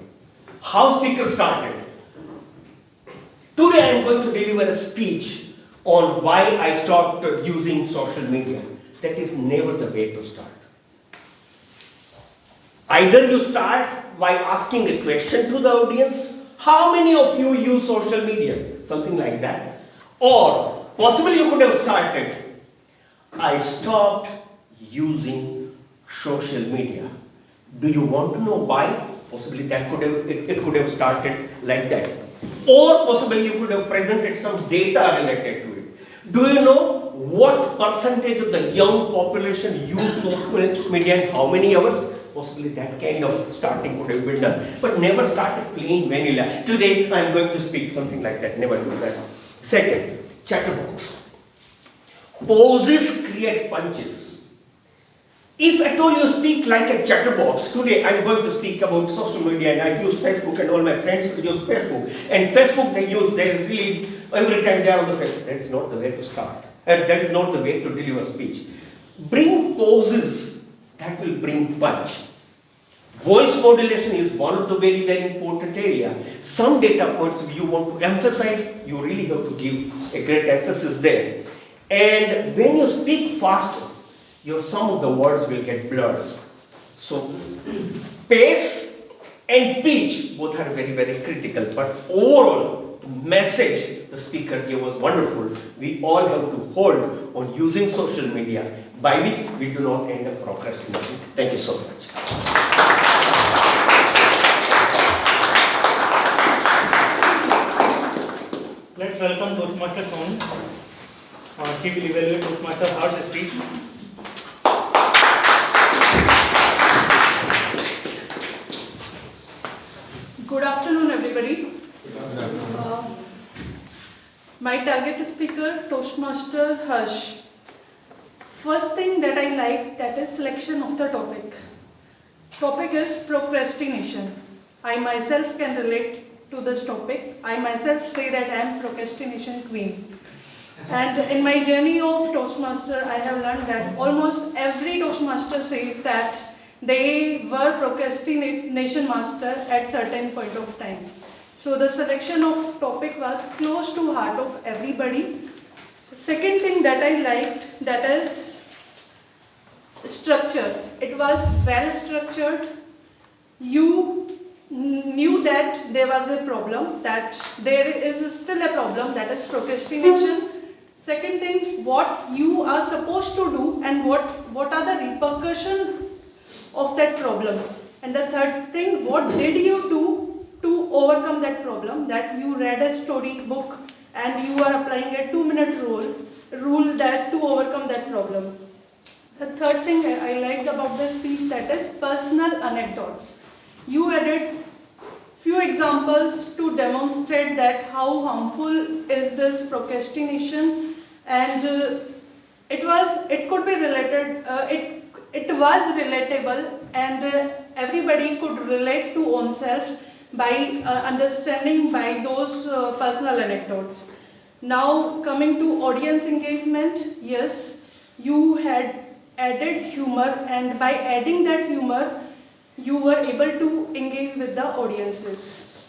O: how speaker started. Today I am going to deliver a speech on why I stopped using social media. That is never the way to start. Either you start by asking a question to the audience, how many of you use social media? Something like that. Or possibly you could have started, I stopped using social media. Do you want to know why? Possibly that could have, it could have started like that. Or possibly you could have presented some data related to it. Do you know what percentage of the young population use social media and how many hours? Possibly that kind of starting would have been done. But never started plain vanilla. Today I am going to speak something like that. Never do that. Second, chatterbox. Pauses create punches. If at all you speak like a chatterbox, today I am going to speak about social media and I use Facebook and all my friends use Facebook. And Facebook they really, every time they are on the Facebook. That is not the way to start. That is not the way to deliver speech. Bring pauses, that will bring punch. Voice modulation is one of the very, very important area. Some data points if you want to emphasize, you really have to give a great emphasis there. And when you speak faster, some of the words will get blurred. So, pace and pitch both are very, very critical. But overall, the message the speaker gave was wonderful. We all have to hold on using social media, by which we do not end up procrastinating. Thank you so much.
J: Let's welcome Toastmaster Sonu. She will evaluate Toastmaster Harsh's speech.
Q: Good afternoon, everybody. My target speaker, Toastmaster Harsh. First thing that I like, that is selection of the topic. Topic is procrastination. I myself can relate to this topic. I myself say that I am procrastination queen. And in my journey of Toastmaster, I have learned that almost every Toastmaster says that they were procrastination master at certain point of time. So the selection of topic was close to heart of everybody. Second thing that I liked, that is structure. It was well structured. You knew that there was a problem, that there is still a problem, that is procrastination. Second thing, what you are supposed to do and what are the repercussions of that problem. And the third thing, what did you do to overcome that problem, that you read a story book and you are applying a 2-minute rule that to overcome that problem. The third thing I liked about the speech, that is personal anecdotes. You added few examples to demonstrate that how harmful is this procrastination, and it could be related, it was relatable, and everybody could relate to oneself by understanding by those personal anecdotes. Now coming to audience engagement, yes, you had added humor, and by adding that humor, you were able to engage with the audiences.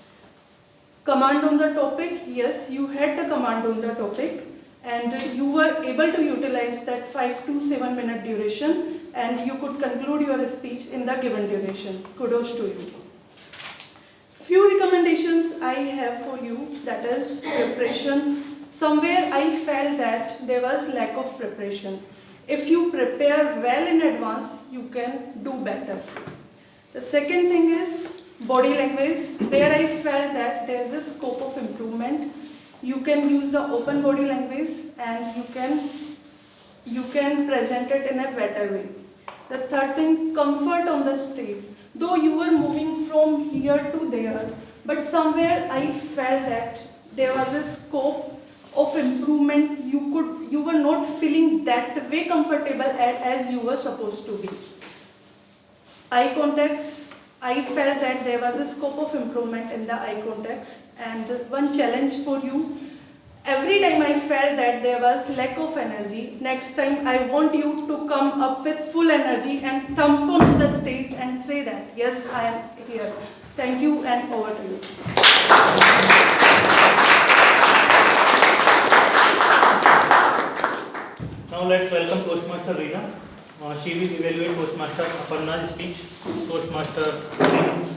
Q: Command on the topic, yes, you had the command on the topic, and you were able to utilize that 5 to 7 minute duration, and you could conclude your speech in the given duration. Kudos to you. Few recommendations I have for you, that is preparation. Somewhere I felt that there was lack of preparation. If you prepare well in advance, you can do better. The second thing is body language. There I felt that there is a scope of improvement. you can use the open body language and you can present it in a better way. The third thing, comfort on the stage. Though you were moving from here to there, but somewhere I felt that there was a scope of improvement. You were not feeling that way comfortable as you were supposed to be. Eye contacts, I felt that there was a scope of improvement in the eye contacts. And one challenge for you, every time I felt that there was lack of energy, next time I want you to come up with full energy and thumbs on the stage and say that, yes, I am here. Thank you and over to you.
J: Now let's welcome Toastmaster Reena. She will evaluate Toastmaster Aparna's speech. Toastmaster Reena.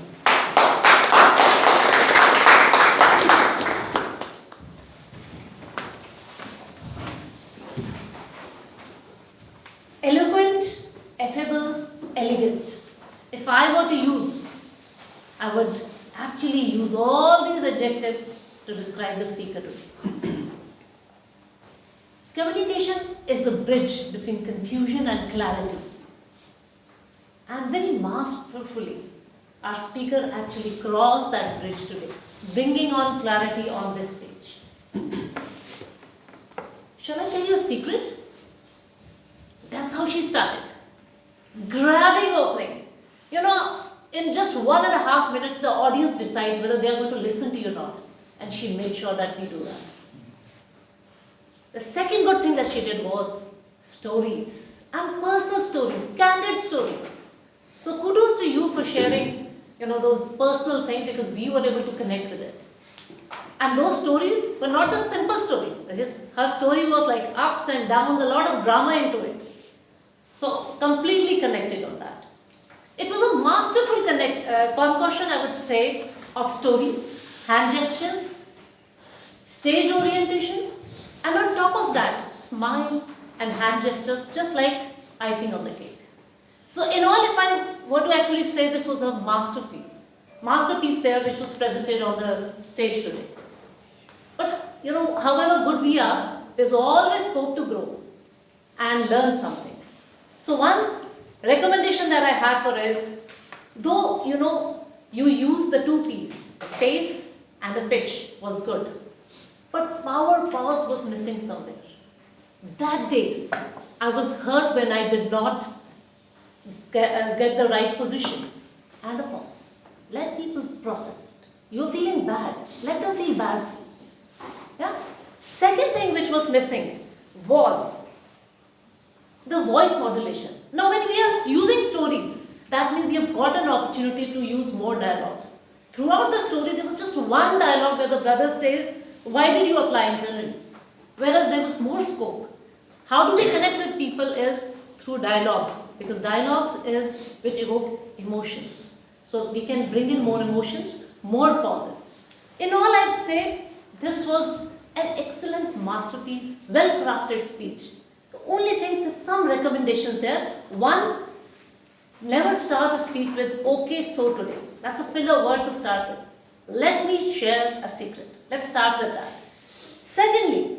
B: Eloquent, affable, elegant. If I were to use, I would actually use all these adjectives to describe the speaker today. Communication is a bridge between confusion and clarity. And very masterfully, our speaker actually crossed that bridge today, bringing on clarity on this stage. Shall I tell you a secret? That's how she started. Grabbing opening. You know, in just 1.5 minutes, the audience decides whether they are going to listen to you or not. And she made sure that we do that. The second good thing that she did was stories, and personal stories, candid stories. So kudos to you for sharing, those personal things, because we were able to connect with it. And those stories were not just simple stories. Her story was like ups and downs, a lot of drama into it. So completely connected on that. It was a masterful concoction, I would say, of stories, hand gestures, stage orientation, and on top of that, smile and hand gestures, just like icing on the cake. So in all, if I were to actually say this was a masterpiece there, which was presented on the stage today. But, however good we are, there's always scope to grow and learn something. So one recommendation that I have for it, though, you use the two P's, the pace and the pitch was good. But pause was missing somewhere. That day, I was hurt when I did not get the right position. And a pause. Let people process it. You're feeling bad. Let them feel bad. Yeah? Second thing which was missing was the voice modulation. Now when we are using stories, that means we have got an opportunity to use more dialogues. Throughout the story, there was just one dialogue where the brother says, why did you apply internally? Whereas there was more scope. How do we connect with people is through dialogues, because dialogues is which evoke emotions. So we can bring in more emotions, more pauses. In all, I'd say this was an excellent masterpiece, well-crafted speech. The only thing is some recommendations there. One, never start a speech with okay, so today. That's a filler word to start with. Let me share a secret. Let's start with that. Secondly,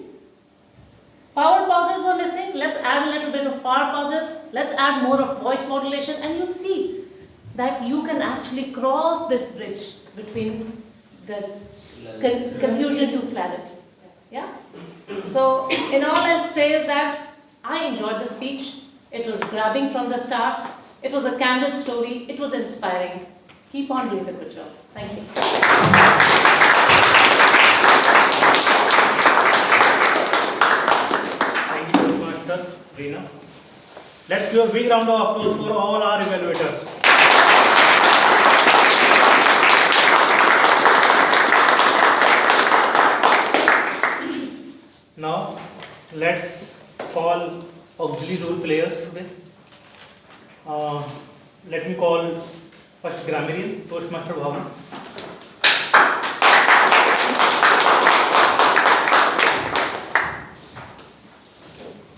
B: power pauses were missing. Let's add a little bit of power pauses. Let's add more of voice modulation, and you'll see that you can actually cross this bridge between the confusion to clarity. Yeah? So, in all, I'll say that I enjoyed the speech. It was grabbing from the start. It was a candid story. It was inspiring. Keep on doing the good job. Thank you.
J: Thank you, Toastmaster Reena. Let's give a big round of applause for all our evaluators. Now, let's call auxiliary role players today. Let me call first Grammarian, Toastmaster Bhawna.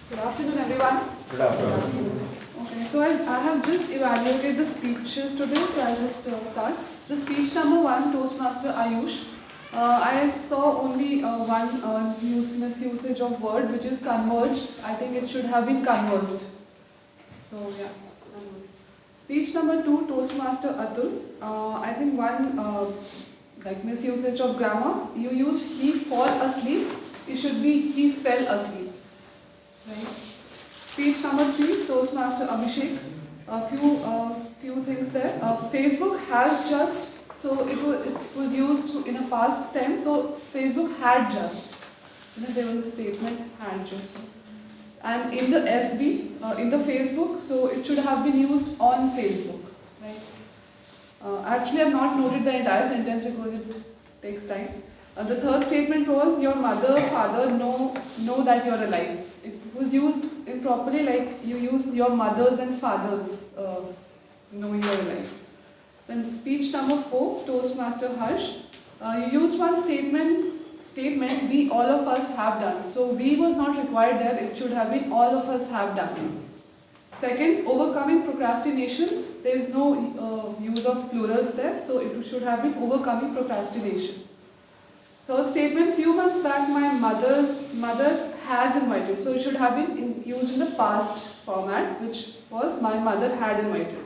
G: Good afternoon, everyone.
J: Good afternoon.
G: Okay, so I have just evaluated the speeches today, so I'll just start. The speech number 1, Toastmaster Ayush. I saw only one misusage of word, which is converged. I think it should have been conversed. So yeah, conversed. Speech number 2, Toastmaster Atul. I think one like misusage of grammar. You used he fall asleep. It should be he fell asleep. Right. Speech number 3, Toastmaster Abhishek. A few things there. Facebook has just. So it was used in a past tense. So Facebook had just. There was a statement had just. And in the FB, in the Facebook, so it should have been used on Facebook, right? Actually, I have not noted the entire sentence because it takes time. The third statement was your mother, father know that you are alive. It was used improperly, like you used your mothers and fathers know you are alive. Then speech number 4, Toastmaster Harsh. You used one statement we all of us have done. So we was not required there, it should have been all of us have done. Second, overcoming procrastinations. There is no use of plurals there, so it should have been overcoming procrastination. Third statement, few months back my mother has invited. So it should have been used in the past format, which was my mother had invited.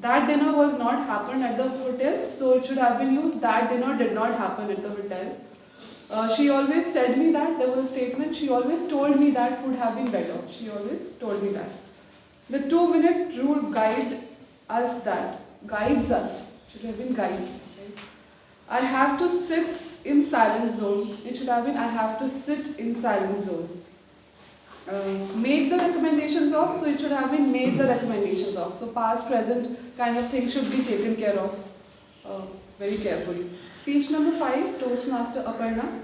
G: That dinner was not happened at the hotel, so it should have been used that dinner did not happen at the hotel. She always said me that, there was a statement, she always told me that would have been better. She always told me that. The 2-minute rule guides us. It should have been guides. Right? I have to sit in silence zone. It should have been I have to sit in silence zone. Make the recommendations of, so it should have been made the recommendations of. So past, present kind of thing should be taken care of very carefully. Speech number 5, Toastmaster Aparna.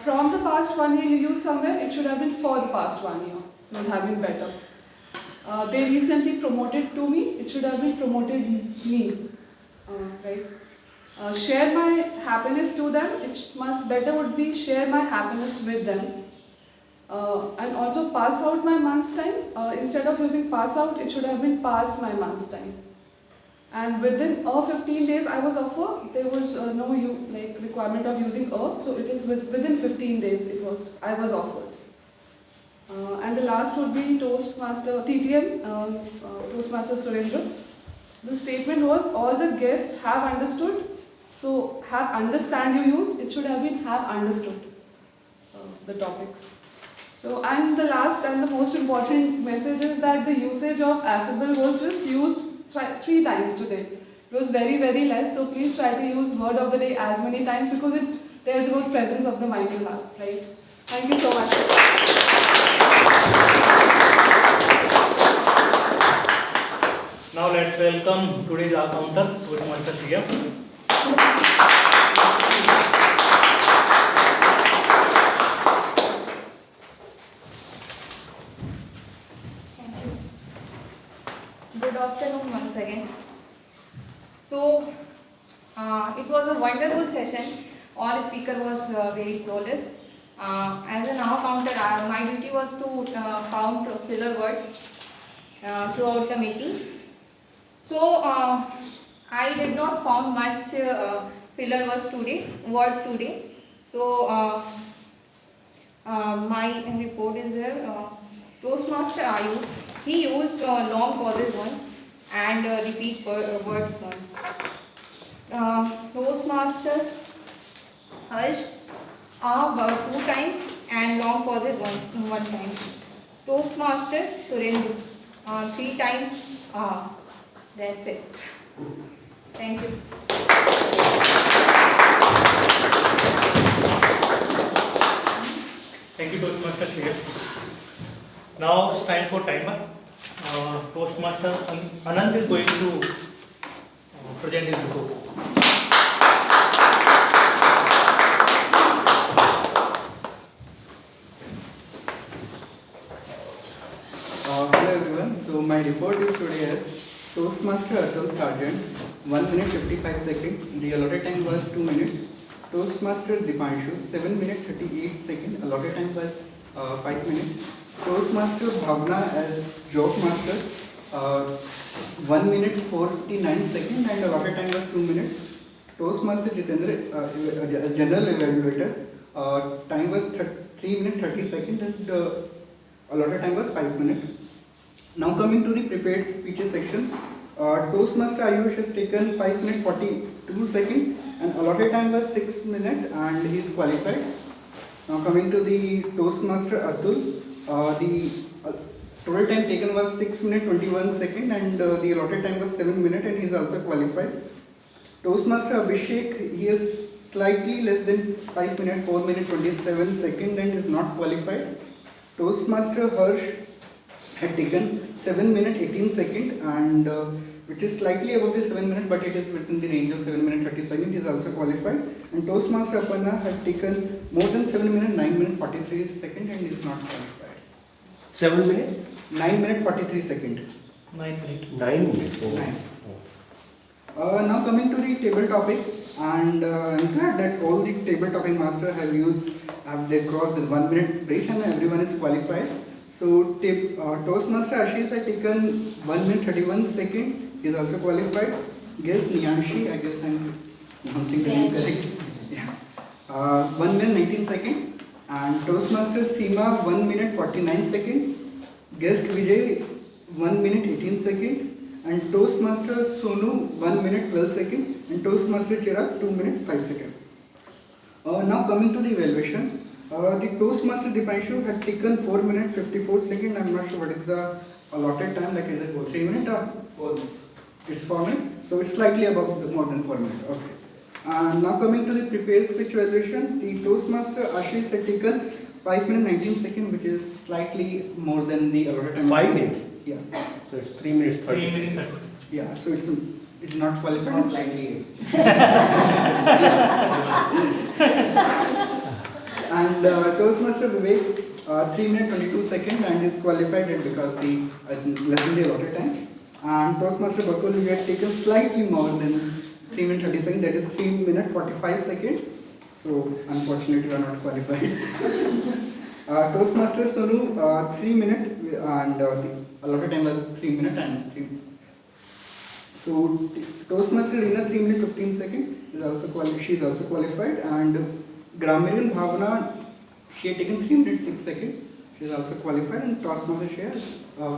G: From the past 1 year you used somewhere, it should have been for the past 1 year. It would have been better. They recently promoted to me, it should have been promoted me. Right? Share my happiness to them, it much better would be share my happiness with them. And also pass out my month's time. Instead of using pass out, it should have been pass my month's time. And within 15 days I was offered, there was no requirement of using so it is within 15 days I was offered. And the last would be Toastmaster TTM, Toastmaster Surinder. The statement was all the guests have understood. So have understand you used, it should have been have understood the topics. So, and the last and the most important message is that the usage of affable was just used 3 times today. It was very, very less. So please try to use word of the day as many times because it tells about presence of the mind you have, right? Thank you so much.
J: Now let's welcome today's counter, Toastmaster TM.
A: Good afternoon once again. So, it was a wonderful session. All speaker was very flawless. As a now counter, my duty was to count filler words throughout the meeting. So, I did not found much filler words today. So, my report is there. Toastmaster Ayush, he used long pauses once and repeat words once. Toastmaster Harsh, 2 times and long pauses one time. Toastmaster Surinder, 3 times. That's it. Thank you.
J: Thank you, Toastmaster Shreya. Now it's time for timer. Toastmaster Anant is going to present his report.
K: Hello everyone. So my report is today as Toastmaster Atul Sergeant 1 minute 55 seconds. The allotted time was 2 minutes. Toastmaster Deepanshu 7 minutes 38 seconds. Allotted time was 5 minutes. Toastmaster Bhawna as Jokemaster 1 minute 49 seconds and allotted time was 2 minutes. Toastmaster Jitendra as general evaluator. Time was 3 minutes 30 seconds and allotted time was 5 minutes. Now coming to the prepared speeches sections, Toastmaster Ayush has taken 5 minutes 42 seconds and allotted time was 6 minutes and he is qualified. Now coming to the Toastmaster Atul, the total time taken was 6 minutes 21 seconds and the allotted time was 7 minutes and he is also qualified. Toastmaster Abhishek, he is slightly less than 5 minutes 4 minutes 27 seconds and is not qualified. Toastmaster Harsh had taken 7 minutes 18 seconds and which is slightly above the 7 minutes but it is within the range of 7 minutes 30 seconds, is also qualified. And Toastmaster Aparna had taken more than 7 minutes 9 minutes 43 seconds and is not qualified.
O: 7 minutes?
K: 9 minutes 43 seconds.
J: 9 minutes.
O: 9 minutes. Oh.
K: 9. Now coming to the table topic, and I'm glad that all the table topic masters have they crossed the 1 minute break and everyone is qualified. So Toastmaster Ashish has taken 1 minute 31 seconds, he is also qualified. Guess Niyanshi, I guess I'm pronouncing the name correct. Yeah. 1 minute 19 seconds. And Toastmaster Seema 1 minute 49 seconds. Guest Vijay 1 minute 18 seconds. And Toastmaster Sonu 1 minute 12 seconds. And Toastmaster Chirag 2 minutes 5 seconds. Now coming to the evaluation. The Toastmaster Deepanshu had taken 4 minutes 54 seconds. I'm not sure what is the allotted time, like is it 3 minutes or 4 minutes? It's 4 minutes, so it's slightly above more than 4 minutes. Okay. Now coming to the prepared speech evaluation, the Toastmaster Ashish had taken 5 minutes 19 seconds, which is slightly more than the allotted time.
O: 5 minutes?
K: Yeah.
O: So it's 3 minutes 30 seconds.
K: Yeah, so it's not qualified. It's not slightly. And Toastmaster Vivek 3 minutes 22 seconds and is qualified because the less than the allotted time. And Toastmaster Bakul, we had taken slightly more than 3 minutes 30 seconds, that is 3 minutes 45 seconds. So unfortunately we are not qualified. Toastmaster Sonu 3 minutes and the allotted time was 3 minutes and 3. So Toastmaster Reena 3 minutes 15 seconds is also she is also qualified. And Grammarian Bhawna, she had taken 3 minutes 6 seconds. She is also qualified. And Toastmaster Shreya is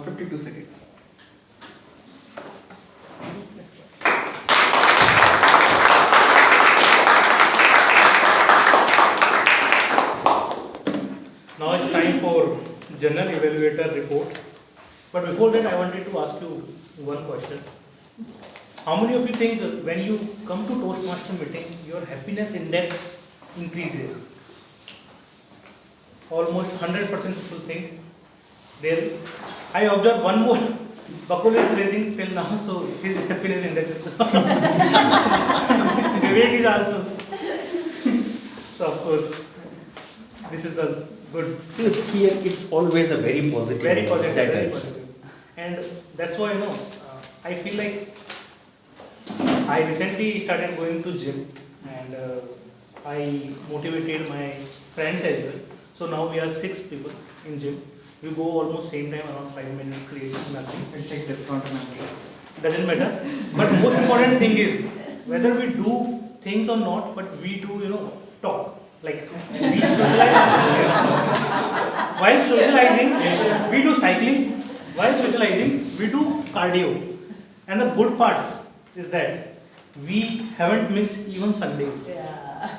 K: 52 seconds.
J: Now it's time for general evaluator report. But before that, I wanted to ask you one question. How many of you think when you come to Toastmaster meeting, your happiness index increases? Almost 100% people think. There, I observed one more. Bakul is raising till now, so his happiness index is. Vivek is also. So of course, this is the good.
O: Here it's always a very positive.
J: Very positive. Very positive. And that's why I feel like I recently started going to gym and I motivated my friends as well. So now we are 6 people in gym. We go almost same time, around 5 minutes late, nothing.
K: We'll take discount on
J: Doesn't matter. But most important thing is whether we do things or not, but we do, talk. Like we socialize. While socializing, we do cycling. While socializing, we do cardio. And the good part is that we haven't missed even Sundays.
B: Yeah.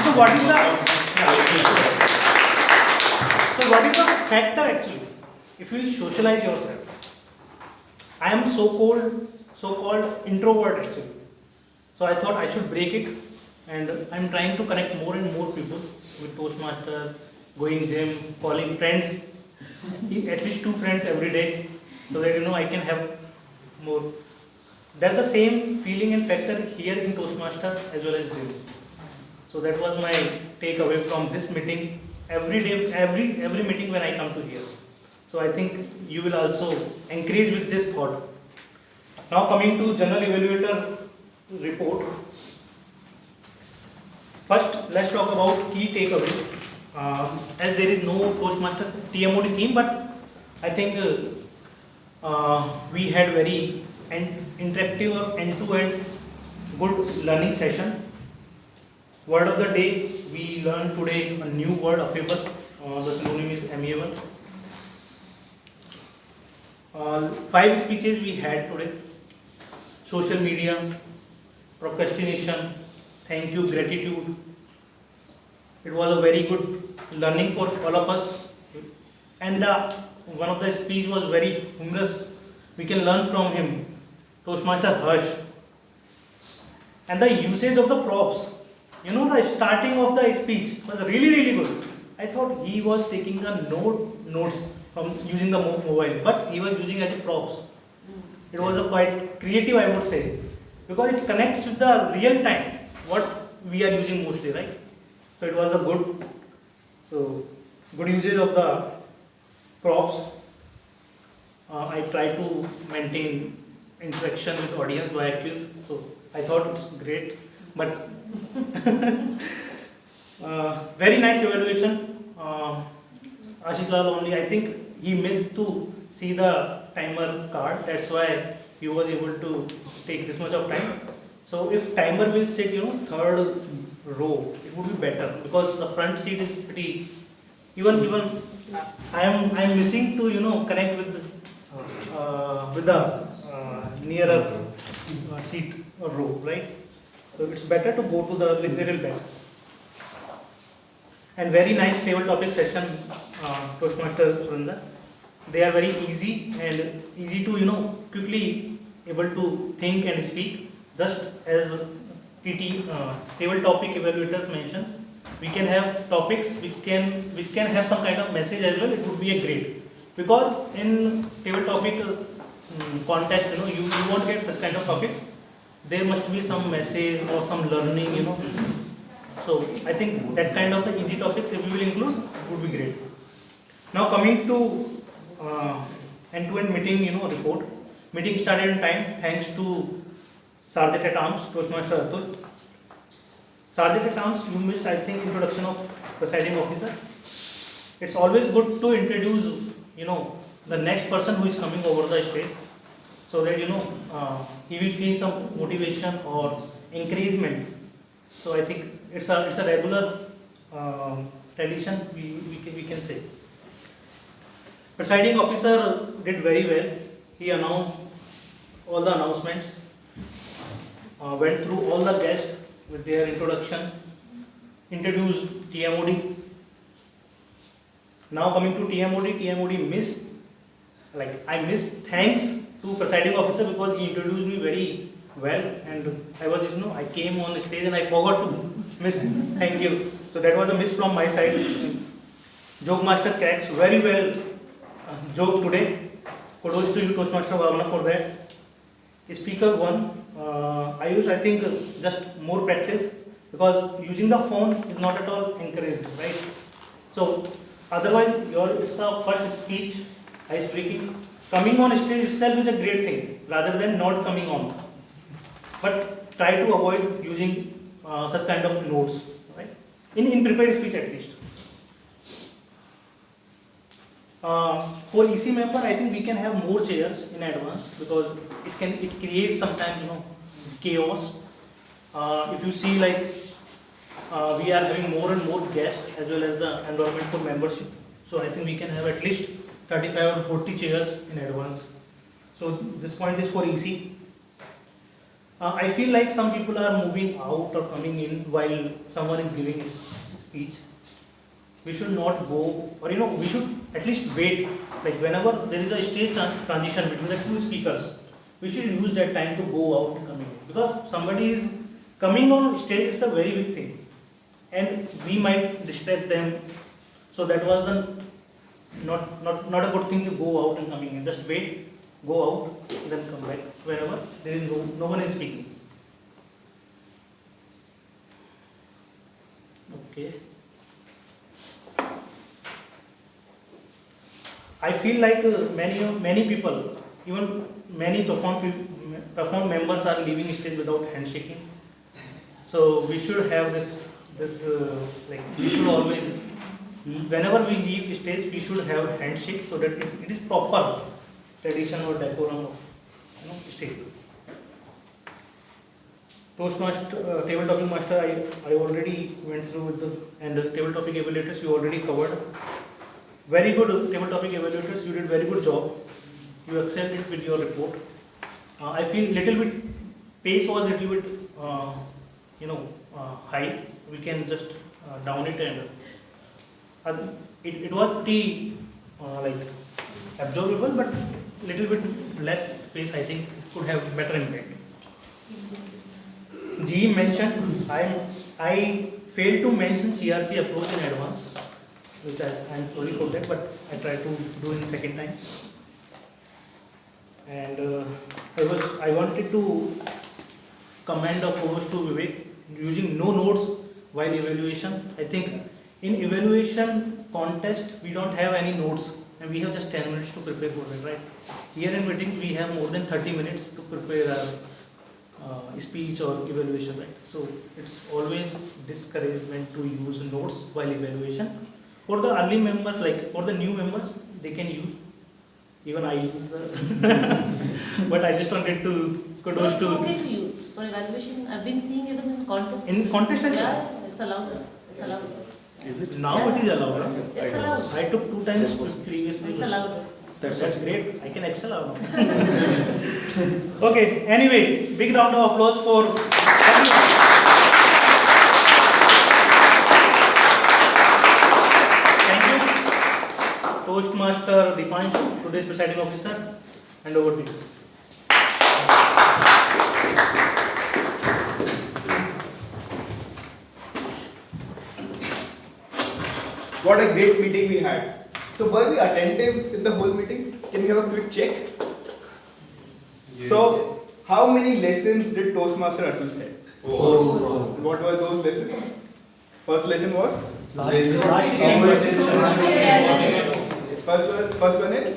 J: So what is the factor actually? If you socialize yourself, I am so-called introvert actually. So I thought I should break it, and I'm trying to connect more and more people with Toastmaster, going gym, calling friends, at least 2 friends every day, so that I can have more. That's the same feeling and factor here in Toastmaster as well as gym. So that was my takeaway from this meeting. Every day, every meeting when I come to here. So I think you will also encourage with this thought. Now coming to general evaluator report. First, let's talk about key takeaways. As there is no Toastmaster TMOD theme, but I think we had very interactive or end-to-end good learning session. Word of the day, we learned today a new word, affable. The synonym is amiable. 5 speeches we had today. Social media, procrastination, thank you, gratitude. It was a very good learning for all of us. And one of the speech was very humorous. We can learn from him, Toastmaster Harsh. And the usage of the props. You know, the starting of the speech was really, really good. I thought he was taking the notes from using the mobile, but he was using as a props. It was a quite creative, I would say, because it connects with the real time, what we are using mostly, right? So it was a good usage of the props. I try to maintain interaction with audience via quiz, so I thought it's great. But very nice evaluation. Ashish Lal only, I think he missed to see the timer card. That's why he was able to take this much of time. So if timer will sit, third row, it would be better because the front seat is pretty. Even I am missing to connect with the nearer seat or row, right? So it's better to go to the little back. And very nice table topic session, Toastmaster Surinder. They are very easy and easy to quickly able to think and speak. Just as table topic evaluators mentioned, we can have topics which can have some kind of message as well. It would be a great, because in table topic contest, you won't get such kind of topics. There must be some message or some learning, So I think that kind of the easy topics, if we will include, would be great. Now coming to end-to-end meeting, report. Meeting started in time thanks to Sergeant at Arms, Toastmaster Atul. Sergeant at Arms, you missed, I think, introduction of presiding officer. It's always good to introduce, the next person who is coming over the stage, so that he will feel some motivation or encouragement. So I think it's a regular tradition, we can say. Presiding officer did very well. He announced all the announcements, went through all the guests with their introduction, introduced TMOD. Now coming to TMOD missed. I missed thanks to presiding officer because he introduced me very well, and I came on the stage and I forgot to miss thank you. So that was a miss from my side. Jokemaster cracks very well joke today. Kudos to you, Toastmaster Bhawna, for that. Speaker 1, Ayush, I think just more practice, because using the phone is not at all encouraged, right? So otherwise, it's a first speech, ice breaking. Coming on stage itself is a great thing, rather than not coming on. But try to avoid using such kind of notes, right? In prepared speech at least. For EC member, I think we can have more chairs in advance, because it creates sometimes chaos. If you see, we are having more and more guests as well as the enrollment for membership. So I think we can have at least 35 or 40 chairs in advance. So this point is for EC. I feel like some people are moving out or coming in while someone is giving his speech. We should not go, or we should at least wait. Whenever there is a stage transition between the two speakers, we should use that time to go out and come in. Because somebody is coming on stage, it's a very big thing. And we might distract them. So that was not a good thing to go out and coming in. Just wait, go out, then come back wherever there is no one is speaking. Okay. I feel like many people, even many perform members are leaving stage without handshaking. So we should have this we should always, whenever we leave stage, we should have handshake, so that it is proper tradition or decorum of stage. Toastmaster, table topic master, I already went through with the, and the table topic evaluators you already covered. Very good table topic evaluators, you did very good job. You excelled it with your report. I feel little bit, pace was little bit, high. We can just down it, and it was pretty absorbable, but little bit less pace. I think it could have better impact. G mentioned, I failed to mention CRC approach in advance, which I'm sorry for that, but I tried to do in second time. And I wanted to commend the provost to Vivek using no notes while evaluation. I think in evaluation contest we don't have any notes and we have just 10 minutes to prepare for it, right? Here in meetings we have more than 30 minutes to prepare our speech or evaluation, right? So it's always discouragement to use notes while evaluation. For the early members, like for the new members, they can use. Even I use the, but I just wanted to kudos to.
B: It's okay to use for evaluation. I've been seeing even in contest.
J: In contest as well?
B: Yeah, it's allowed. It's allowed.
J: Is it now? Yeah. It is allowed. Right?
B: It's allowed.
J: I took 2 times previously.
B: It's allowed.
J: That's great. I can excel now. Okay. Anyway, big round of applause for. Thank you, Toastmaster Deepanshu, today's presiding officer, and over to you.
C: What a great meeting we had. So were we attentive in the whole meeting? Can we have a quick check? Yes. So, how many lessons did Toastmaster Atul say? 4. What were those lessons? First lesson was? First one is?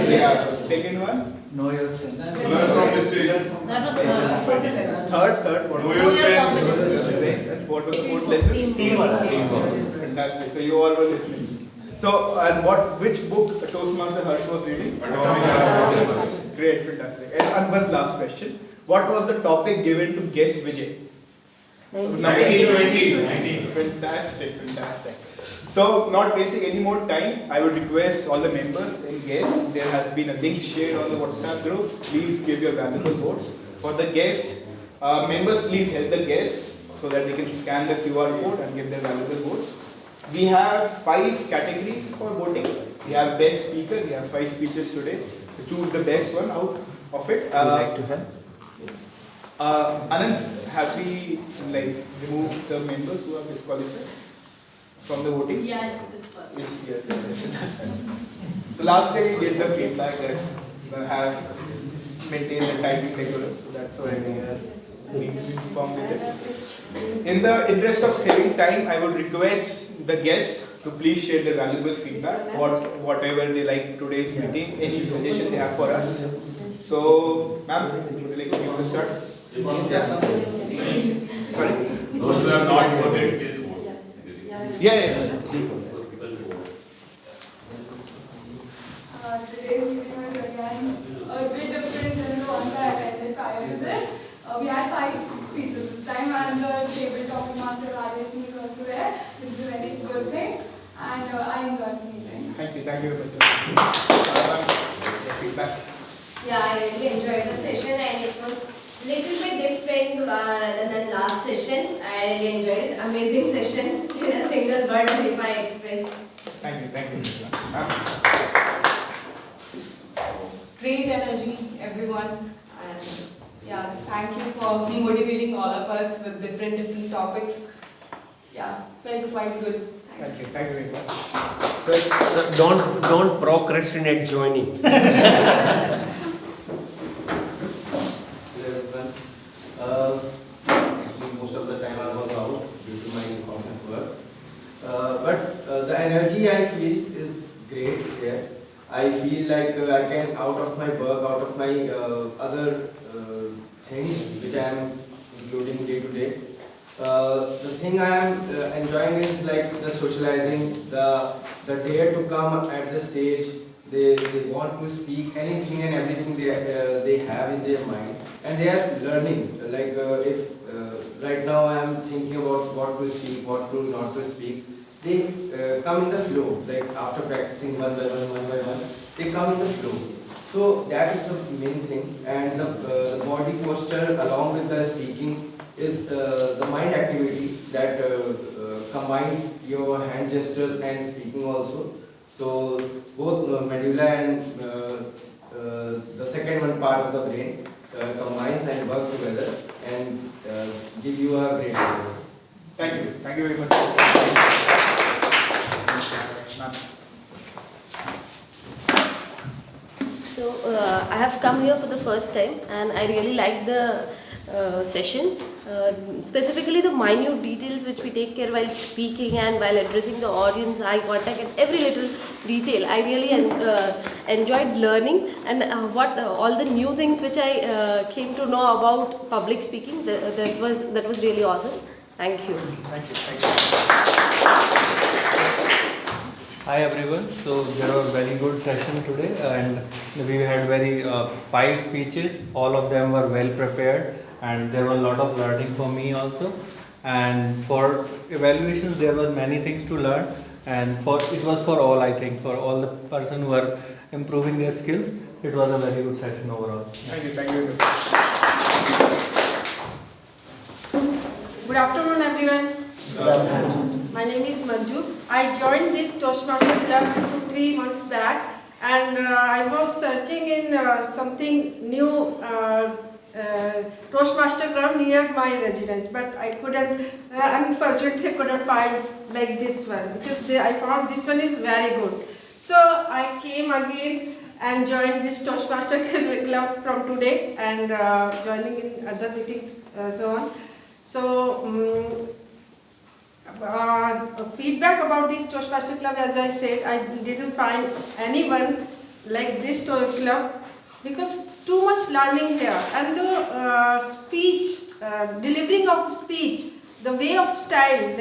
C: Yeah. Second one?
K: Know your strength.
C: Third. What was your strength? What was the 4th lesson? Teamwork. Fantastic. So you all were listening. So, and which book Toastmaster Harsh was reading? Great, fantastic. And one last question. What was the topic given to guest Vijay? 1920. Fantastic. So, not wasting any more time, I would request all the members and guests, there has been a link shared on the WhatsApp group. Please give your valuable votes. For the guests, members, please help the guests so that they can scan the QR code and give their valuable votes. We have 5 categories for voting. We have best speaker, we have 5 speeches today. So choose the best one out of it.
O: Would you like to have?
C: Anant, have we removed the members who are disqualified from the voting?
S: Yeah, it's disqualified.
C: So last time we did the feedback that we have maintained the timing decorum. So that's why we are being informed with it. In the interest of saving time, I would request the guests to please share their valuable feedback, whatever they like today's meeting, any suggestion they have for us. So, ma'am, would you like to start? Sorry?
N: Those who have not voted, please vote.
C: Yeah.
G: Today's meeting was again a bit different than the ones I attended prior to this. We had 5 speeches this time, and the table topic master variation is also there, which is a very good thing, and I enjoyed the meeting.
C: Thank you very much. Feedback.
F: Yeah, I really enjoyed the session, and it was little bit different rather than last session. I really enjoyed it. Amazing session in a single word if I express.
C: Thank you.
D: Great energy, everyone. And yeah, thank you for motivating all of us with different topics. Yeah, felt quite good.
C: Thank you very much.
O: So don't procrastinate joining.
M: Most of the time I was out due to my office work. But the energy I feel is great here. I feel like I can, out of my work, out of my other things which I am including day to day, the thing I am enjoying is like the socializing, the dare to come at the stage they want to speak anything and everything they have in their mind, and they are learning. Like if right now I am thinking about what to speak, what to not to speak, they come in the flow. Like after practicing one by one, they come in the flow. So that is the main thing, and the body posture along with the speaking is the mind activity that combine your hand gestures and speaking also. So both medulla and the second one part of the brain combines and work together and give you a great results.
C: Thank you. Thank you very much.
F: So I have come here for the first time and I really like the session, specifically the minute details which we take care while speaking and while addressing the audience, eye contact and every little detail. I really enjoyed learning, and all the new things which I came to know about public speaking, that was really awesome. Thank you.
C: Thank you. Thank you.
H: Hi everyone. So there was very good session today, and we had 5 speeches. All of them were well prepared, and there was a lot of learning for me also. And for evaluations, there were many things to learn, and it was for all, I think, for all the person who are improving their skills. It was a very good session overall.
C: Thank you. Thank you.
P: Good afternoon, everyone.
H: Good afternoon.
P: My name is Manju. I joined this Toastmaster club 2-3 months back, and I was searching in something new Toastmaster club near my residence, but I couldn't, unfortunately couldn't find like this one, because I found this one is very good. So I came again and joined this Toastmaster club from today, and joining in other meetings, so on. So feedback about this Toastmaster club, as I said, I didn't find anyone like this club, because too much learning here, and the speech, delivering of speech, the way of style,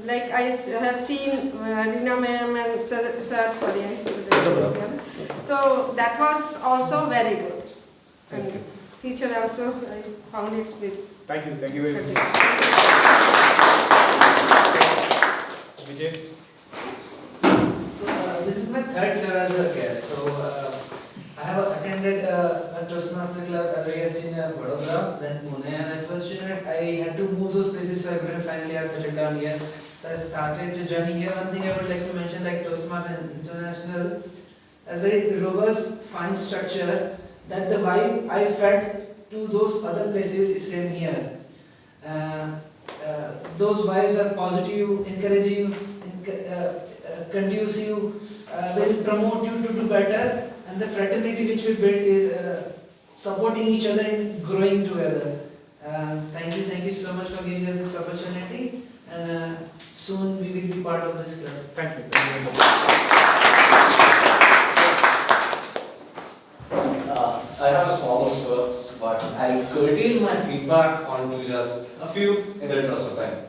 P: like I have seen Reena ma'am and sir, sorry, so that was also very good. And teacher also, I found it good.
C: Thank you. Thank you very much. Vijay.
V: So this is my third club as a guest. So I have attended a Toastmaster club as a guest in Vadodara, then Pune, and unfortunately I had to move those places, so I couldn't finally have settled down here. So I started to joining here. One thing I would like to mention, like Toastmaster International has very robust, fine structure, that the vibe I felt to those other places is same here. Those vibes are positive, encouraging, conducive, will promote you to do better, and the fraternity which we build is supporting each other and growing together. Thank you so much for giving us this opportunity, and soon we will be part of this club.
C: Thank you. Thank you very much.
I: I have a small of words, but I'll curtail my feedback onto just a few in the interest of time.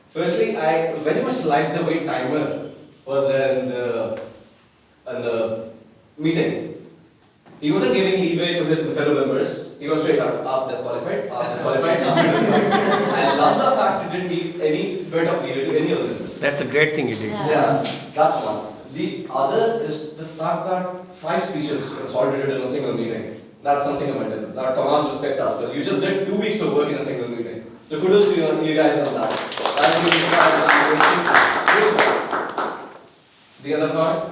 I: Firstly, I very much liked the way timer was there in the meeting. He wasn't giving leeway to his fellow members. He was straight up disqualified, disqualified, I love the fact he didn't give any bit of leeway to any of the members.
O: That's a great thing you did.
I: Yeah, that's one. The other is the fact that 5 speeches consolidated in a single meeting. That's something commendable. That commands respect as well. You just did 2 weeks of work in a single meeting. So kudos to you guys on that. The other part,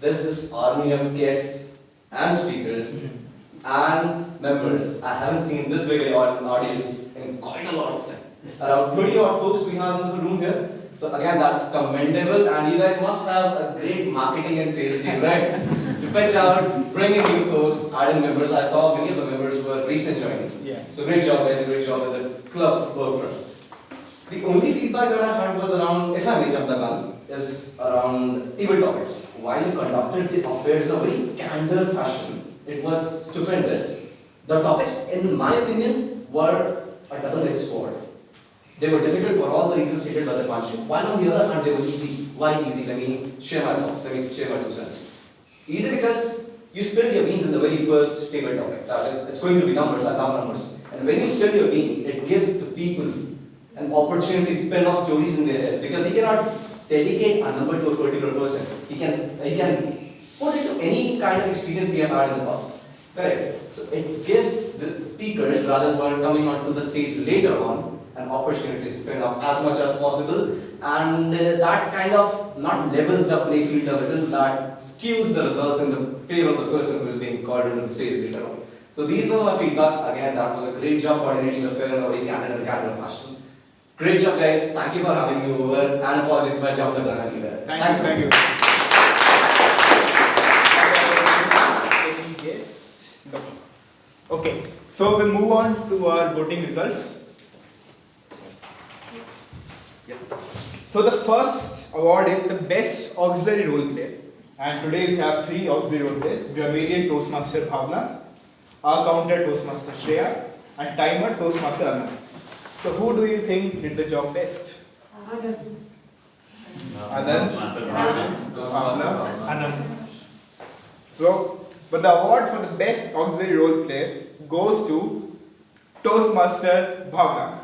I: there's this army of guests and speakers and members. I haven't seen this big an audience in quite a lot of time. Around 30 odd folks we have in the room here. So again, that's commendable, and you guys must have a great marketing and sales team, right? To fetch out, bring in new folks, add in members. I saw many of the members were recent joinings.
C: Yeah.
I: So great job guys, great job with the club work front. The only feedback that I heard was around, if I may jump the gun, is around table topics. While you conducted the affairs in a very candid fashion, it was stupendous. The topics, in my opinion, were a double-edged sword. They were difficult for all the reasons stated by the Deepanshu. While on the other hand, they were easy. Why easy? Let me share my thoughts. Let me share my 2 cents. Easy because you spill your beans in the very first table topic. That is, it's going to be numbers. I love numbers. And when you spill your beans, it gives the people an opportunity to spin off stories in their heads, because he cannot dedicate a number to a particular person. He can put it to any kind of experience he has had in the past. Correct. So it gives the speakers, rather than coming onto the stage later on, an opportunity to spin off as much as possible, and that kind of not levels the play field a little, that skews the results in the favor of the person who is being called into the stage later on. So these were my feedback. Again, that was a great job coordinating the fair in a very candid and candid fashion. Great job, guys. Thank you for having me over, and apologies if I jumped the gun anywhere.
C: Thank you. Okay, so we'll move on to our voting results. Yeah. So the first award is the best auxiliary role player, and today we have 3 auxiliary role players: Grammarian Toastmaster Bhawna, our counter Toastmaster Shreya, and timer Toastmaster Anant. So who do you think did the job best? Anant. So, but the award for the best auxiliary role player goes to Toastmaster Bhawna.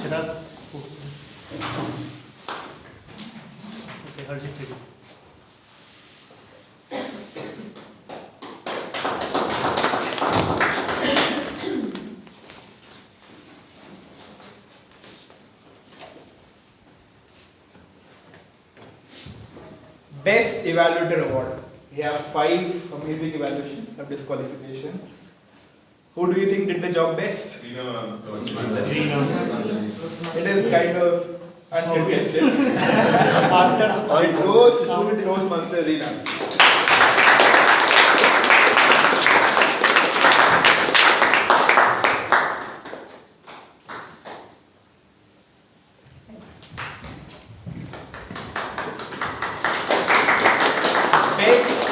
J: Chirag. Okay, Harjit, take it.
C: Best Evaluator Award. We have 5 amazing evaluations of disqualification. Who do you think did the job best?
N: Reena.
C: It is kind of uncontested. It goes to Toastmaster Reena.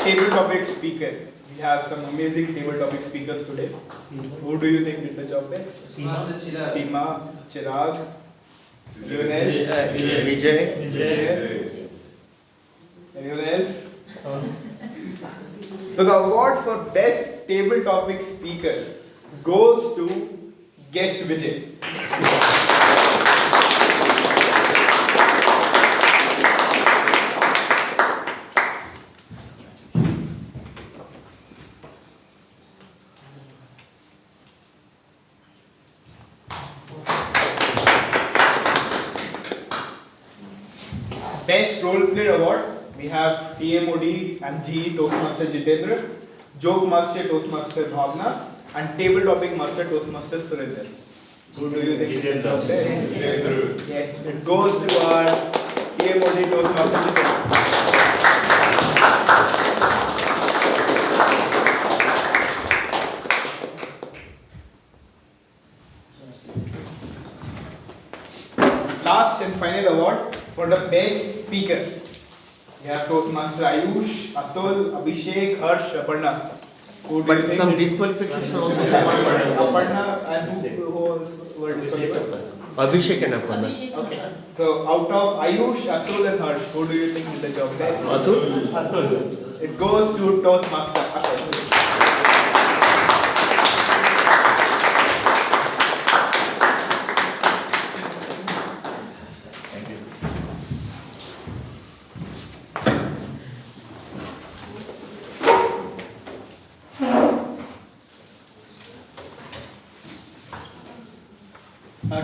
C: Table topic speaker. We have some amazing table topic speakers today. Who do you think did the job best? Seema, Chirag, Vijay. Anyone else? So the award for best table topic speaker goes to guest Vijay. Best Role Player Award, we have TMOD and GE Toastmaster Jitendra, Jokemaster Toastmaster Bhawna, and Table Topic Master Toastmaster Surinder. Who do you think is the best? Yes, it goes to our TMOD Toastmaster Jitendra. Last and final award for the best speaker. We have Toastmaster Ayush, Atul, Abhishek, Harsh, Aparna.
O: But some disqualification also.
C: Aparna and who were disqualified?
O: Abhishek and Aparna.
C: Okay. So out of Ayush, Atul and Harsh, who do you think did the job best?
O: Atul.
C: It goes to Toastmaster Atul.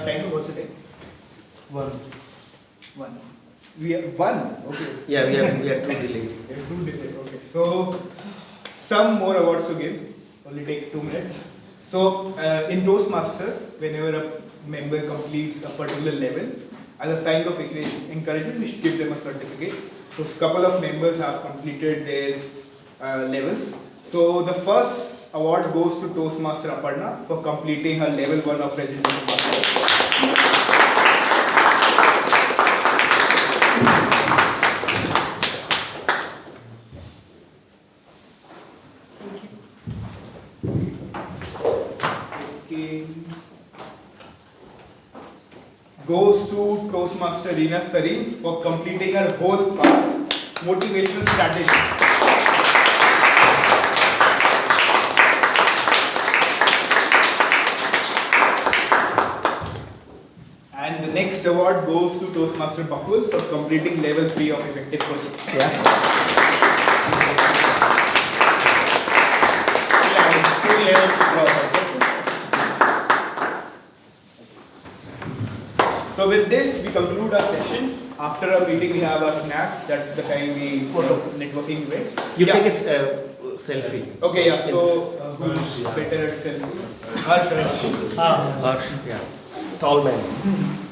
C: Time what's the time? 1. We have 1. Okay.
O: Yeah, we are 2 delayed.
C: We have 2 delayed. Okay. So some more awards to give. Only take 2 minutes. So in Toastmasters, whenever a member completes a particular level, as a sign of encouragement, we should give them a certificate. So a couple of members have completed their levels. So the first award goes to Toastmaster Aparna for completing her level 1 of Presiding Master. Toastmaster Reena for completing her whole path, motivational strategies. And the next award goes to Toastmaster Bakul for completing level 3 of effective coaching. Yeah, 2 levels to cross. So with this, we conclude our session. After our meeting, we have our snacks. That's the time we networking with.
O: You take a selfie.
C: Okay, yeah. So who's better at selfie? Harsh.
O: Harsh, yeah. Tall man.